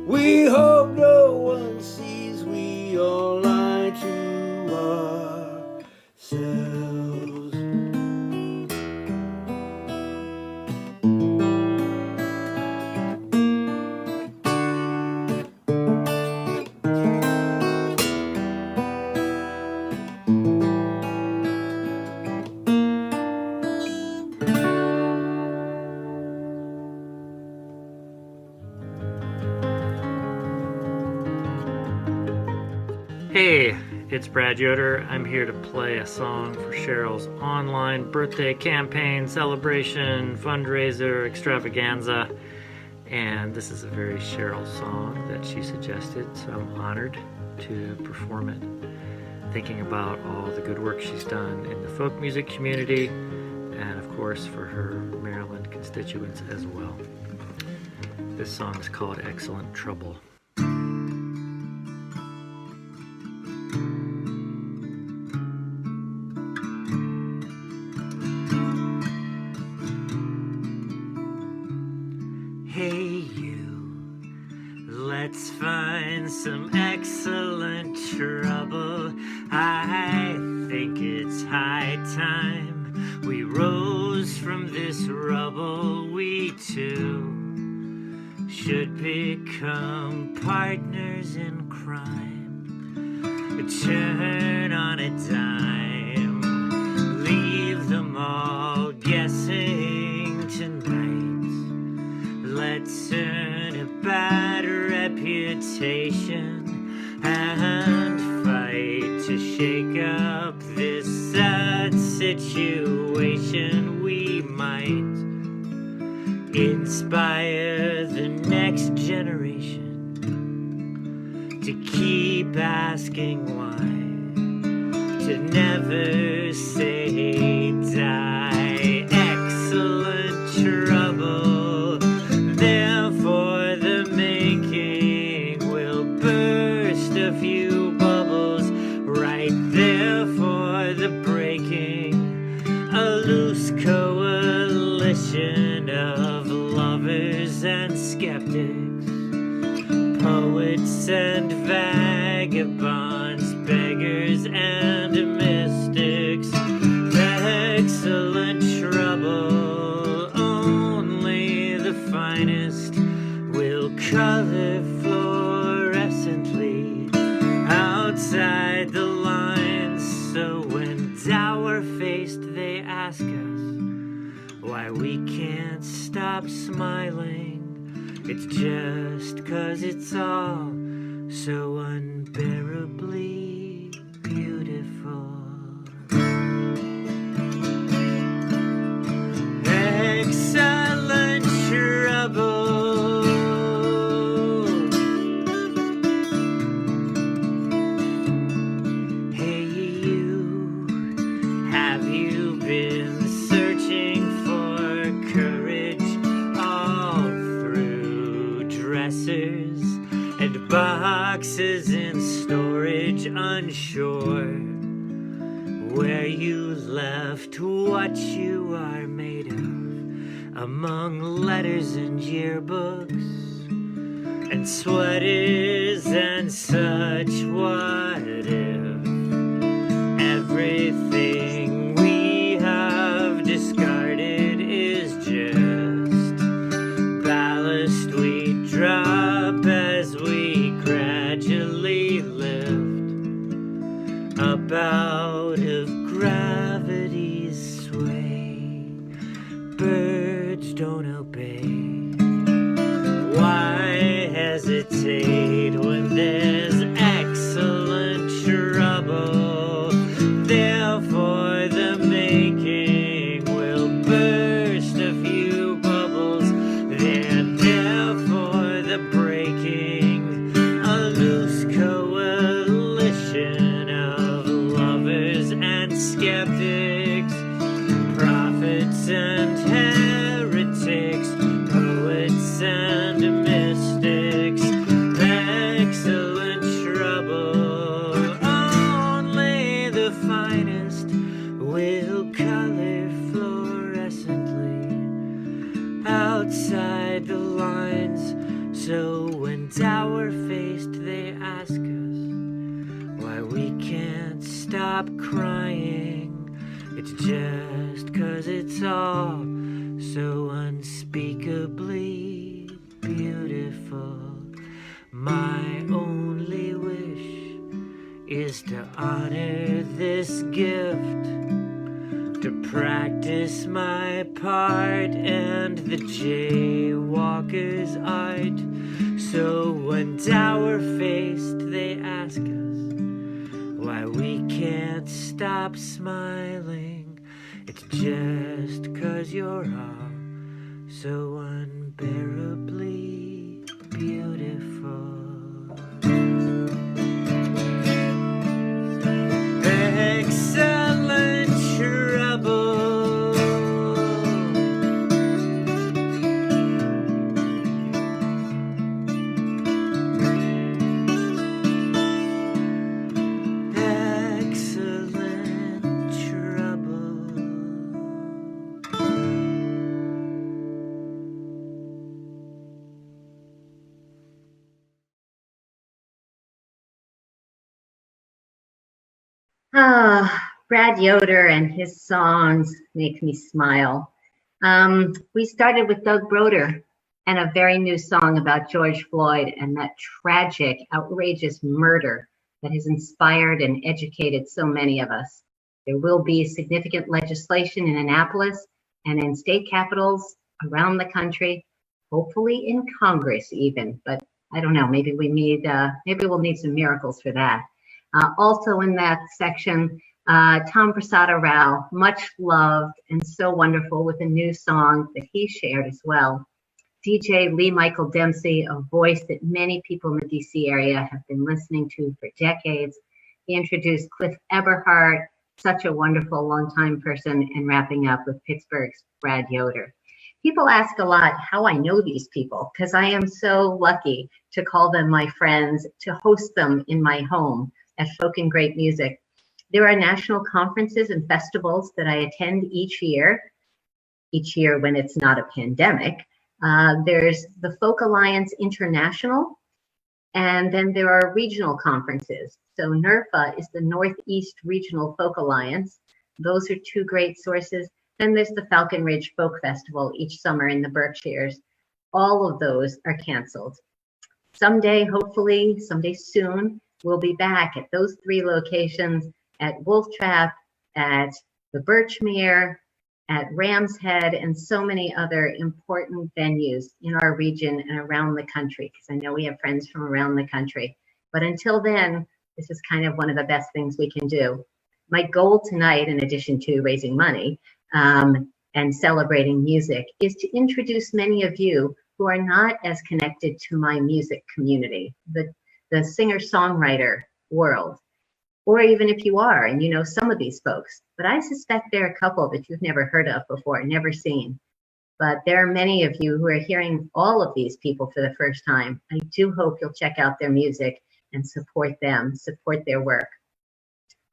We hope no one sees we all lie to ourselves. Hey, it's Brad Yoder. I'm here to play a song for Cheryl's online birthday campaign, celebration, fundraiser, extravaganza. And this is a very Cheryl song that she suggested, so I'm honored to perform it. Thinking about all the good work she's done in the folk music community, and of course for her Maryland constituents as well. This song is called Excellent Trouble. Let's find some excellent trouble. I think it's high time we rose from this rubble. We two should become partners in crime. Turn on a dime, leave them all guessing tonight. Let's earn a bad reputation and fight to shake up this sad situation. We might inspire the next generation to keep asking why, to never say die. Excellent trouble, lovers and skeptics, poets and vagabonds, beggars and mystics, excellent trouble, only the finest will color fluorescently outside the lines. So when dour-faced they ask us why we can't stop smiling, it's just 'cause it's all so unbearably beautiful. Excellent trouble. Hey you, have you been searching for courage all through dressers and boxes in storage, unsure where you left what you are made of among letters and yearbooks and sweaters and such? What if everything we have discarded is just ballast we drop as we gradually lift up out of gravity's sway? Birds don't obey. Why hesitate when there's excellent trouble? Therefore the making will burst a few bubbles, and therefore the breaking a loose coalition of lovers and skeptics, prophets and heretics, poets and mystics, excellent trouble, only the finest will color fluorescently outside the lines. So when dour-faced they ask us why we can't stop crying, it's just 'cause it's all so unspeakably beautiful. My only wish is to honor this gift, to practice my part and the jaywalker's art. So when dour-faced they ask us why we can't stop smiling, it's just 'cause you're all so unbearably beautiful. Excellent trouble. Excellent trouble. Brad Yoder and his songs make me smile. We started with Doug Broder and a very new song about George Floyd and that tragic, outrageous murder that has inspired and educated so many of us. There will be significant legislation in Annapolis and in state capitals around the country, hopefully in Congress even, but I don't know, maybe we'll need some miracles for that. Also in that section, Tom Prasada Rao, much loved and so wonderful, with a new song that he shared as well. DJ Lee Michael Dempsey, a voice that many people in the DC area have been listening to for decades. He introduced Cliff Eberhardt, such a wonderful longtime person, and wrapping up with Pittsburgh's Brad Yoder. People ask a lot how I know these people, because I am so lucky to call them my friends, to host them in my home at Folk and Great Music. There are national conferences and festivals that I attend each year when it's not a pandemic. There's the Folk Alliance International, and then there are regional conferences. So NERFA is the Northeast Regional Folk Alliance. Those are two great sources. Then there's the Falcon Ridge Folk Festival each summer in the Berkshires. All of those are canceled. Someday, hopefully, someday soon, we'll be back at those three locations, at Wolf Trap, at the Birchmere, at Ram's Head, and so many other important venues in our region and around the country, because I know we have friends from around the country. But until then, this is kind of one of the best things we can do. My goal tonight, in addition to raising money and celebrating music, is to introduce many of you who are not as connected to my music community, the singer-songwriter world. Or even if you are and you know some of these folks, but I suspect there are a couple that you've never heard of before, never seen. But there are many of you who are hearing all of these people for the first time. I do hope you'll check out their music and support them, support their work.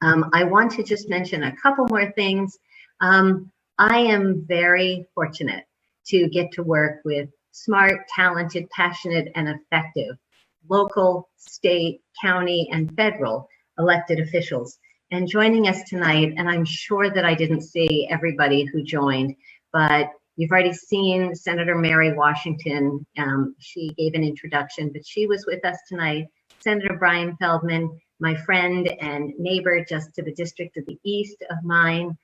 I want to just mention a couple more things. I am very fortunate to get to work with smart, talented, passionate, and effective local, state, county, and federal elected officials. And joining us tonight, and I'm sure that I didn't see everybody who joined, but you've already seen Senator Mary Washington. She gave an introduction, but she was with us tonight. Senator Brian Feldman, my friend and neighbor just to the district of the east of mine.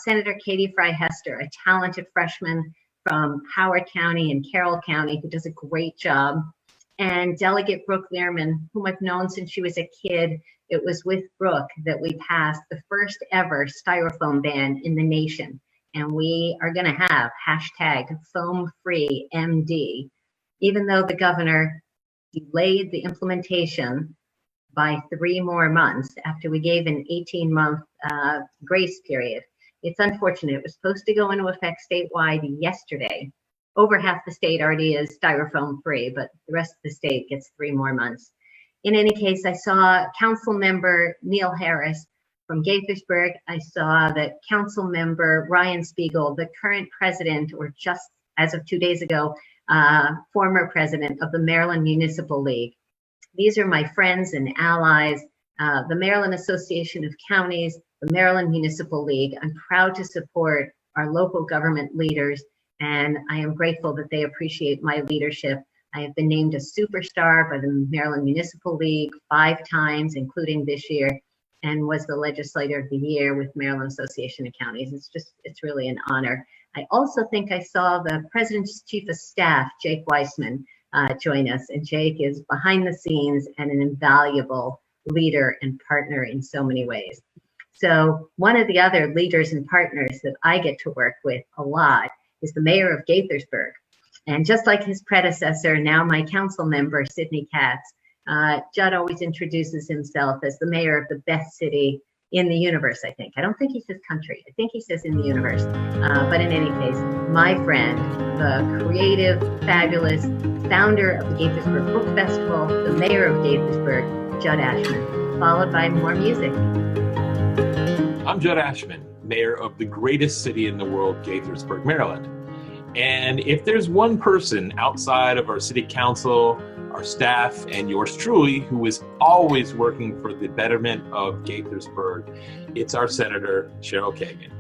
Senator Katie Fry-Hester, a talented freshman from Howard County and Carroll County who does a great job. And Delegate Brooke Lehrman, whom I've known since she was a kid. It was with Brooke that we passed the first ever styrofoam ban in the nation. And we are gonna have #FoamFreeMD, even though the governor delayed the implementation by 3 more months after we gave an 18-month grace period. It's unfortunate. It was supposed to go into effect statewide yesterday. Over half the state already is styrofoam free, but the rest of the state gets 3 more months. In any case, I saw Council Member Neil Harris from Gaithersburg. I saw that Council Member Ryan Spiegel, the current president, or just as of 2 days ago, former president of the Maryland Municipal League. These are my friends and allies, the Maryland Association of Counties, the Maryland Municipal League. I'm proud to support our local government leaders, and I am grateful that they appreciate my leadership. I have been named a superstar by the Maryland Municipal League 5 times, including this year, and was the Legislator of the Year with Maryland Association of Counties. It's really an honor. I also think I saw the President's Chief of Staff, Jake Weissman, join us, and Jake is behind the scenes and an invaluable leader and partner in so many ways. So one of the other leaders and partners that I get to work with a lot is the mayor of Gaithersburg. And just like his predecessor, now my council member, Sidney Katz, Judd always introduces himself as the mayor of the best city in the universe, I think. I don't think he says country. I think he says in the universe. But in any case, my friend, the creative, fabulous founder of the Gaithersburg Book Festival, the mayor of Gaithersburg, Judd Ashman, followed by more music. I'm Judd Ashman, mayor of the greatest city in the world, Gaithersburg, Maryland. And if there's one person outside of our city council, our staff, and yours truly, who is always working for the betterment of Gaithersburg, it's our Senator Cheryl Kagan.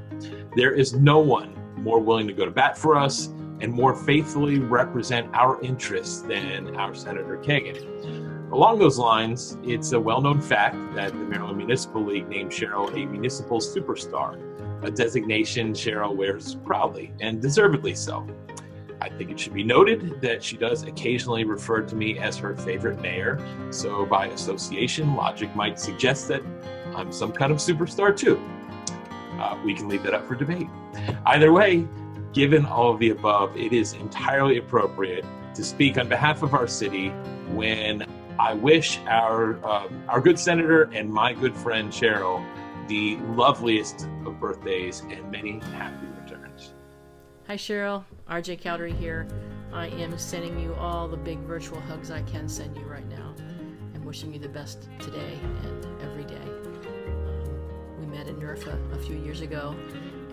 There is no one more willing to go to bat for us and more faithfully represent our interests than our Senator Kagan. Along those lines, it's a well-known fact that the Maryland Municipal League named Cheryl a municipal superstar, a designation Cheryl wears proudly and deservedly so. I think it should be noted that she does occasionally refer to me as her favorite mayor, so by association, logic might suggest that I'm some kind of superstar too. We can leave that up for debate. Either way, given all of the above, it is entirely appropriate to speak on behalf of our city when I wish our good senator and my good friend Cheryl the loveliest of birthdays and many happy returns. Hi Cheryl, RJ Cowdery here. I am sending you all the big virtual hugs I can send you right now. I'm wishing you the best today and every day. We met in NERFA a few years ago,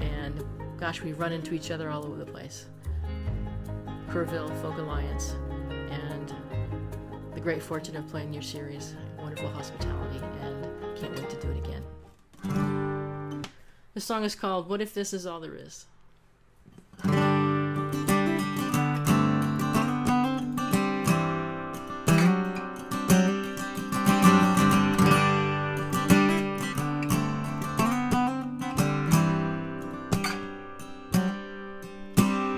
and gosh, we run into each other all over the place. Kerrville Folk Alliance, and the great fortune of playing your series. Wonderful hospitality, and can't wait to do it again. The song is called What If This Is All There Is?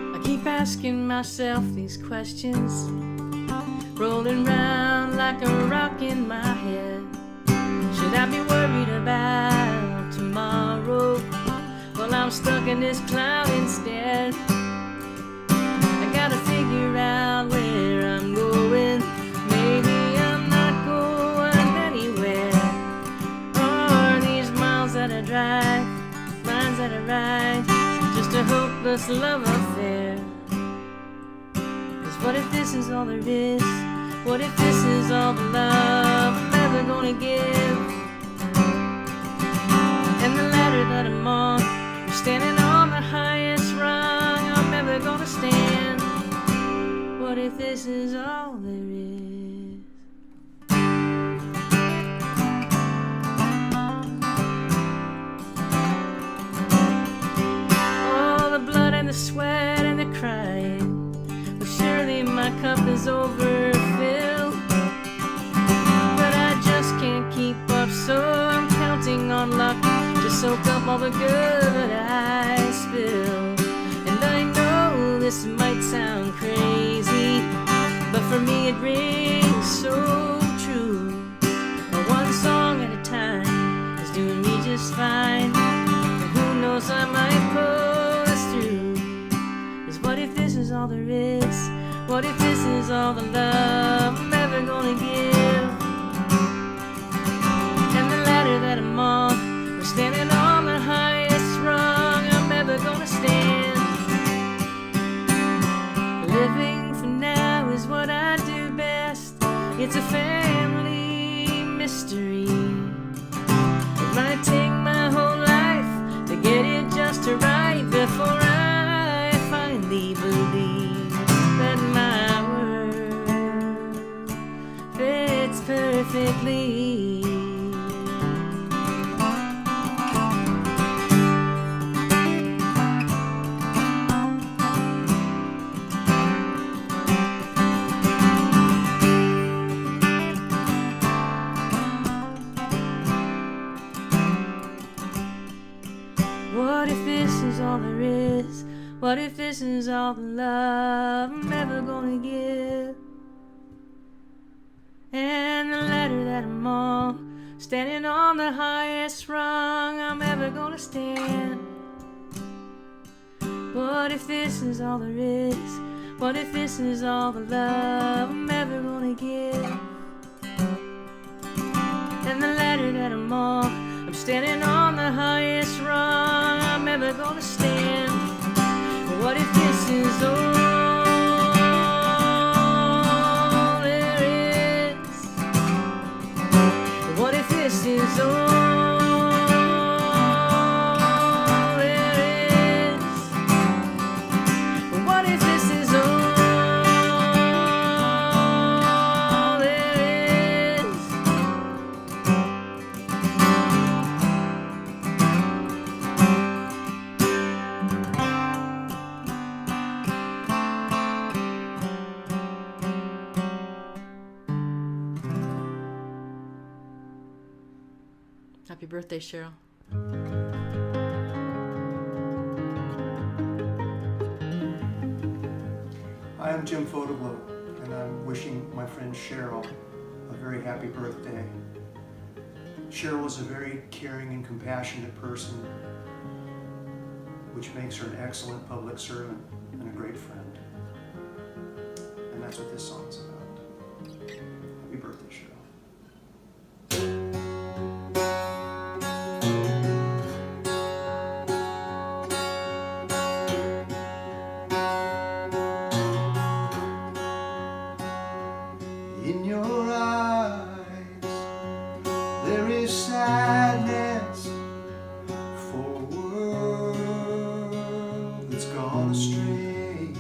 I keep asking myself these questions, rolling round like a rock in my head. Should I be worried about tomorrow? Well, I'm stuck in this cloud instead. I gotta figure out where I'm going. Maybe I'm not going anywhere. Are these miles that I drive, lines that I write, just a hopeless love affair? 'Cause what if this is all there is? What if this is all the love I'm ever gonna give? And the ladder that I'm on, standing on the highest rung I'm ever gonna stand. What if this is all there is? All the blood and the sweat and the crying, well, surely my cup is overfilled, but I just can't keep up, so I'm counting on luck to soak up all the good I spill. And I know this might sound crazy, but for me it rings so true. One song at a time is doing me just fine, and who knows, I might pull us through. 'Cause what if this is all there is? What if this is all the love I'm ever gonna give? And the ladder that I'm on, we're standing on the highest rung I'm ever gonna stand. Living for now is what I do best. It's a family mystery. It might take my whole life to get it just right before I finally believe that my world fits perfectly. What if this is all there is? What if this is all the love I'm ever gonna give? And the ladder that I'm on, standing on the highest rung I'm ever gonna stand. What if this is all there is? What if this is all the love I'm ever gonna give? And the ladder that I'm on, I'm standing on the highest rung I'm ever gonna stand. What if this is all there is? What if this is all there is? What if this is all there is? Happy birthday, Cheryl. Hi, I'm Jim Photoglow, and I'm wishing my friend Cheryl a very happy birthday. Cheryl is a very caring and compassionate person, which makes her an excellent public servant and a great friend. And that's what this song's about. Happy birthday, Cheryl. In your eyes, there is sadness for a world that's gone astray.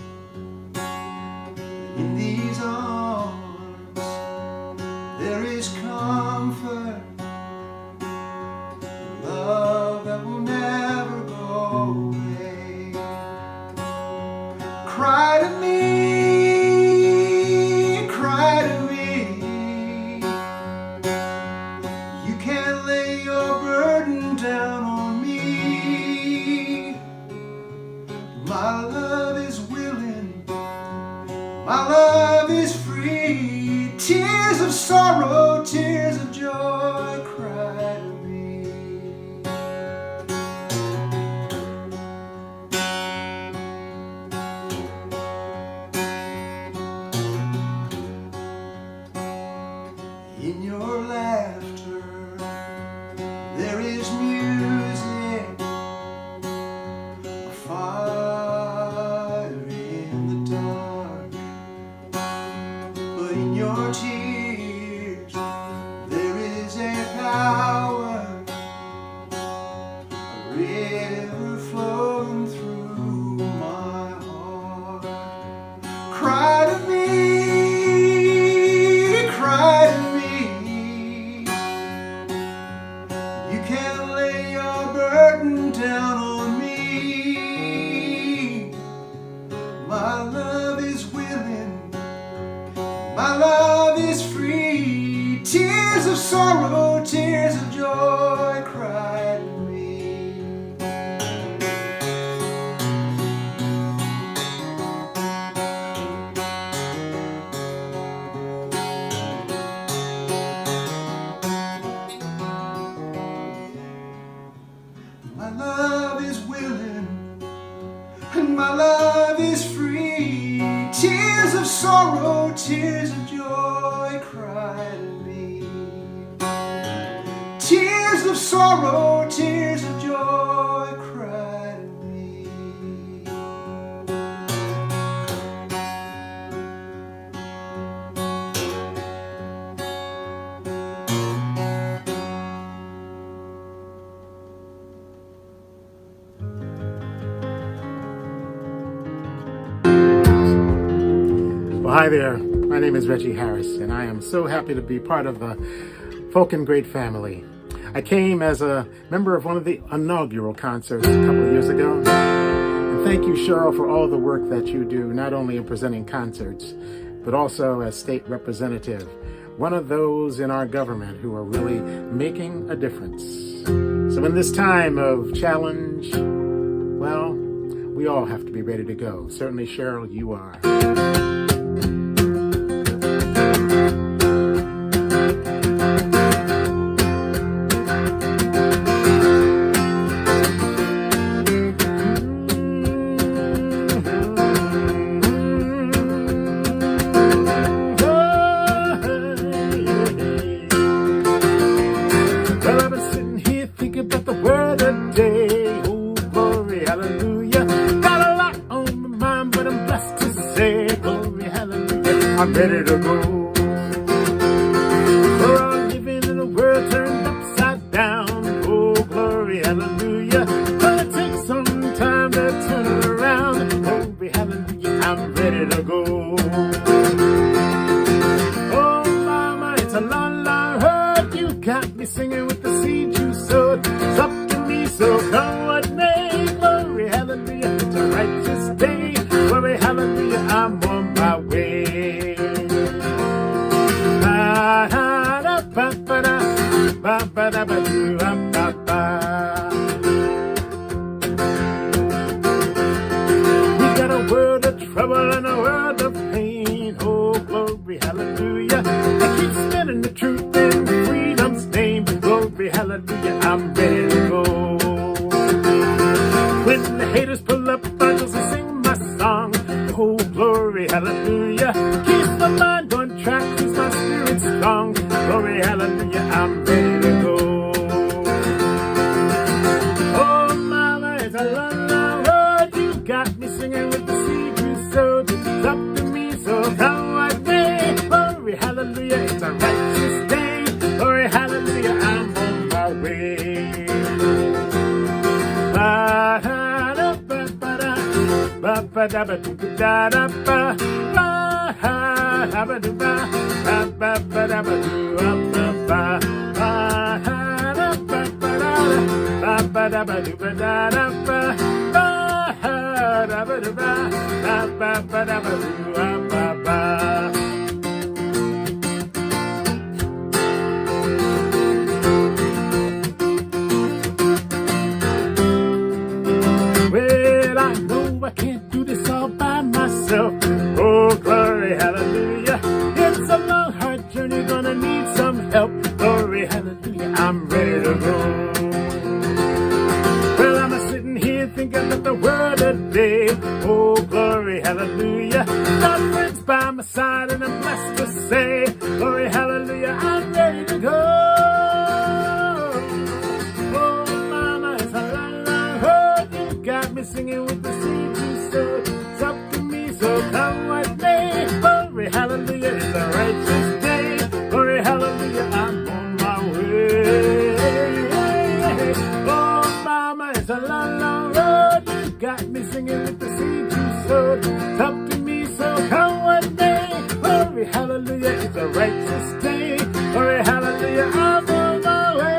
in your laughter there is music, a fire in the dark. But in your tears there is a power, a river flowing through my heart. Cry to me, cry to me. You can lay your burden down on me. My love is willing, my love is free. Tears of sorrow, tears of joy, cry to me. My love is willing and my love is free. Tears of sorrow, tears of joy, cry to me. Tears of sorrow, tears of joy, cry to me. Well, hi there. My name is Reggie Harris, and I am so happy to be part of the Folk and Great family. I came as a member of one of the inaugural concerts a couple of years ago. And thank you, Cheryl, for all the work that you do, not only in presenting concerts, but also as state representative, one of those in our government who are really making a difference. So in this time of challenge, well, we all have to be ready to go. Certainly, Cheryl, you are. Well, I've been sitting here thinking about the word of the day. Oh, glory, hallelujah. Got a lot on my mind, but I'm blessed to say, glory, hallelujah. I'm ready to go. We're all living in a world turned upside down. Oh, glory, hallelujah. But it takes some time to turn it around. Glory, hallelujah. I'm ready to go. Oh, mama, it's a long, long herd. You got me singing with the seed you sowed. It's up to me, so come what may. Glory, hallelujah. It's a righteous day. Glory, hallelujah. I'm on my way. Ba-da-ba-ba-da, ba-ba-da-ba-do-ba-ba-ba. We got a world of trouble and a world of pain. Oh, glory, hallelujah. I keep spinning the truth in freedom's name. Glory, hallelujah. I'm ready to go. When the haters pull up, I just sing my song. Oh, glory, hallelujah. Keep my mind on track, keeps my spirit strong. Glory, hallelujah. I'm ready to go. Oh, mama, it's a long, long road. You got me singing with the seed you sowed. It's up to me, so come what may. Glory, hallelujah. It's a righteous day. Glory, hallelujah. I'm on my way. Ba-da-ba-ba-da, ba-ba-da-ba-do-ba-da-ba, ba-ha-ba-do-ba, ba-ba-ba-da-ba-do-ba-ba, ba-ha-da-ba-ba-da, ba-ba-da-ba-do-ba-da-da-ba, ba-ha-da-ba-do-ba, ba-ba-ba-da-ba-do-ba-ba-ba. Well, I know I can't do this all by myself. Oh, glory, hallelujah. It's a long, hard journey, gonna need some help. Glory, hallelujah, I'm ready to go. Well, I'm sitting here thinking about the word of the day. Oh, glory, hallelujah. Got friends by my side and I'm blessed to say, glory, hallelujah, I'm ready hallelujah, it's a righteous day. Glory, hallelujah, all the way.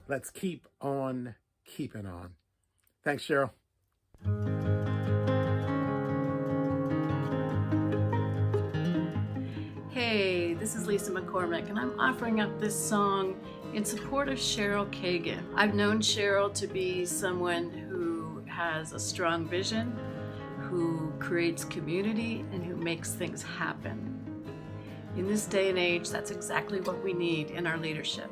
Let's keep on keeping on. Thanks, Cheryl. Hey, this is Lisa McCormick, and I'm offering up this song in support of Cheryl Kagan. I've known Cheryl to be someone who has a strong vision, who creates community, and who makes things happen. In this day and age, that's exactly what we need in our leadership.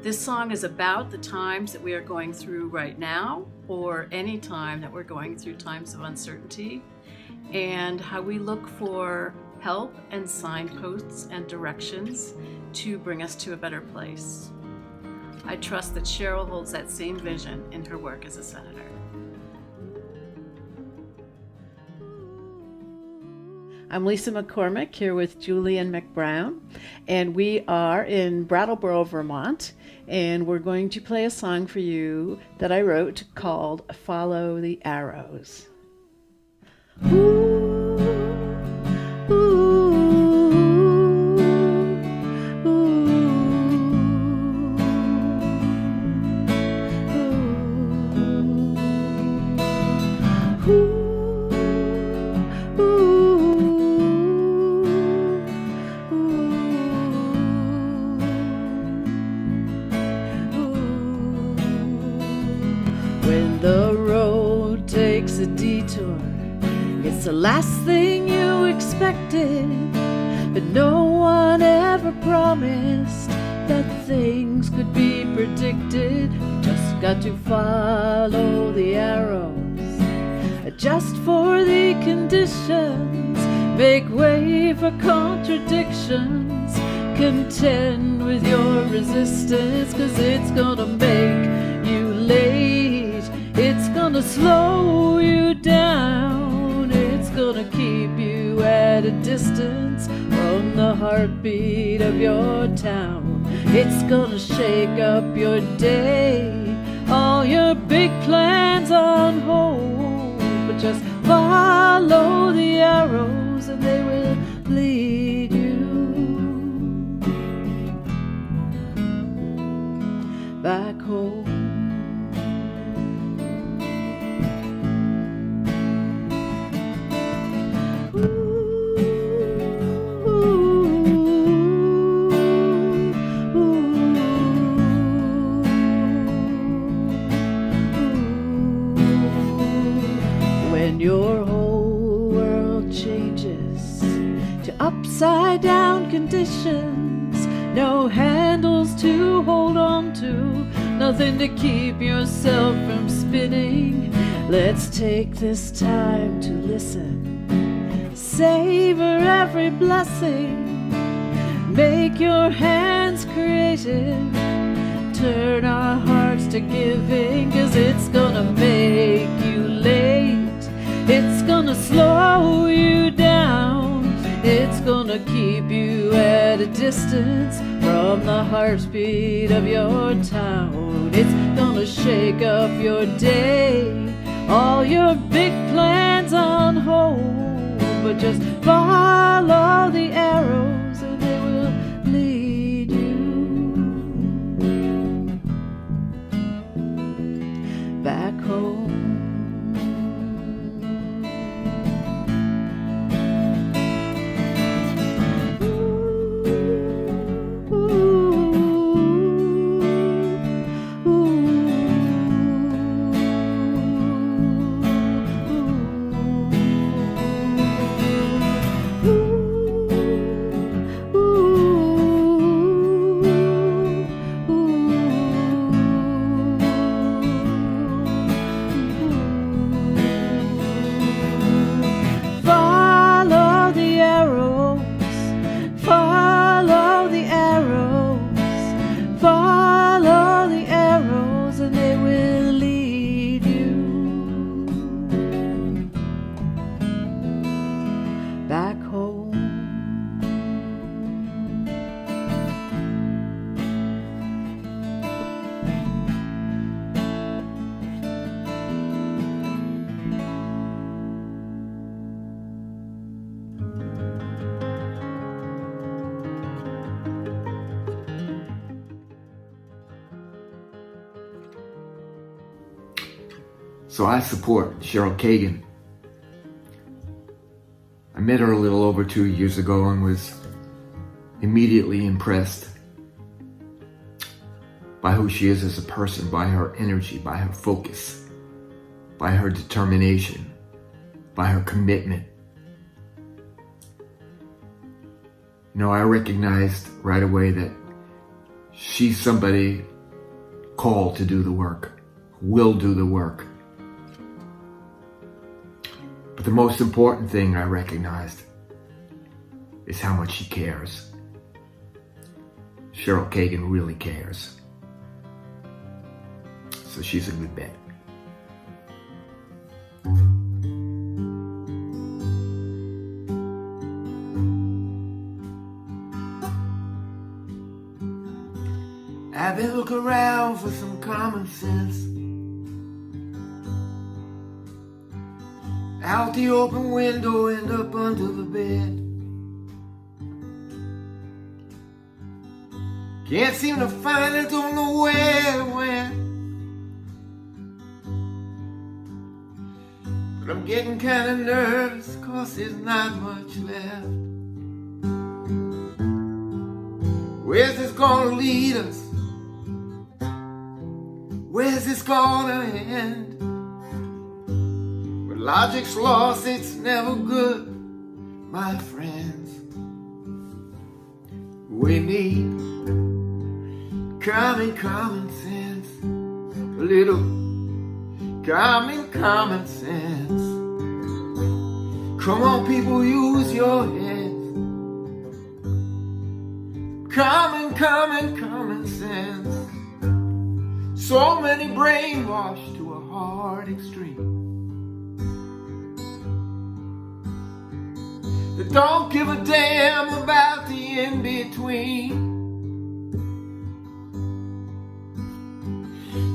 This song is about the times that we are going through right now, or any time that we're going through times of uncertainty, and how we look for help and signposts and directions to bring us to a better place. I trust that Cheryl holds that same vision in her work as a senator. I'm Lisa McCormick here with Julian McBrown, and we are in Brattleboro, Vermont, and we're going to play a song for you that I wrote called Follow the Arrows. When the road takes a detour, it's the last thing you expected, but no one ever promised that things could be predicted. You just got to follow the arrows, adjust for the conditions, make way for contradictions, contend with your resistance, 'cause it's gonna make you late, it's gonna slow you down, it's gonna keep you at a distance from the heartbeat of your town. It's gonna shake up your day, all your big plans on hold, but just follow the arrows and they will lead you back home. When your whole world changes to upside down conditions, no handles to hold on to, nothing to keep yourself from spinning, let's take this time to listen, savor every blessing, make your hands creative, turn our hearts to giving, 'cause it's gonna make you late, it's gonna slow you down, it's gonna keep you at a distance from the heartbeat of your town. It's gonna shake up your day, all your big plans on hold, but just follow the arrows and they will lead you back home. So I support Cheryl Kagan. I met her a little over 2 years ago and was immediately impressed by who she is as a person, by her energy, by her focus, by her determination, by her commitment. You know, I recognized right away that she's somebody called to do the work, will do the work. But the most important thing I recognized is how much she cares. Cheryl Kagan really cares. So she's a good bet. I've been looking around for some common sense. Out the open window and up under the bed. Can't seem to find it, don't know where it went. But I'm getting kind of nervous, 'cause there's not much left. Where's this gonna lead us? Where's this gonna end? When logic's lost, it's never good, my friends. We need common sense. A little common sense. Come on, people, use your heads. Common sense. So many brainwashed to a hard extreme. That don't give a damn about the in-between.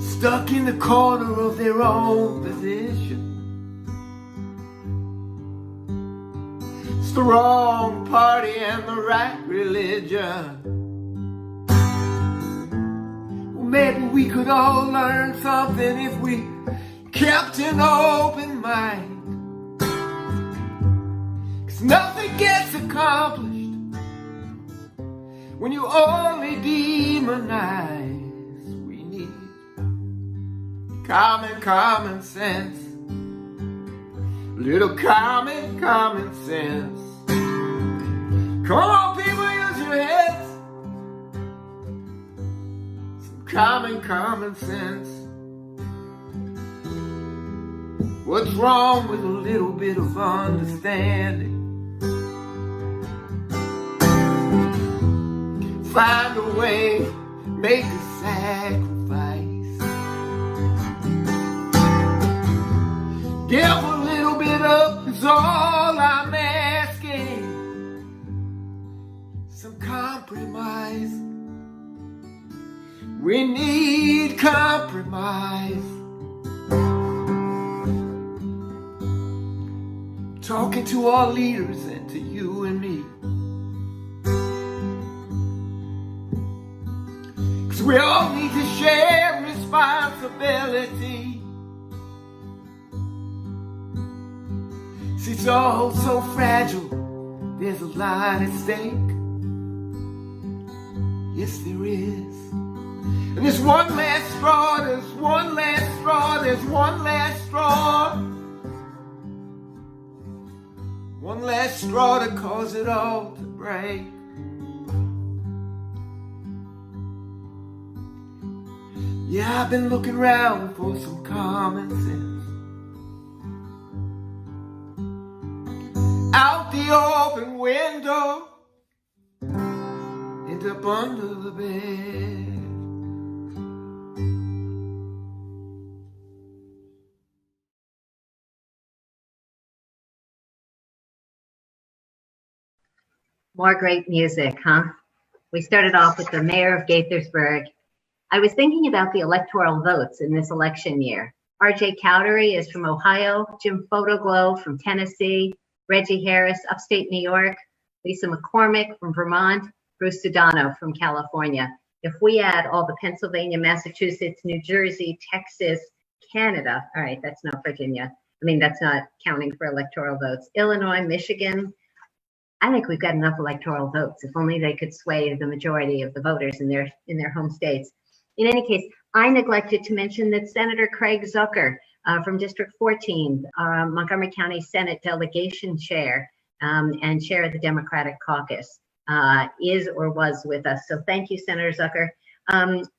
Stuck in the corner of their own position. It's the wrong party and the right religion. Maybe we could all learn something if we kept an open mind. 'Cause nothing gets accomplished when you only demonize. We need common sense. Little common sense. Come on, people, use your heads. Common sense. What's wrong with a little bit of understanding? Find a way, make a sacrifice. Give a little bit up is all I'm asking. Some compromise. We need compromise. Talking to our leaders and to you and me. 'Cause we all need to share responsibility. See, it's all so fragile. There's a lot at stake. Yes, there is. And there's one last straw, there's one last straw, there's one last straw. One last straw to cause it all to break. Yeah, I've been looking around for some common sense. Out the open window and up under the bed. More great music, huh? We started off with the mayor of Gaithersburg. I was thinking about the electoral votes in this election year. R.J. Cowdery is from Ohio, Jim Photoglow from Tennessee, Reggie Harris, upstate New York, Lisa McCormick from Vermont, Bruce Sedano from California. If we add all the Pennsylvania, Massachusetts, New Jersey, Texas, Canada. All right, that's not Virginia. I mean, that's not counting for electoral votes. Illinois, Michigan. I think we've got enough electoral votes. If only they could sway the majority of the voters in their home states. In any case, I neglected to mention that Senator Craig Zucker from District 14, Montgomery County Senate delegation chair and chair of the Democratic caucus, is or was with us. So thank you, Senator Zucker.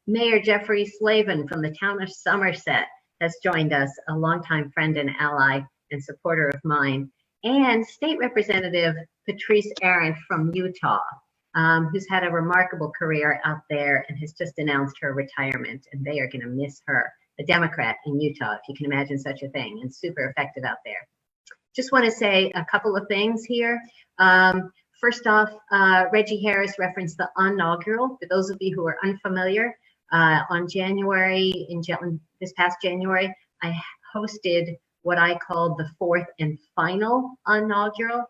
Mayor Jeffrey Slavin from the town of Somerset has joined us, a longtime friend and ally and supporter of mine, and State Representative Patrice Arendt from Utah, who's had a remarkable career out there and has just announced her retirement, and they are going to miss her. A Democrat in Utah, if you can imagine such a thing, and super effective out there. Just want to say a couple of things here. First off, Reggie Harris referenced the inaugural. For those of you who are unfamiliar, this past January, I hosted what I called the fourth and final inaugural.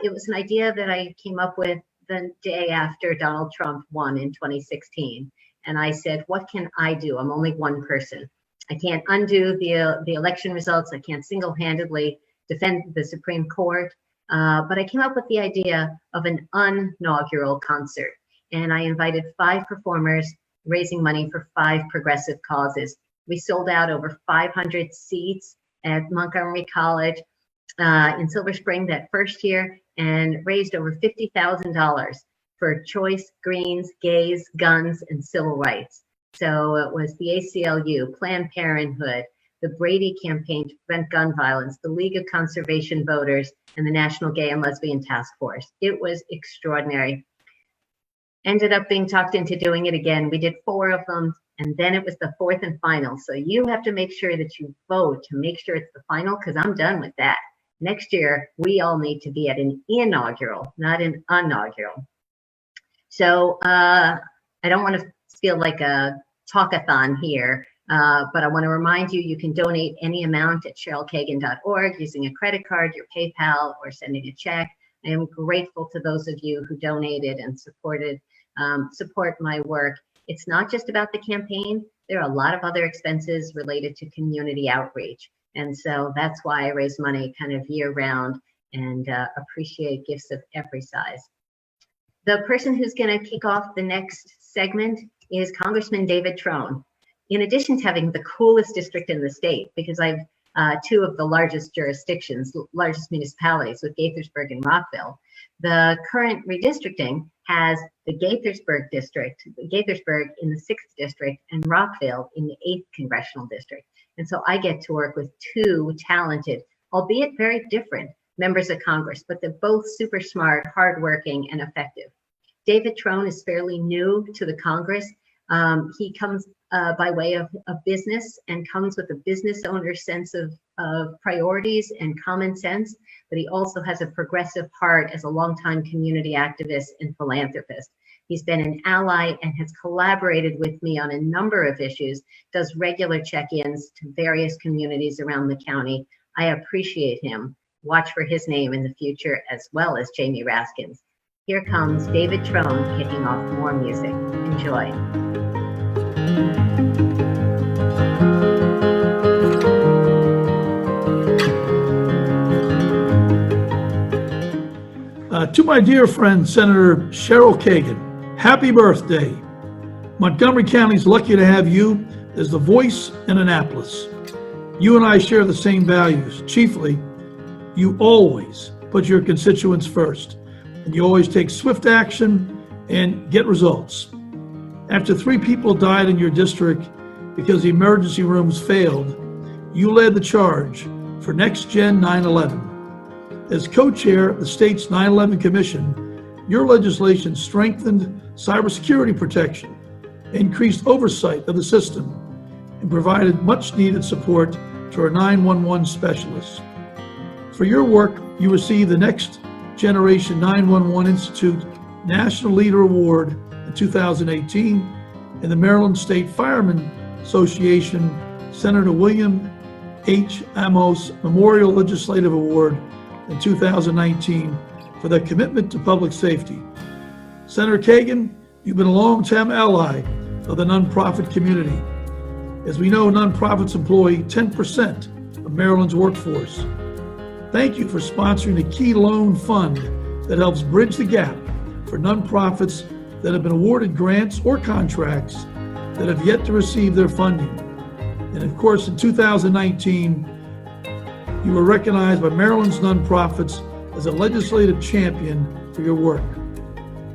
It was an idea that I came up with the day after Donald Trump won in 2016. And I said, what can I do? I'm only one person. I can't undo the election results. I can't single-handedly defend the Supreme Court. But I came up with the idea of an inaugural concert. And I invited 5 performers raising money for 5 progressive causes. We sold out over 500 seats at Montgomery College in Silver Spring that first year and raised over $50,000 for choice, greens, gays, guns, and civil rights. So it was the ACLU, Planned Parenthood, the Brady Campaign to Prevent Gun Violence, the League of Conservation Voters, and the National Gay and Lesbian Task Force. It was extraordinary. Ended up being talked into doing it again. We did 4 of them, and then it was the 4th and final. So you have to make sure that you vote to make sure it's the final, because I'm done with that. Next year, we all need to be at an inaugural, not an inaugural. So I don't want to feel like a talkathon here, but I want to remind you, you can donate any amount at cherylkagan.org using a credit card, your PayPal, or sending a check. I am grateful to those of you who donated and support my work. It's not just about the campaign. There are a lot of other expenses related to community outreach. And so that's why I raise money kind of year round and appreciate gifts of every size. The person who's going to kick off the next segment is Congressman David Trone. In addition to having the coolest district in the state, because I've 2 of the largest jurisdictions, largest municipalities with Gaithersburg and Rockville, the current redistricting has the Gaithersburg district, Gaithersburg in the 6th district, and Rockville in the 8th congressional district. And so I get to work with 2 talented, albeit very different, members of Congress, but they're both super smart, hardworking, and effective. David Trone is fairly new to the Congress. He comes by way of business and comes with a business owner's sense of priorities and common sense, but he also has a progressive heart as a longtime community activist and philanthropist. He's been an ally and has collaborated with me on a number of issues, does regular check-ins to various communities around the county. I appreciate him. Watch for his name in the future, as well as Jamie Raskins. Here comes David Trone kicking off more music. Enjoy. To my dear friend, Senator Cheryl Kagan, happy birthday. Montgomery County's lucky to have you as the voice in Annapolis. You and I share the same values. Chiefly, you always put your constituents first, and you always take swift action and get results. After 3 people died in your district because the emergency rooms failed, you led the charge for Next Gen 9/11. As co-chair of the state's 9/11 Commission, your legislation strengthened cybersecurity protection, increased oversight of the system, and provided much-needed support to our 911 specialists. For your work, you received the Next Generation 911 Institute National Leader Award in 2018 and the Maryland State Firemen Association Senator William H. Amos Memorial Legislative Award in 2019 for their commitment to public safety. Senator Kagan, you've been a long-time ally of the nonprofit community. As we know, nonprofits employ 10% of Maryland's workforce. Thank you for sponsoring the Key Loan Fund that helps bridge the gap for nonprofits that have been awarded grants or contracts that have yet to receive their funding. And of course, in 2019, you were recognized by Maryland's nonprofits as a legislative champion for your work.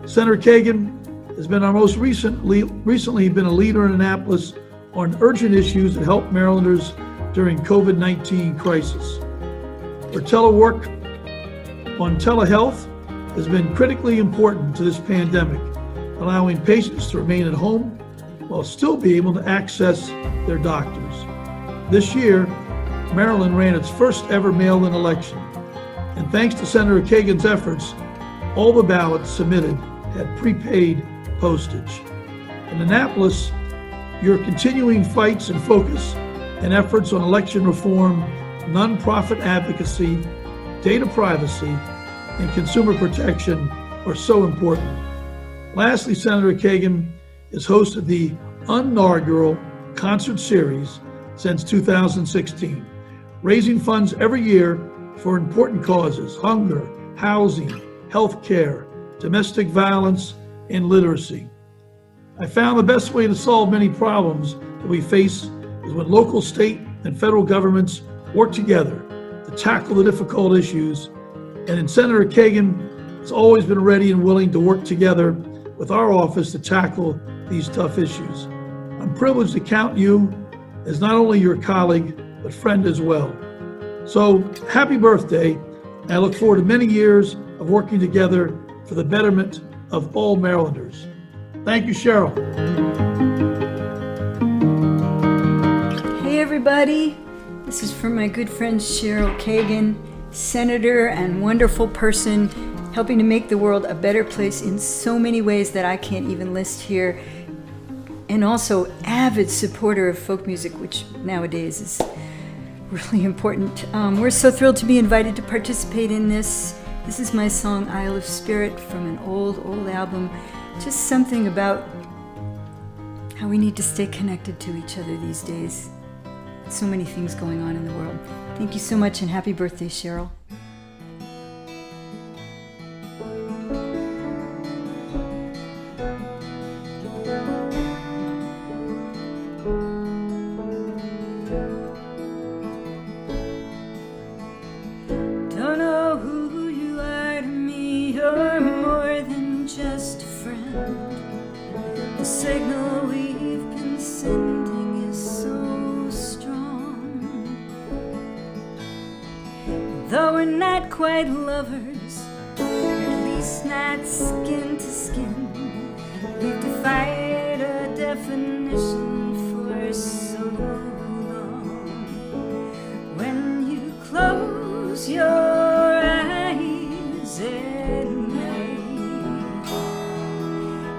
Senator Kagan has been our most recently been a leader in Annapolis on urgent issues that help Marylanders during COVID-19 crisis. Her telework on telehealth has been critically important to this pandemic, allowing patients to remain at home while still be able to access their doctors. This year, Maryland ran its first ever mail-in election, and thanks to Senator Kagan's efforts, all the ballots submitted had prepaid postage. In Annapolis, your continuing fights and focus and efforts on election reform, nonprofit advocacy, data privacy, and consumer protection are so important. Lastly, Senator Kagan has hosted the inaugural concert series since 2016, raising funds every year for important causes: hunger, housing, health care, domestic violence, and literacy. I found the best way to solve many problems that we face is when local, state, and federal governments work together to tackle the difficult issues. And in Senator Kagan has always been ready and willing to work together with our office to tackle these tough issues. I'm privileged to count you as not only your colleague, but friend as well. So happy birthday. I look forward to many years of working together for the betterment of all Marylanders. Thank you, Cheryl. Hey everybody, this is from my good friend Cheryl Kagan, senator and wonderful person, helping to make the world a better place in so many ways that I can't even list here, and also avid supporter of folk music, which nowadays is really important. We're so thrilled to be invited to participate in this. This is my song, Isle of Spirit, from an old album. Just something about how we need to stay connected to each other these days. So many things going on in the world. Thank you so much, and happy birthday, Cheryl. Don't know who you are to me, you're more than just a friend. The signal we've been sending is so strong. Though we're not quite lovers, at least not skin to skin, we've defied a definition for so long. When you close your eyes at night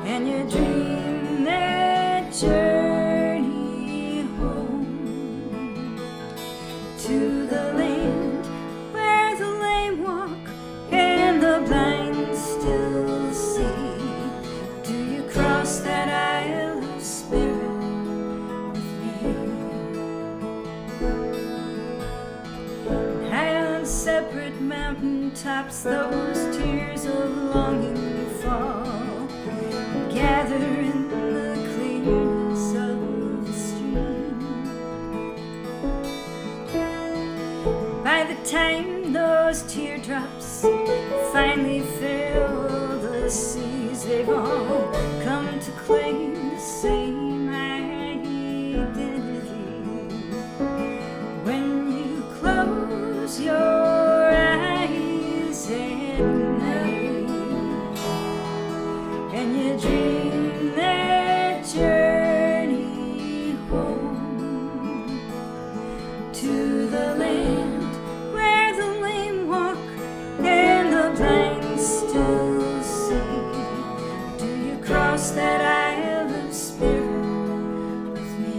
and you dream that journey home to the land where the lame walk and the blind still see, do you cross that isle of spirit with me? High on separate mountain tops, those tears of longing fall, gather in the clearness of the stream. By the time those teardrops finally fill the seas, they've all come to claim the same identity. When you close your eyes at night and you dream that journey home to the land where the lame walk and the blind still see, do you cross that isle of spirit with me?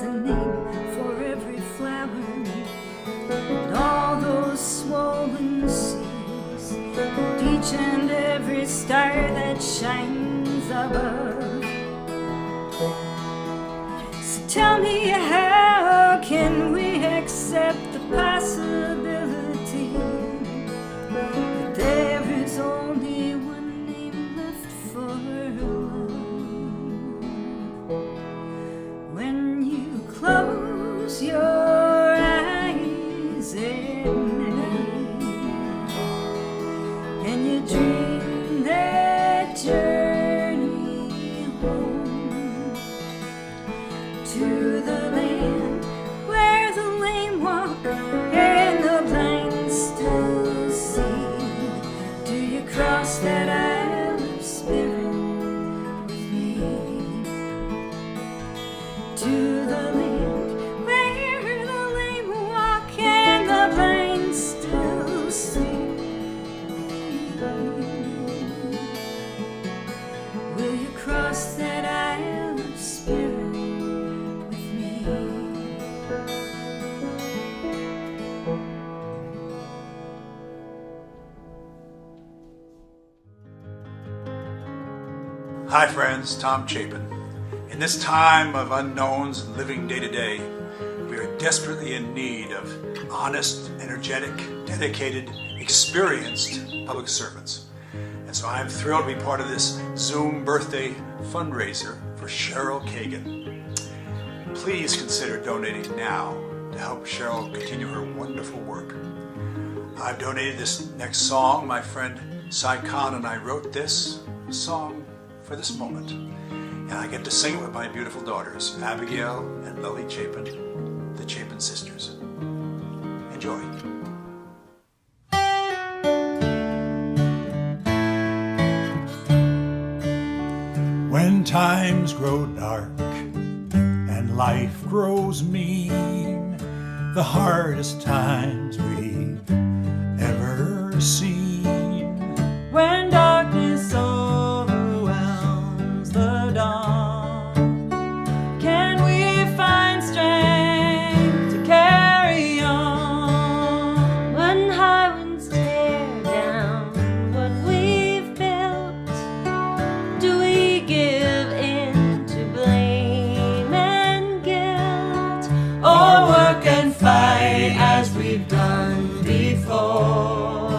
a name for every flower, and all those swollen seas, and each and every star that shines above. So tell me, how can we accept the possibility that there is only one name left for love? When you close your eyes at night and you dream that journey home to the land where the lame walk and the blind still see, do you cross that aisle of spirit with me? To the land where the lame walk and the blind still see, will you cross that aisle of spirit with me? Hi friends, Tom Chapin. In this time of unknowns and living day to day, we are desperately in need of honest, energetic, dedicated, experienced public servants. And so I'm thrilled to be part of this Zoom birthday fundraiser for Cheryl Kagan. Please consider donating now to help Cheryl continue her wonderful work. I've donated this next song. My friend Sai Khan and I wrote this song for this moment. And I get to sing it with my beautiful daughters, Abigail and Lily Chapin, the Chapin sisters. Enjoy. When times grow dark and life grows mean, the hardest times we've ever seen. When darkness overwhelms the dawn, can we find strength to carry on? When high winds tear down what we've built, do we give in to blame and guilt, Or work and fight as we've done before,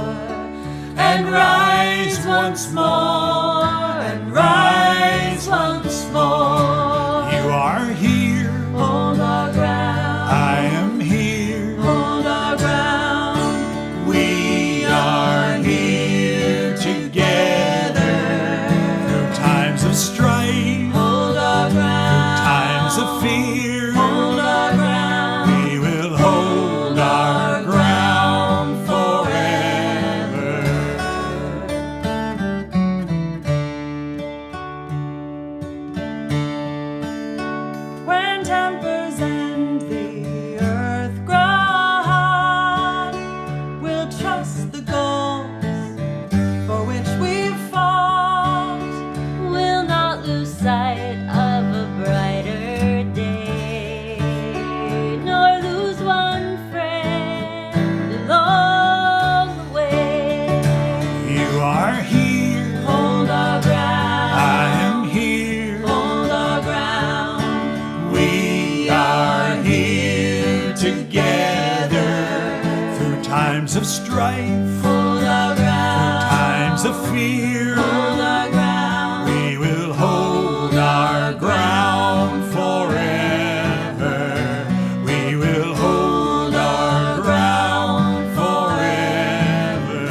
and rise once more, and rise once more? You are here. Hold our ground. I am here. Hold our ground. We are here together through times of strife, Hold our ground. times of fear. Hold our ground. We will hold our ground forever. When tempers and the earth grow hot, we'll trust the goals for which we've fought. we'll not lose sight of a brighter day, nor lose one friend along the way. You are here. Hold our ground. I am here. Hold our ground. We are here together through times of strife, Hold our ground. times of fear. Hold our ground. We will hold our ground forever. We will hold our ground forever.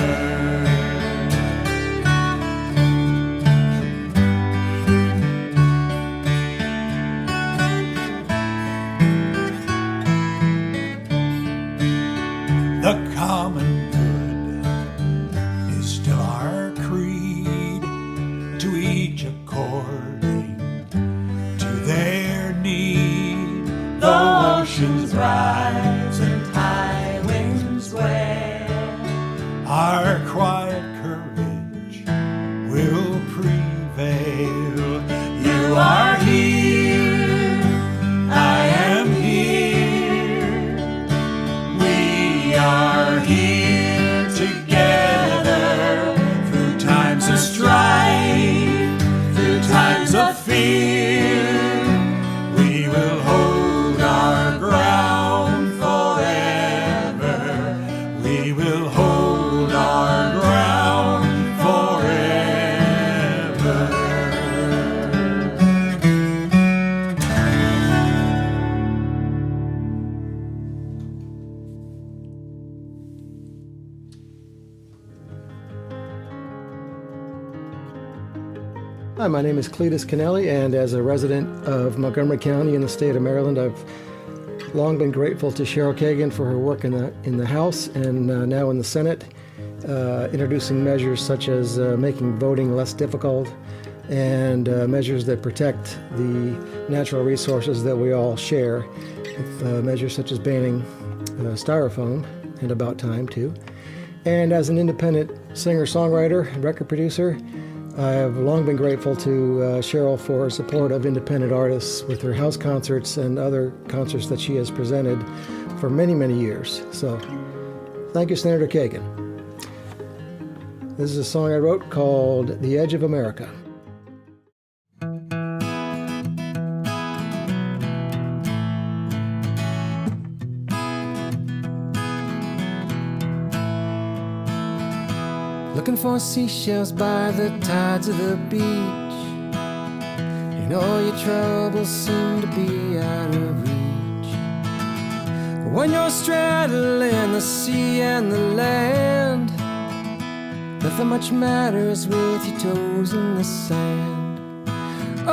The common good is still our creed, to each according to their need. Though oceans rise and high winds wear, Our quiet courage will prevail. You are here, I am Hi, my name is Cletus Kennelly, and as a resident of Montgomery County in the state of Maryland, I've long been grateful to Cheryl Kagan for her work in the House and now in the Senate, introducing measures such as making voting less difficult and measures that protect the natural resources that we all share, with measures such as banning styrofoam, and about time too. And as an independent singer-songwriter and record producer, I have long been grateful to Cheryl for her support of independent artists with her house concerts and other concerts that she has presented for many, many years. So, thank you, Senator Kagan. This is a song I wrote called The Edge of America. Looking for seashells by the tides of the beach, and all your troubles seem to be out of reach. When you're straddling the sea and the land, nothing much matters with your toes in the sand. Oh,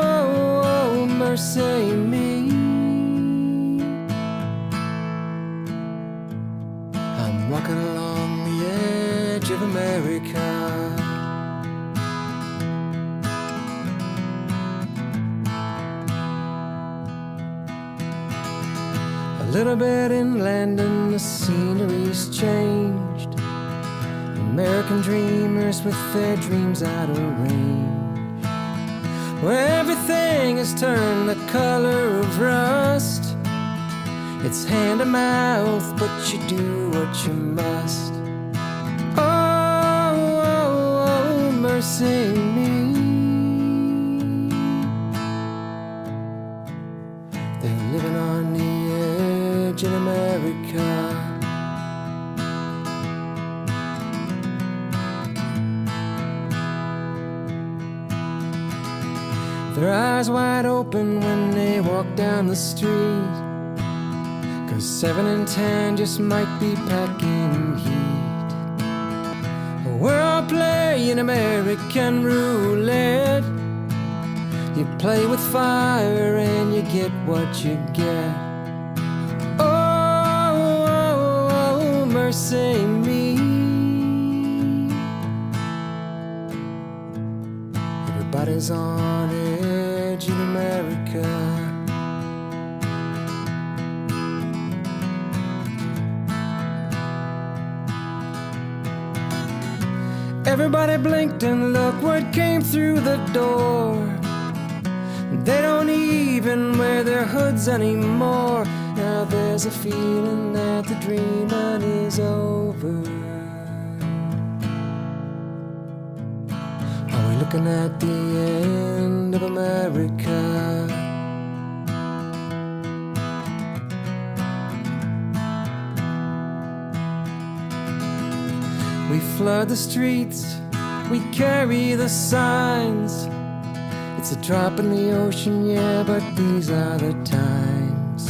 oh, oh, mercy me, I'm walking along the edge of America. A little bit inland and the scenery's changed. American dreamers with their dreams out of range, where everything has turned the color of rust. It's hand to mouth, but you do what you must. Mercy me, they're living on the edge in America. Their eyes wide open when they walk down the street, 'cause 7 in 10 just might be packing heat. We're all playing American roulette. You play with fire and you get what you get. Oh, oh, oh, mercy me, everybody's on edge in America. Everybody blinked and look what came through the door. They don't even wear their hoods anymore. Now there's a feeling that the dreaming is over. Are we looking at the end of America? We flood the streets, we carry the signs. It's a drop in the ocean, yeah, but these are the times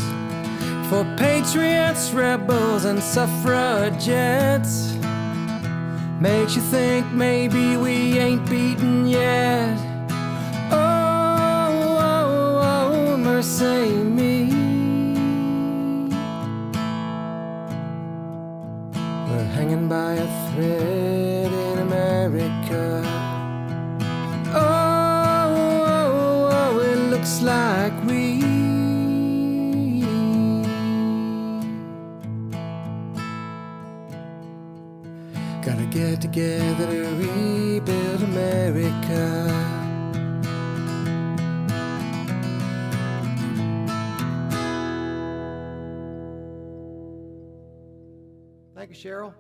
for patriots, rebels, and suffragettes. Makes you think maybe we ain't beaten yet. Oh, oh, oh, mercy me, we're hanging by a thread in America. Oh, oh, oh, it looks like we gotta get together to rebuild America. Thank you, Cheryl.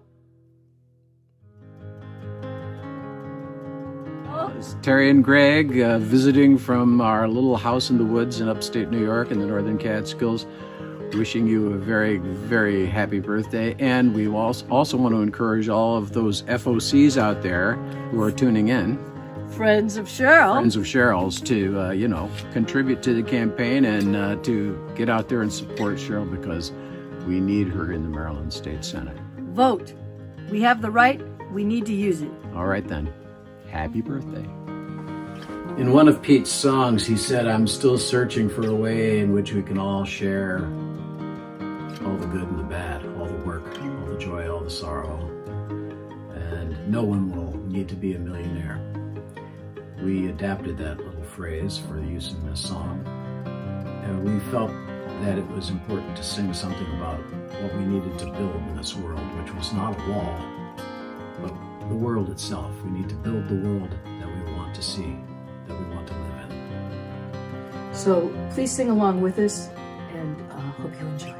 It's Terry and Greg visiting from our little house in the woods in upstate New York in the Northern Catskills, wishing you a very, very happy birthday. And we also want to encourage all of those FOCs out there who are tuning in Friends of Cheryl. Friends of Cheryl's to, contribute to the campaign and to get out there and support Cheryl because we need her in the Maryland State Senate. Vote. We have the right. We need to use it. All right, then. Happy birthday. In one of Pete's songs, he said, "I'm still searching for a way in which we can all share all the good and the bad, all the work, all the joy, all the sorrow. And no one will need to be a millionaire." We adapted that little phrase for use in this song. And we felt that it was important to sing something about what we needed to build in this world, which was not a wall, but the world itself. We need to build the world that we want to see, that we want to live in. So please sing along with us, and hope you enjoy.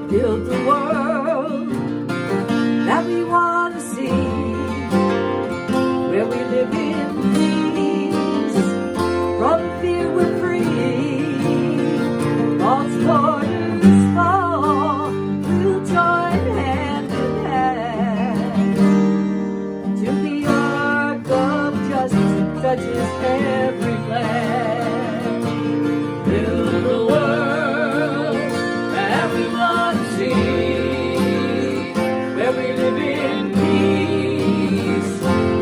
Build the world that we want to see, where we live in peace, from fear we're free. False borders fall, we'll join hand in hand, till the arc of justice touches every land. Build the world that we want to see, where we live in peace,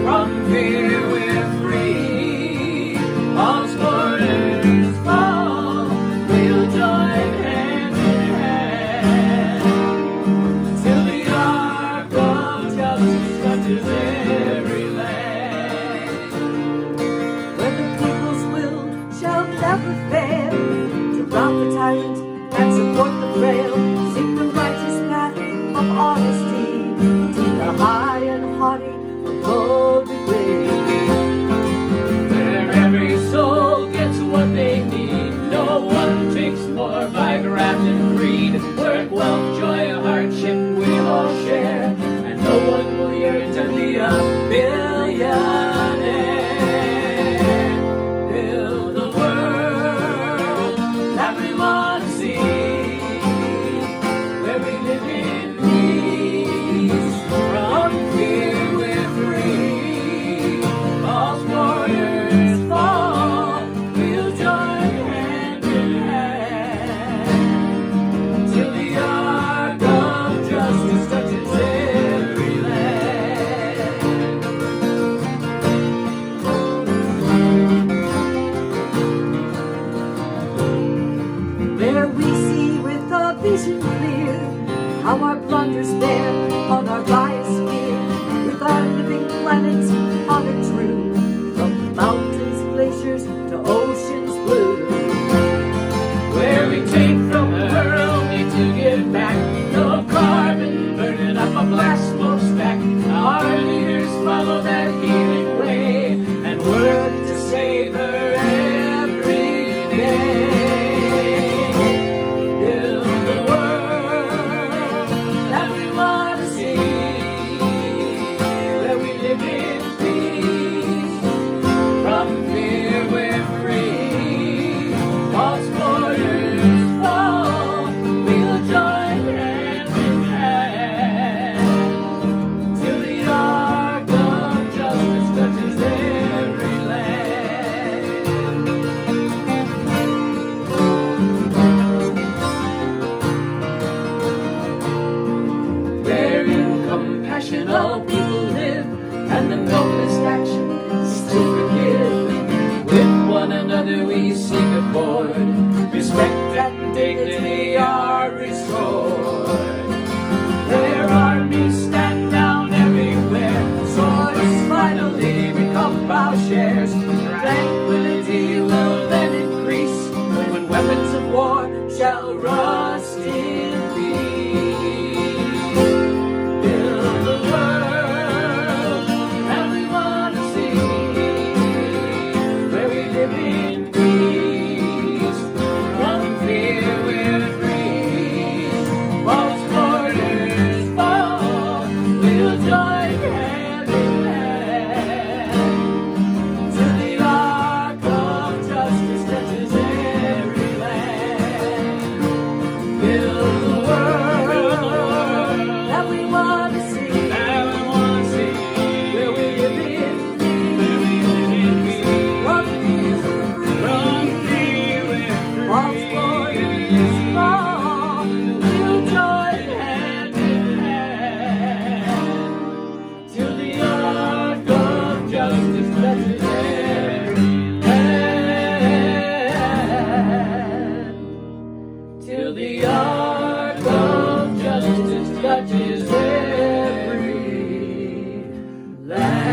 from fear we're free. False borders fall, we'll join hand in hand, till the arc of justice touches every land. Where the people's will shall never fail, to rout the tyrant and support the frail, seek the righteous path of honesty, to the high and haughty of golden grace. Where every soul gets what they need, no one takes more by graft and greed. Work, wealth, joy, hardship we all share, and no one will yearn to be a billionaire. Build the world that we want to see, where we live in peace, from fear we're free. False borders fall, we'll join hand in hand, till the arc of justice touches every land. There we see with a vision clear how our blunders bear on our biosphere, with our living planets on a true, from mountains, glaciers to oceans blue. Where we take from the world, need to give back. No carbon burning up a black smokestack. Our leaders follow that healing way and work to save her every day. Build the world that we want to see, where we live in peace, from fear we're free. False borders fall, we'll join hand in hand, till the arc of justice touches every land. Wherein compassion all people live, and the noblest action is to forgive. With one another we seek accord, respect and dignity are restored. Where armies stand down everywhere, swords finally become plowshares. Tranquility will then increase, when weapons of war shall rust in peace. Build the world that we want to see, where we live in peace, from fear we're free. False borders fall, we'll join hand in hand, till the arc of justice touches every land. Build the world that we want to see. Where we live in peace. Run free where false borders fall. We'll join hand in hand till the arc of justice touches every land. Till the arc of justice touches every land.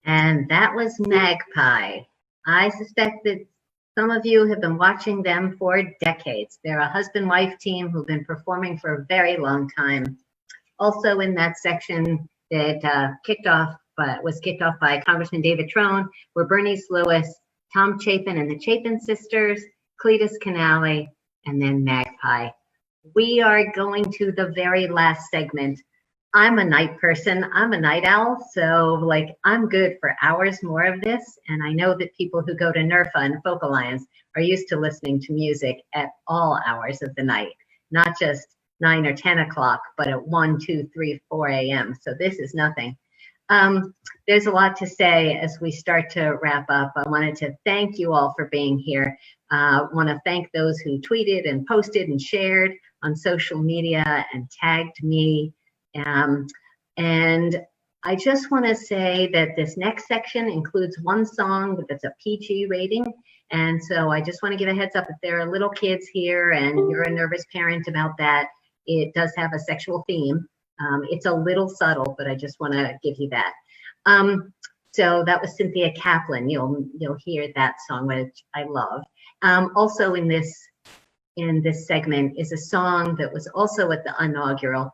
And that was Magpie. I suspect that some of you have been watching them for decades. They're a husband-wife team who've been performing for a very long time. Also in that section that was kicked off by Congressman David Trone were Bernice Lewis, Tom Chapin and the Chapin sisters, Cletus Canale, and then Magpie. We are going to the very last segment. I'm a night person, I'm a night owl, so like I'm good for hours more of this. And I know that people who go to NERFA and Folk Alliance are used to listening to music at all hours of the night, not just 9 or 10 o'clock, but at 1, 2, 3, 4 a.m. So this is nothing. There's a lot to say as we start to wrap up. I wanted to thank you all for being here. I want to thank those who tweeted and posted and shared on social media and tagged me. And I just want to say that this next section includes one song that's a PG rating. And so I just want to give a heads up if there are little kids here and you're a nervous parent about that, it does have a sexual theme. It's a little subtle, but I just want to give you that. So that was Cynthia Kaplan. You'll hear that song, which I love. Also in this segment is a song that was also at the inaugural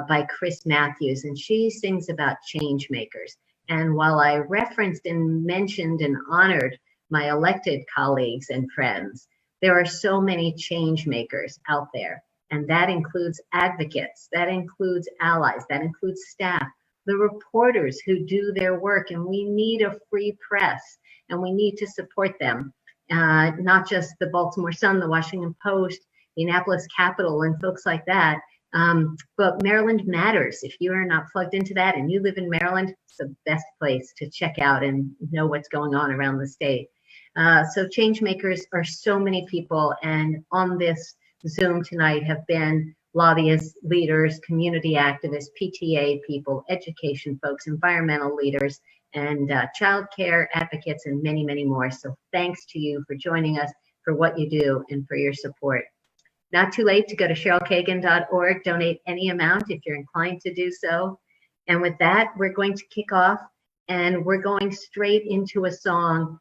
by Chris Matthews, and she sings about change makers. And while I referenced and mentioned and honored my elected colleagues and friends, there are so many change makers out there. And that includes advocates, that includes allies, that includes staff, the reporters who do their work. And we need a free press and we need to support them. Not just the Baltimore Sun, the Washington Post, the Annapolis Capital and folks like that. But Maryland Matters. If you are not plugged into that and you live in Maryland, it's the best place to check out and know what's going on around the state. So change makers are so many people, and on this Zoom tonight have been lobbyists, leaders, community activists, PTA people, education folks, environmental leaders, and child care advocates, and many, many more. So thanks to you for joining us, for what you do, and for your support. Not too late to go to CherylKagan.org, donate any amount if you're inclined to do so. And with that, we're going to kick off, and we're going straight into a song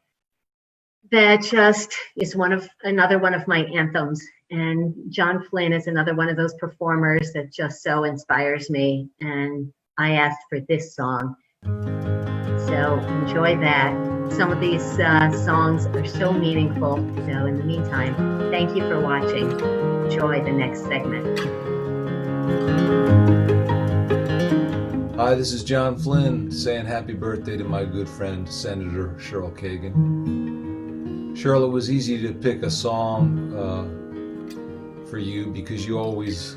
that just is another one of my anthems. And John Flynn is another one of those performers that just so inspires me. And I asked for this song. So enjoy that. Some of these songs are so meaningful. So in the meantime, thank you for watching. Enjoy the next segment. Hi, this is John Flynn saying happy birthday to my good friend, Senator Cheryl Kagan. Cheryl, it was easy to pick a song for you because you always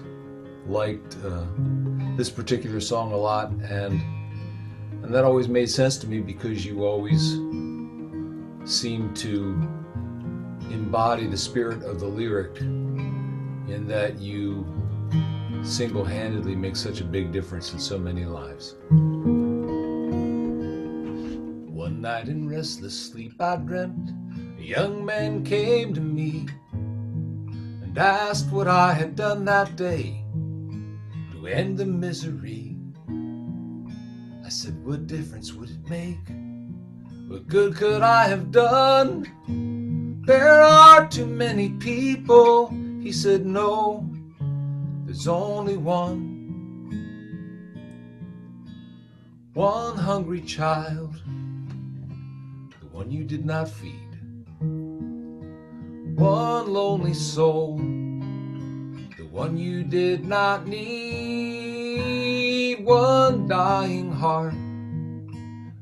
liked this particular song a lot, and that always made sense to me because you always seemed to embody the spirit of the lyric in that you single-handedly make such a big difference in so many lives. One night in restless sleep I dreamt a young man came to me and asked what I had done that day to end the misery. I said, what difference would it make? What good could I have done? There are too many people. He said, no, there's only one hungry child one you did not feed. One lonely soul, the one you did not need. One dying heart,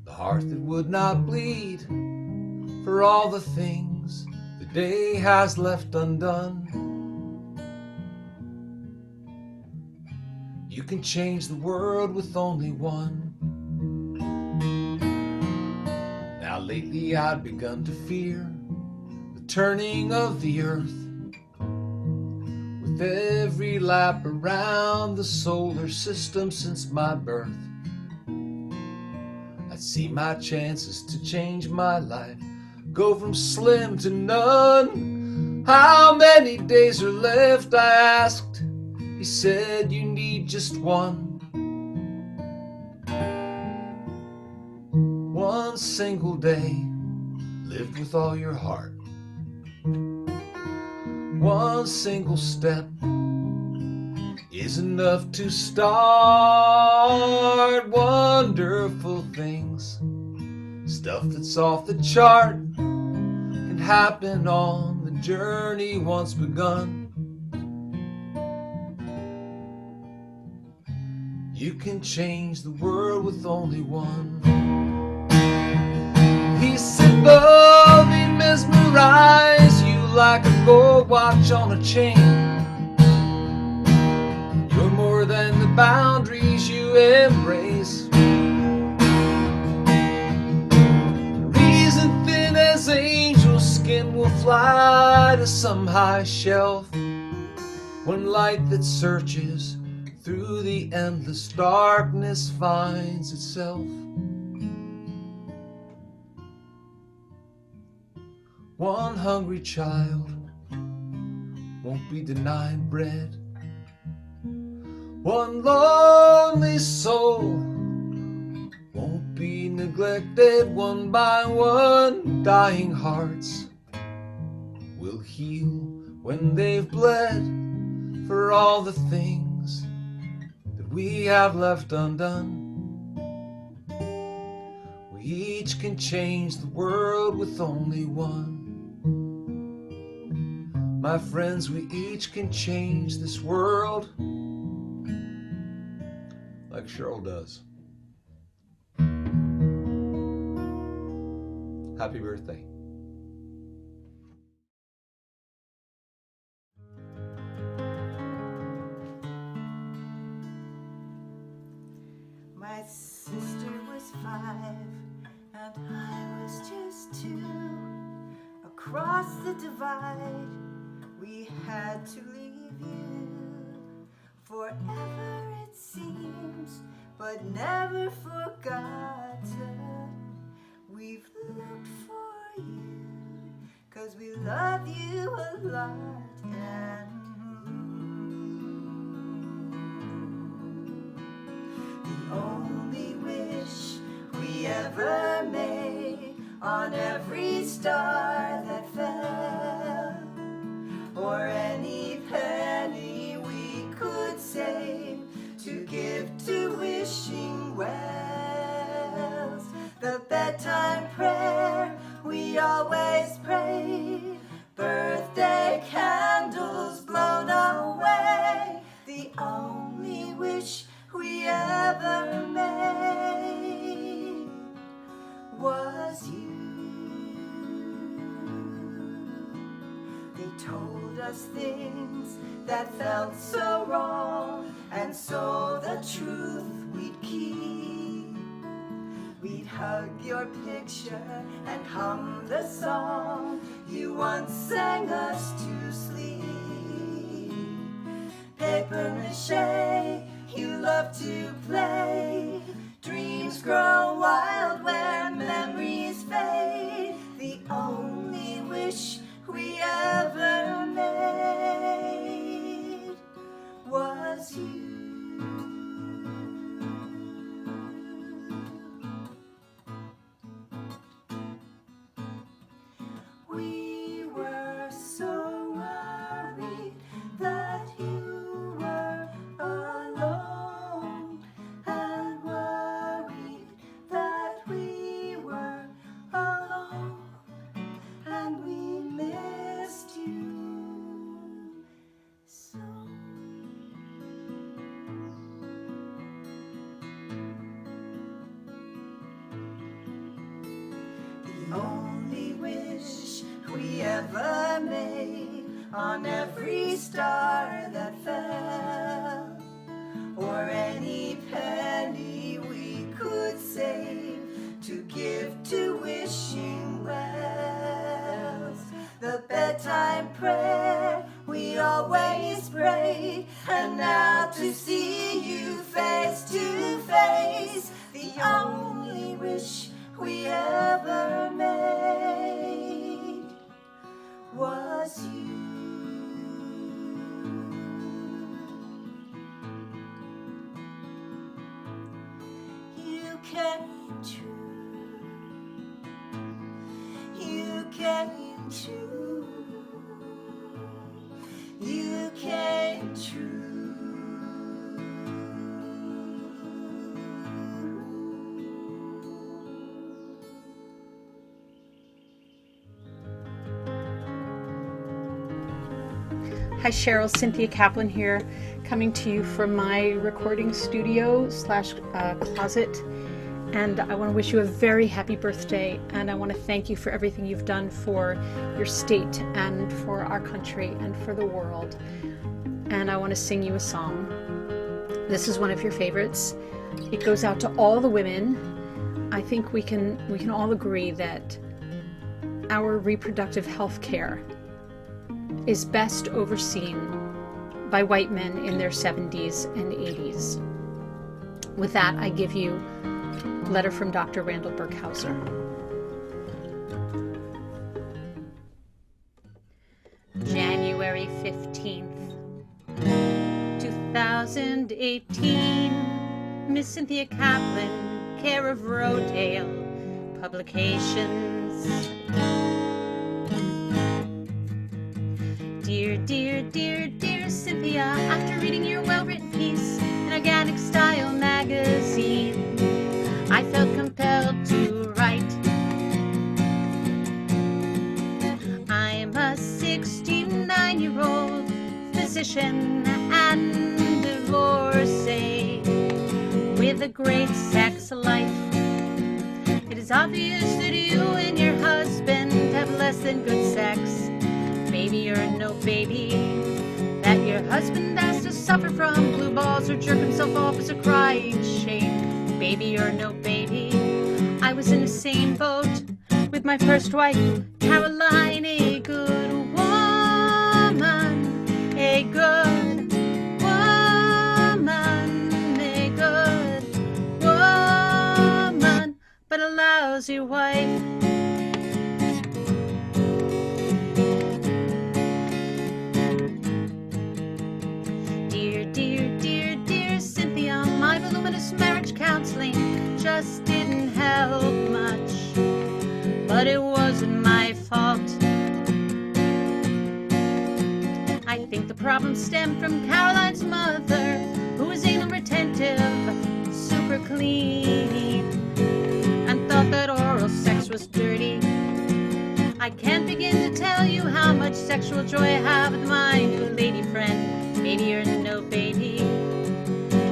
the heart that would not bleed. For all the things the day has left undone, you can change the world with only one. Now lately I'd begun to fear the turning of the earth. With every lap around the solar system since my birth, I'd see my chances to change my life go from slim to none. How many days are left, I asked. He said, you need just one. One single day lived with all your heart. One single step is enough to start wonderful things. Stuff that's off the chart can happen on the journey once begun. You can change the world with only one. He said, love me, mesmerize you like a gold watch on a chain. You're more than the boundaries you embrace. Reason thin as angel skin will fly to some high shelf. When light that searches through the endless darkness finds itself. One hungry child won't be denied bread. One lonely soul won't be neglected. One by one, dying hearts will heal when they've bled for all the things that we have left undone. We each can change the world with only one. My friends, we each can change this world like Cheryl does. Happy birthday. My sister was 5 and I was just 2. Across the divide we had to leave you. Forever it seems, but never forgotten. We've looked for you, 'cause we love you a lot. And the only wish we ever made on every star that fell, or any penny we could save to give to wishing wells. The bedtime prayer we always prayed, birthday candles blown away. The only wish we ever made was you. They told us things that felt so wrong, and so the truth we'd keep. We'd hug your picture and hum the song you once sang us to sleep. Paper mache, you love to play. Dreams grow wild when memories fade. The only wish we ever made was you. We were so worried that you were alone, and worried that we were alone. only wish we ever made on every star that fell, or any penny we could save to give to wishing wells. The bedtime prayer we always prayed, and now to see you face to face, the only wish we ever made was you. You came true. You came true. You came true. Hi Cheryl, Cynthia Kaplan here, coming to you from my recording studio / closet, and I want to wish you a very happy birthday, and I want to thank you for everything you've done for your state and for our country and for the world. And I want to sing you a song. This is one of your favorites. It goes out to all the women. I think we can all agree that our reproductive health care is best overseen by white men in their 70s and 80s. With that, I give you a letter from Dr. Randall Burkhauser. January 15th, 2018, Miss Cynthia Kaplan, care of Rodale Publications. Dear, dear, dear, dear Cynthia, after reading your well-written piece in Organic Style magazine, I felt compelled to write. I'm a 69-year-old physician and divorcee with a great sex life. It is obvious that you and your husband have less than good sex. Baby or no baby, that your husband has to suffer from blue balls or jerk himself off is a crying shame. Baby or no baby, I was in the same boat with my first wife, Caroline, a good woman, a good woman, a good woman, but a lousy wife. Marriage counseling just didn't help much, but it wasn't my fault. I think the problem stemmed from Caroline's mother, who was anal retentive, super clean, and thought that oral sex was dirty. I can't begin to tell you how much sexual joy I have with my new lady friend, baby or no baby.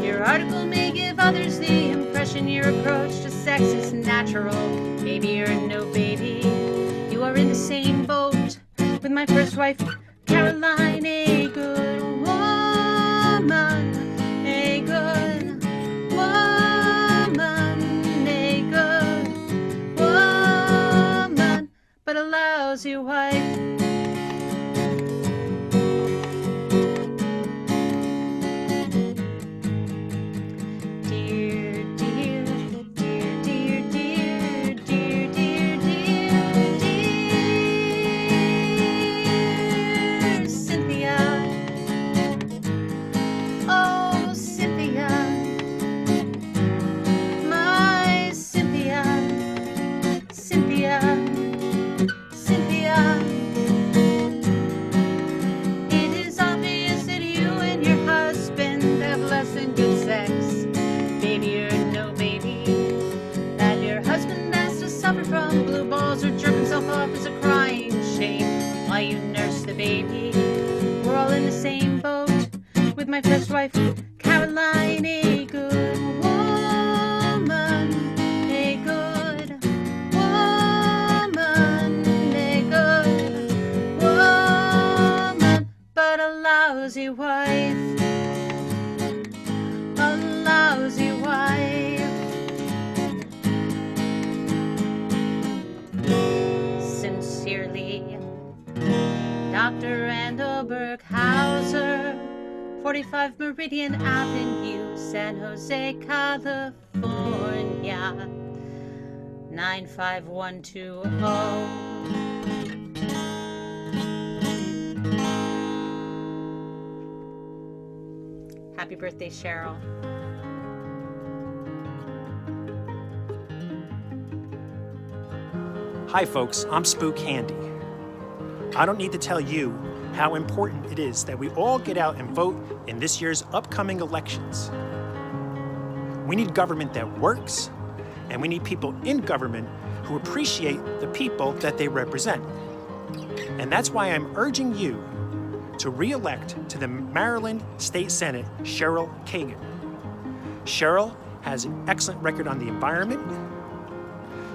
Your article may give others the impression your approach to sex is natural. Baby or no baby, you are in the same boat with my first wife, Caroline, a good woman, a good woman, a good woman, but a lousy wife. My first wife, Caroline, a good woman, a good woman, 45 Meridian Avenue, San Jose, California, 95120. Happy birthday, Cheryl. Hi folks, I'm Spook Handy. I don't need to tell you how important it is that we all get out and vote in this year's upcoming elections. We need government that works, and we need people in government who appreciate the people that they represent. And that's why I'm urging you to re-elect to the Maryland State Senate Cheryl Kagan. Cheryl has an excellent record on the environment.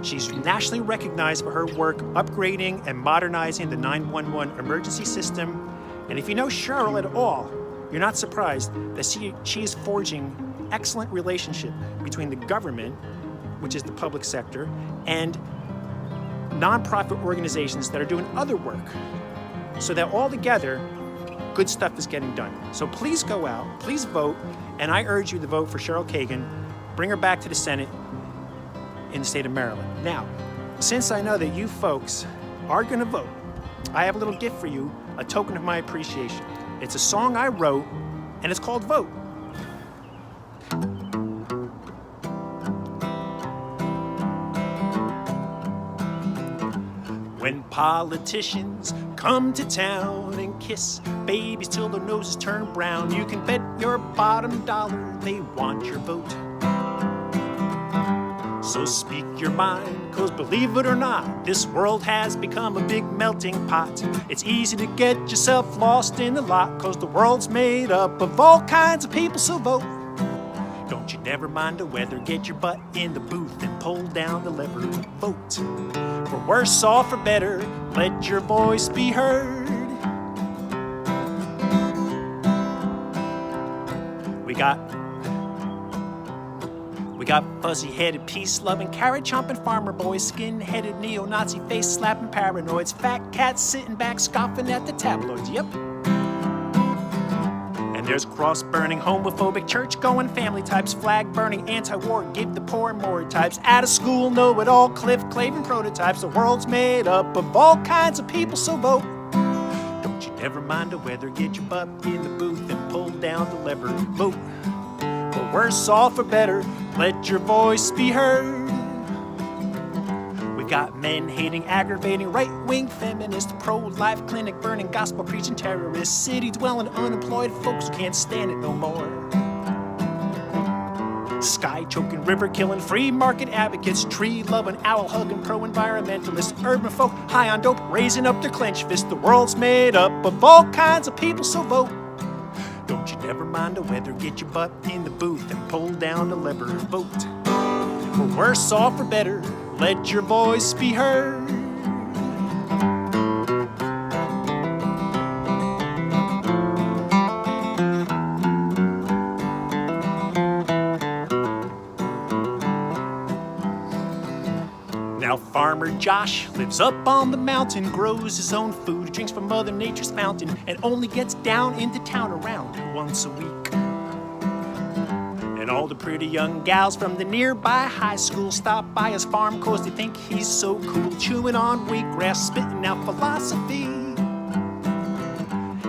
She's nationally recognized for her work upgrading and modernizing the 911 emergency system. And if you know Cheryl at all, you're not surprised that she is forging excellent relationship between the government, which is the public sector, and nonprofit organizations that are doing other work, so that all together, good stuff is getting done. So please go out, please vote, and I urge you to vote for Cheryl Kagan. Bring her back to the Senate in the state of Maryland. Now, since I know that you folks are gonna vote, I have a little gift for you, a token of my appreciation. It's a song I wrote, and it's called Vote. When politicians come to town and kiss babies till their noses turn brown, you can bet your bottom dollar they want your vote. So speak your mind, cause believe it or not, this world has become a big melting pot. It's easy to get yourself lost in the lot, cause the world's made up of all kinds of people, so vote. Don't you never mind the weather, get your butt in the booth and pull down the lever, vote. For worse or for better, let your voice be heard. We got fuzzy-headed, peace-loving, carrot-chomping farmer boys, skin-headed, neo-Nazi, face-slapping paranoids, fat cats sitting back scoffing at the tabloids, yep. And there's cross-burning, homophobic, church-going family types, flag-burning, anti-war, give the poor more types, out-of-school, know-it-all, cliff-claving prototypes. The world's made up of all kinds of people, so vote. Don't you never mind the weather, get your butt in the booth and pull down the lever, vote. For worse or for better, let your voice be heard. We got men-hating, aggravating, right-wing feminists, pro-life, clinic-burning, gospel-preaching terrorists, city-dwelling, unemployed folks who can't stand it no more. Sky-choking, river-killing, free-market advocates, tree-loving, owl-hugging, pro-environmentalists, urban folk high on dope, raising up their clenched fists. The world's made up of all kinds of people, so vote. Don't you never mind the weather, get your butt in the booth and pull down the lever, vote. For worse or for better, let your voice be heard. Now Farmer Josh lives up on the mountain, grows his own food, drinks from Mother Nature's fountain, and only gets down into town around once a week. And all the pretty young gals from the nearby high school stop by his farm cause they think he's so cool, chewing on wheatgrass, spitting out philosophy.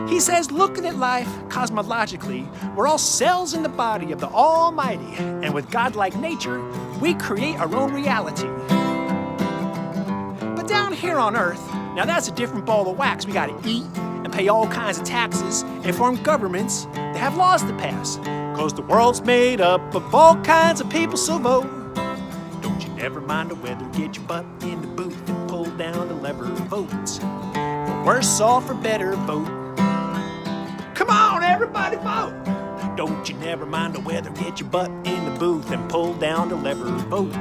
He says, looking at life cosmologically, we're all cells in the body of the Almighty, and with godlike nature, we create our own reality. But down here on Earth, now that's a different ball of wax. We gotta eat and pay all kinds of taxes and form governments that have laws to pass. Cause the world's made up of all kinds of people, so vote. Don't you never mind the weather, get your butt in the booth and pull down the lever, vote. For worse or for better, vote. Come on, everybody, vote. Don't you never mind the weather, get your butt in the booth and pull down the lever, vote.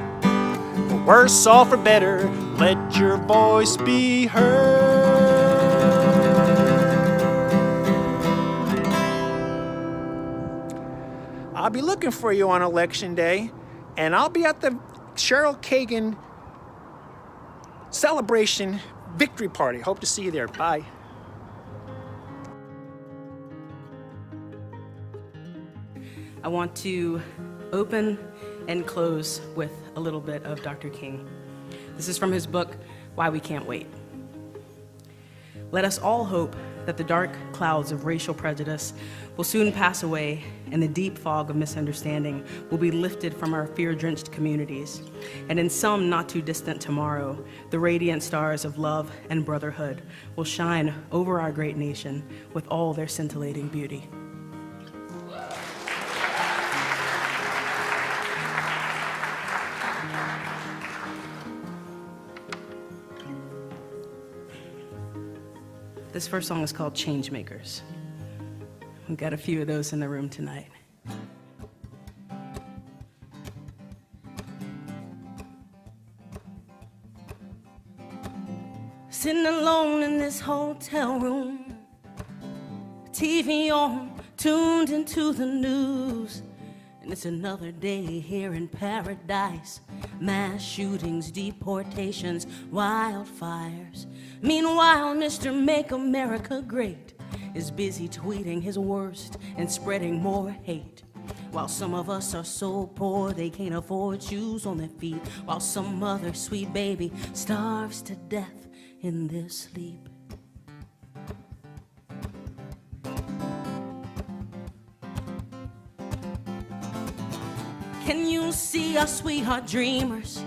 For worse or for better, let your voice be heard. I'll be looking for you on Election Day, and I'll be at the Cheryl Kagan celebration victory party. Hope to see you there. Bye. I want to open and close with a little bit of Dr. King. This is from his book, Why We Can't Wait. Let us all hope that the dark clouds of racial prejudice will soon pass away and the deep fog of misunderstanding will be lifted from our fear-drenched communities. And in some not too distant tomorrow, the radiant stars of love and brotherhood will shine over our great nation with all their scintillating beauty. This first song is called Changemakers. We've got a few of those in the room tonight. Sitting alone in this hotel room, TV on, tuned into the news, and it's another day here in paradise. Mass shootings, deportations, wildfires. Meanwhile, Mr. Make America Great is busy tweeting his worst and spreading more hate. While some of us are so poor they can't afford shoes on their feet, while some other sweet baby starves to death in their sleep. Can you see us, we are dreamers?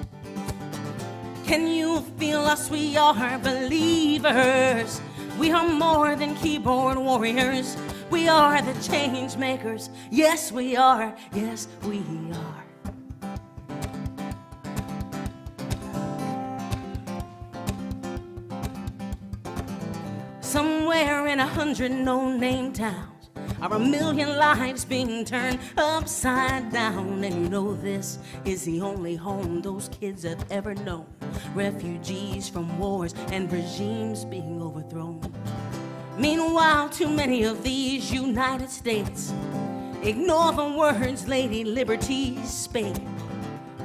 Can you feel us, we are believers? We are more than keyboard warriors. We are the change makers. Yes, we are. Yes, we are. Somewhere in 100 no-name towns are 1 million lives being turned upside down. And you know this is the only home those kids have ever known. Refugees from wars and regimes being overthrown. Meanwhile, too many of these United States ignore the words Lady Liberty spake.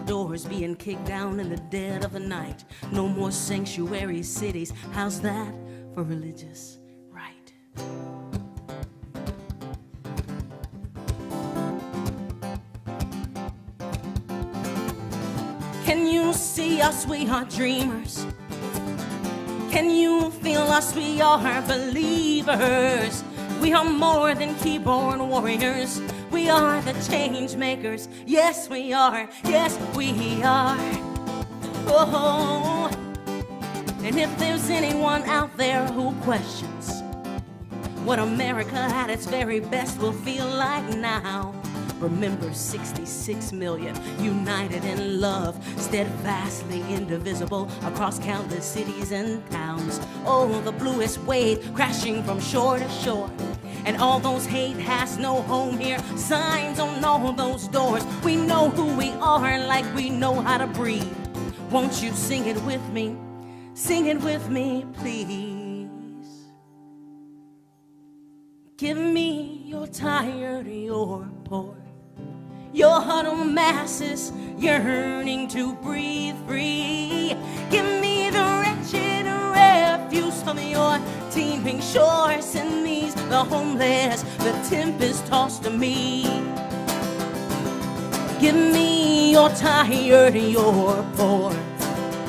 Doors being kicked down in the dead of the night. No more sanctuary cities. How's that for religious right? Can you see us? We are dreamers. Can you feel us? We are believers. We are more than keyboard warriors. We are the change makers. Yes, we are. Yes, we are. Oh, and if there's anyone out there who questions what America at its very best will feel like now, remember 66 million united in love, steadfastly indivisible across countless cities and towns. Oh, the bluest wave crashing from shore to shore. And all those hate has no home here. Signs on all those doors. We know who we are like we know how to breathe. Won't you sing it with me? Sing it with me, please. Give me your tired, your poor, your huddled masses yearning to breathe free. Give me the wretched refuse of your teeming shores and these, the homeless, the tempest tossed to me. Give me your tired, your poor,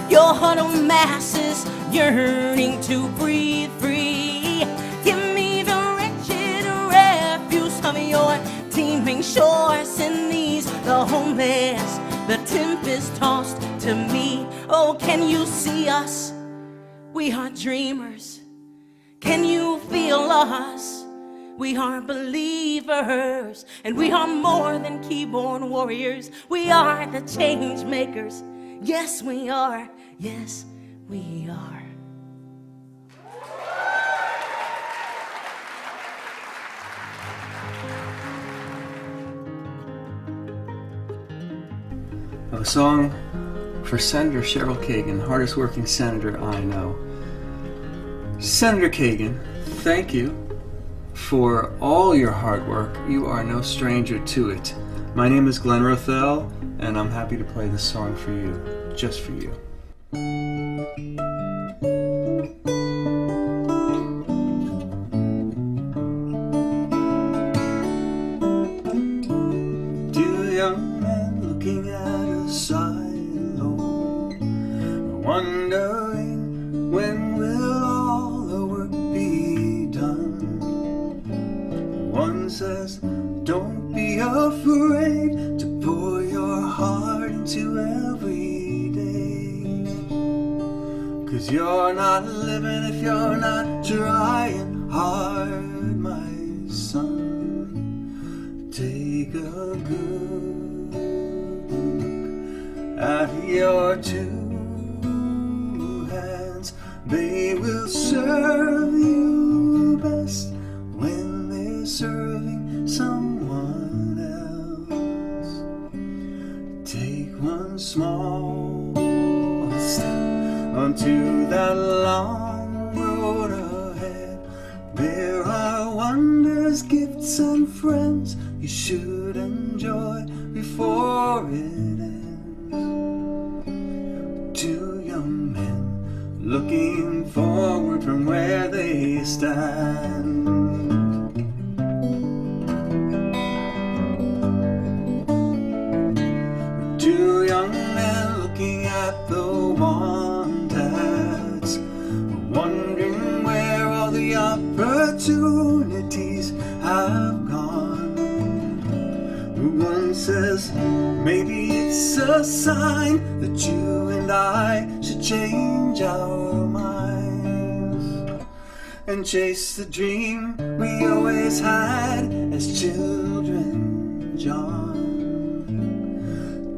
your huddled masses yearning to breathe free. Give me the wretched refuse of your teeming shores and these, the homeless, the tempest tossed to me. Oh, can you see us? We are dreamers. Can you feel us? We are believers. And we are more than keyboard warriors. We are the change makers. Yes, we are. Yes, we are. A song for Senator Cheryl Kagan, hardest working senator I know. Senator Kagan, thank you for all your hard work. You are no stranger to it. My name is Glenn Rothell, and I'm happy to play this song for you, just for you. wondering when will all the work be done. One says, don't be afraid to pour your heart into every day, 'cause you're not living if you're not trying hard, my son. Take a good look at your two hands. They will serve you best when they're serving someone else. Take one small step onto that long road ahead. There are wonders, gifts, and friends you should enjoy before it ends. Two young men looking forward from where they stand. Two young men looking at the want-ads, wondering where all the opportunities have gone. One says, maybe it's a sign that you and I should change our minds and chase the dream we always had as children, John.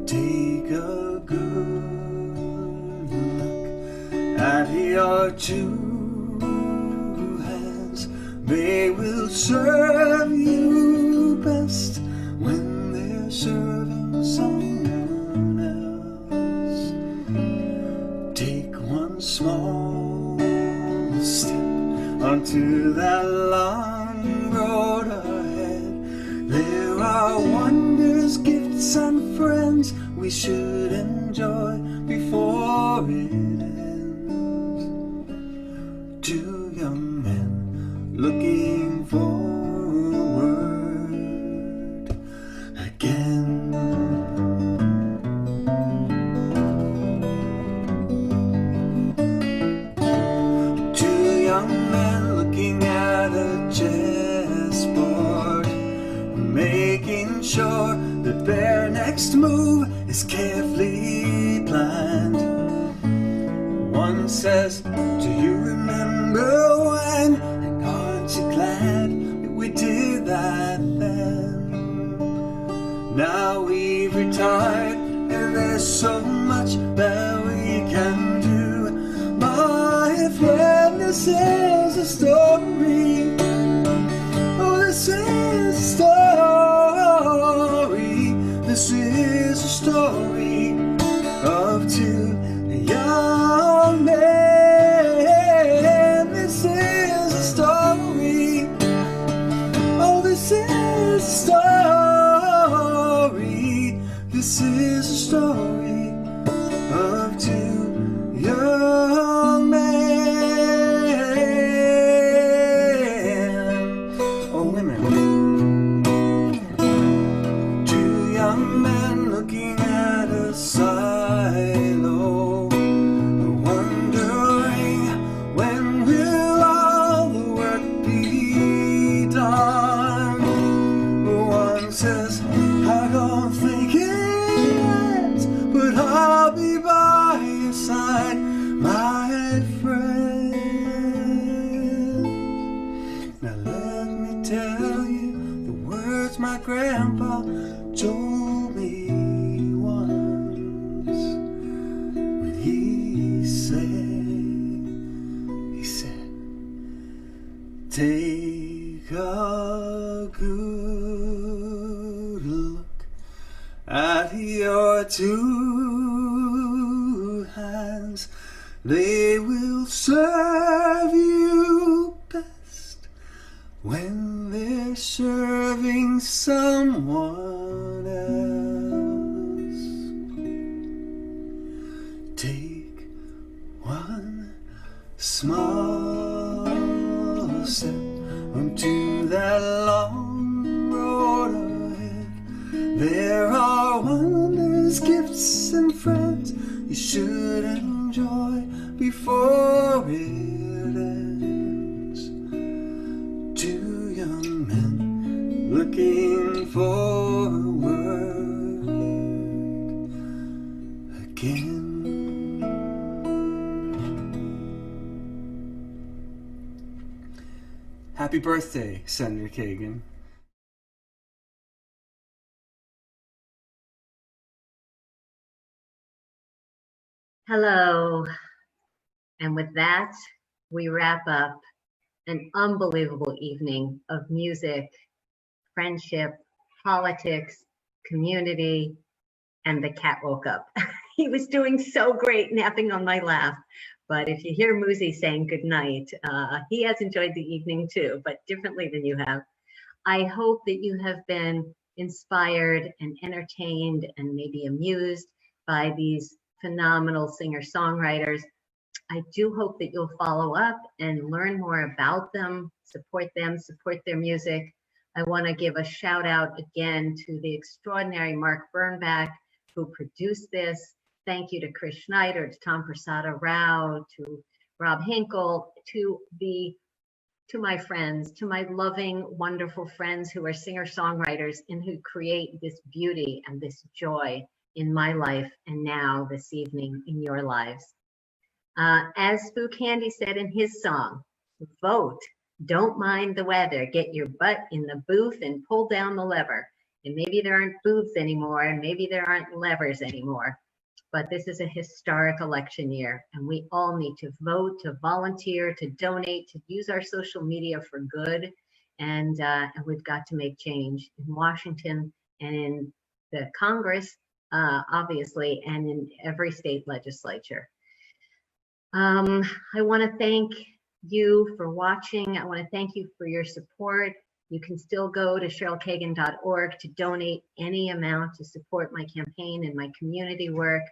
Take a good look at your two hands. They will serve you best when they're serving someone else. Take one small step onto that long road ahead. There are wonders, gifts, and friends we should enjoy before it ends. Two young men looking forward again. Two young men looking at a chessboard, making sure that their next move is carefully planned. One says, do you remember when? And aren't you glad that we did that then? Now we've retired and there's so much that we can do. My friend, this is a story. Oh, this is a story. This is a story of two young men. This is a story. Oh, this is a story. This is a story of two young men. Oh, women. Two young men looking at a silo, wondering when will all the work be done. One says, I don't think it, but I'll be by your side, my friend. Now let me tell you the words my grandpa told me once, when he said, take a good look at your two hands. They will serve you best when they're serving someone else. Take one small step onto that long road ahead. There are wonders, gifts, and friends you should enjoy before it ends. Two young men looking for a word again. Happy birthday, Senator Kagan. Hello. And with that, we wrap up an unbelievable evening of music, friendship, politics, community, and the cat woke up. He was doing so great napping on my lap. But if you hear Muzi saying good night, he has enjoyed the evening too, but differently than you have. I hope that you have been inspired and entertained and maybe amused by these phenomenal singer-songwriters. I do hope that you'll follow up and learn more about them, support their music. I want to give a shout out again to the extraordinary Mark Bernbach, who produced this. Thank you to Chris Schneider, to Tom Prasada Rao, to Rob Hinkle, to my friends, to my loving, wonderful friends who are singer-songwriters and who create this beauty and this joy in my life and now this evening in your lives. As Spook Handy said in his song, vote, don't mind the weather, get your butt in the booth and pull down the lever. And maybe there aren't booths anymore, and maybe there aren't levers anymore, but this is a historic election year, and we all need to vote, to volunteer, to donate, to use our social media for good, and we've got to make change in Washington and in the Congress, obviously, and in every state legislature. I want to thank you for watching. I want to thank you for your support. You can still go to CherylKagan.org to donate any amount to support my campaign and my community work.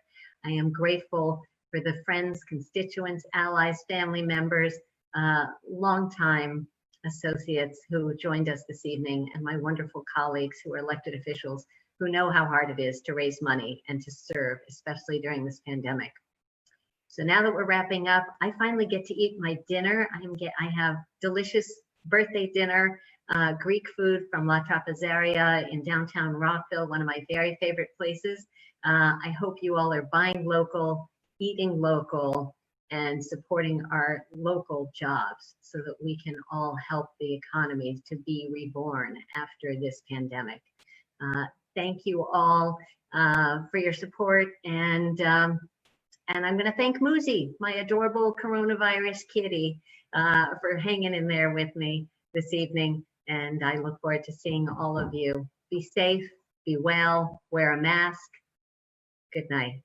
I am grateful for the friends, constituents, allies, family members, longtime associates who joined us this evening, and my wonderful colleagues who are elected officials who know how hard it is to raise money and to serve, especially during this pandemic. So now that we're wrapping up, I finally get to eat my dinner. I have delicious birthday dinner, Greek food from La Trapezaria in downtown Rockville, one of my very favorite places. I hope you all are buying local, eating local, and supporting our local jobs so that we can all help the economy to be reborn after this pandemic. Thank you all for your support, and I'm going to thank Muzi, my adorable coronavirus kitty, for hanging in there with me this evening. And I look forward to seeing all of you. Be safe, be well, wear a mask. Good night.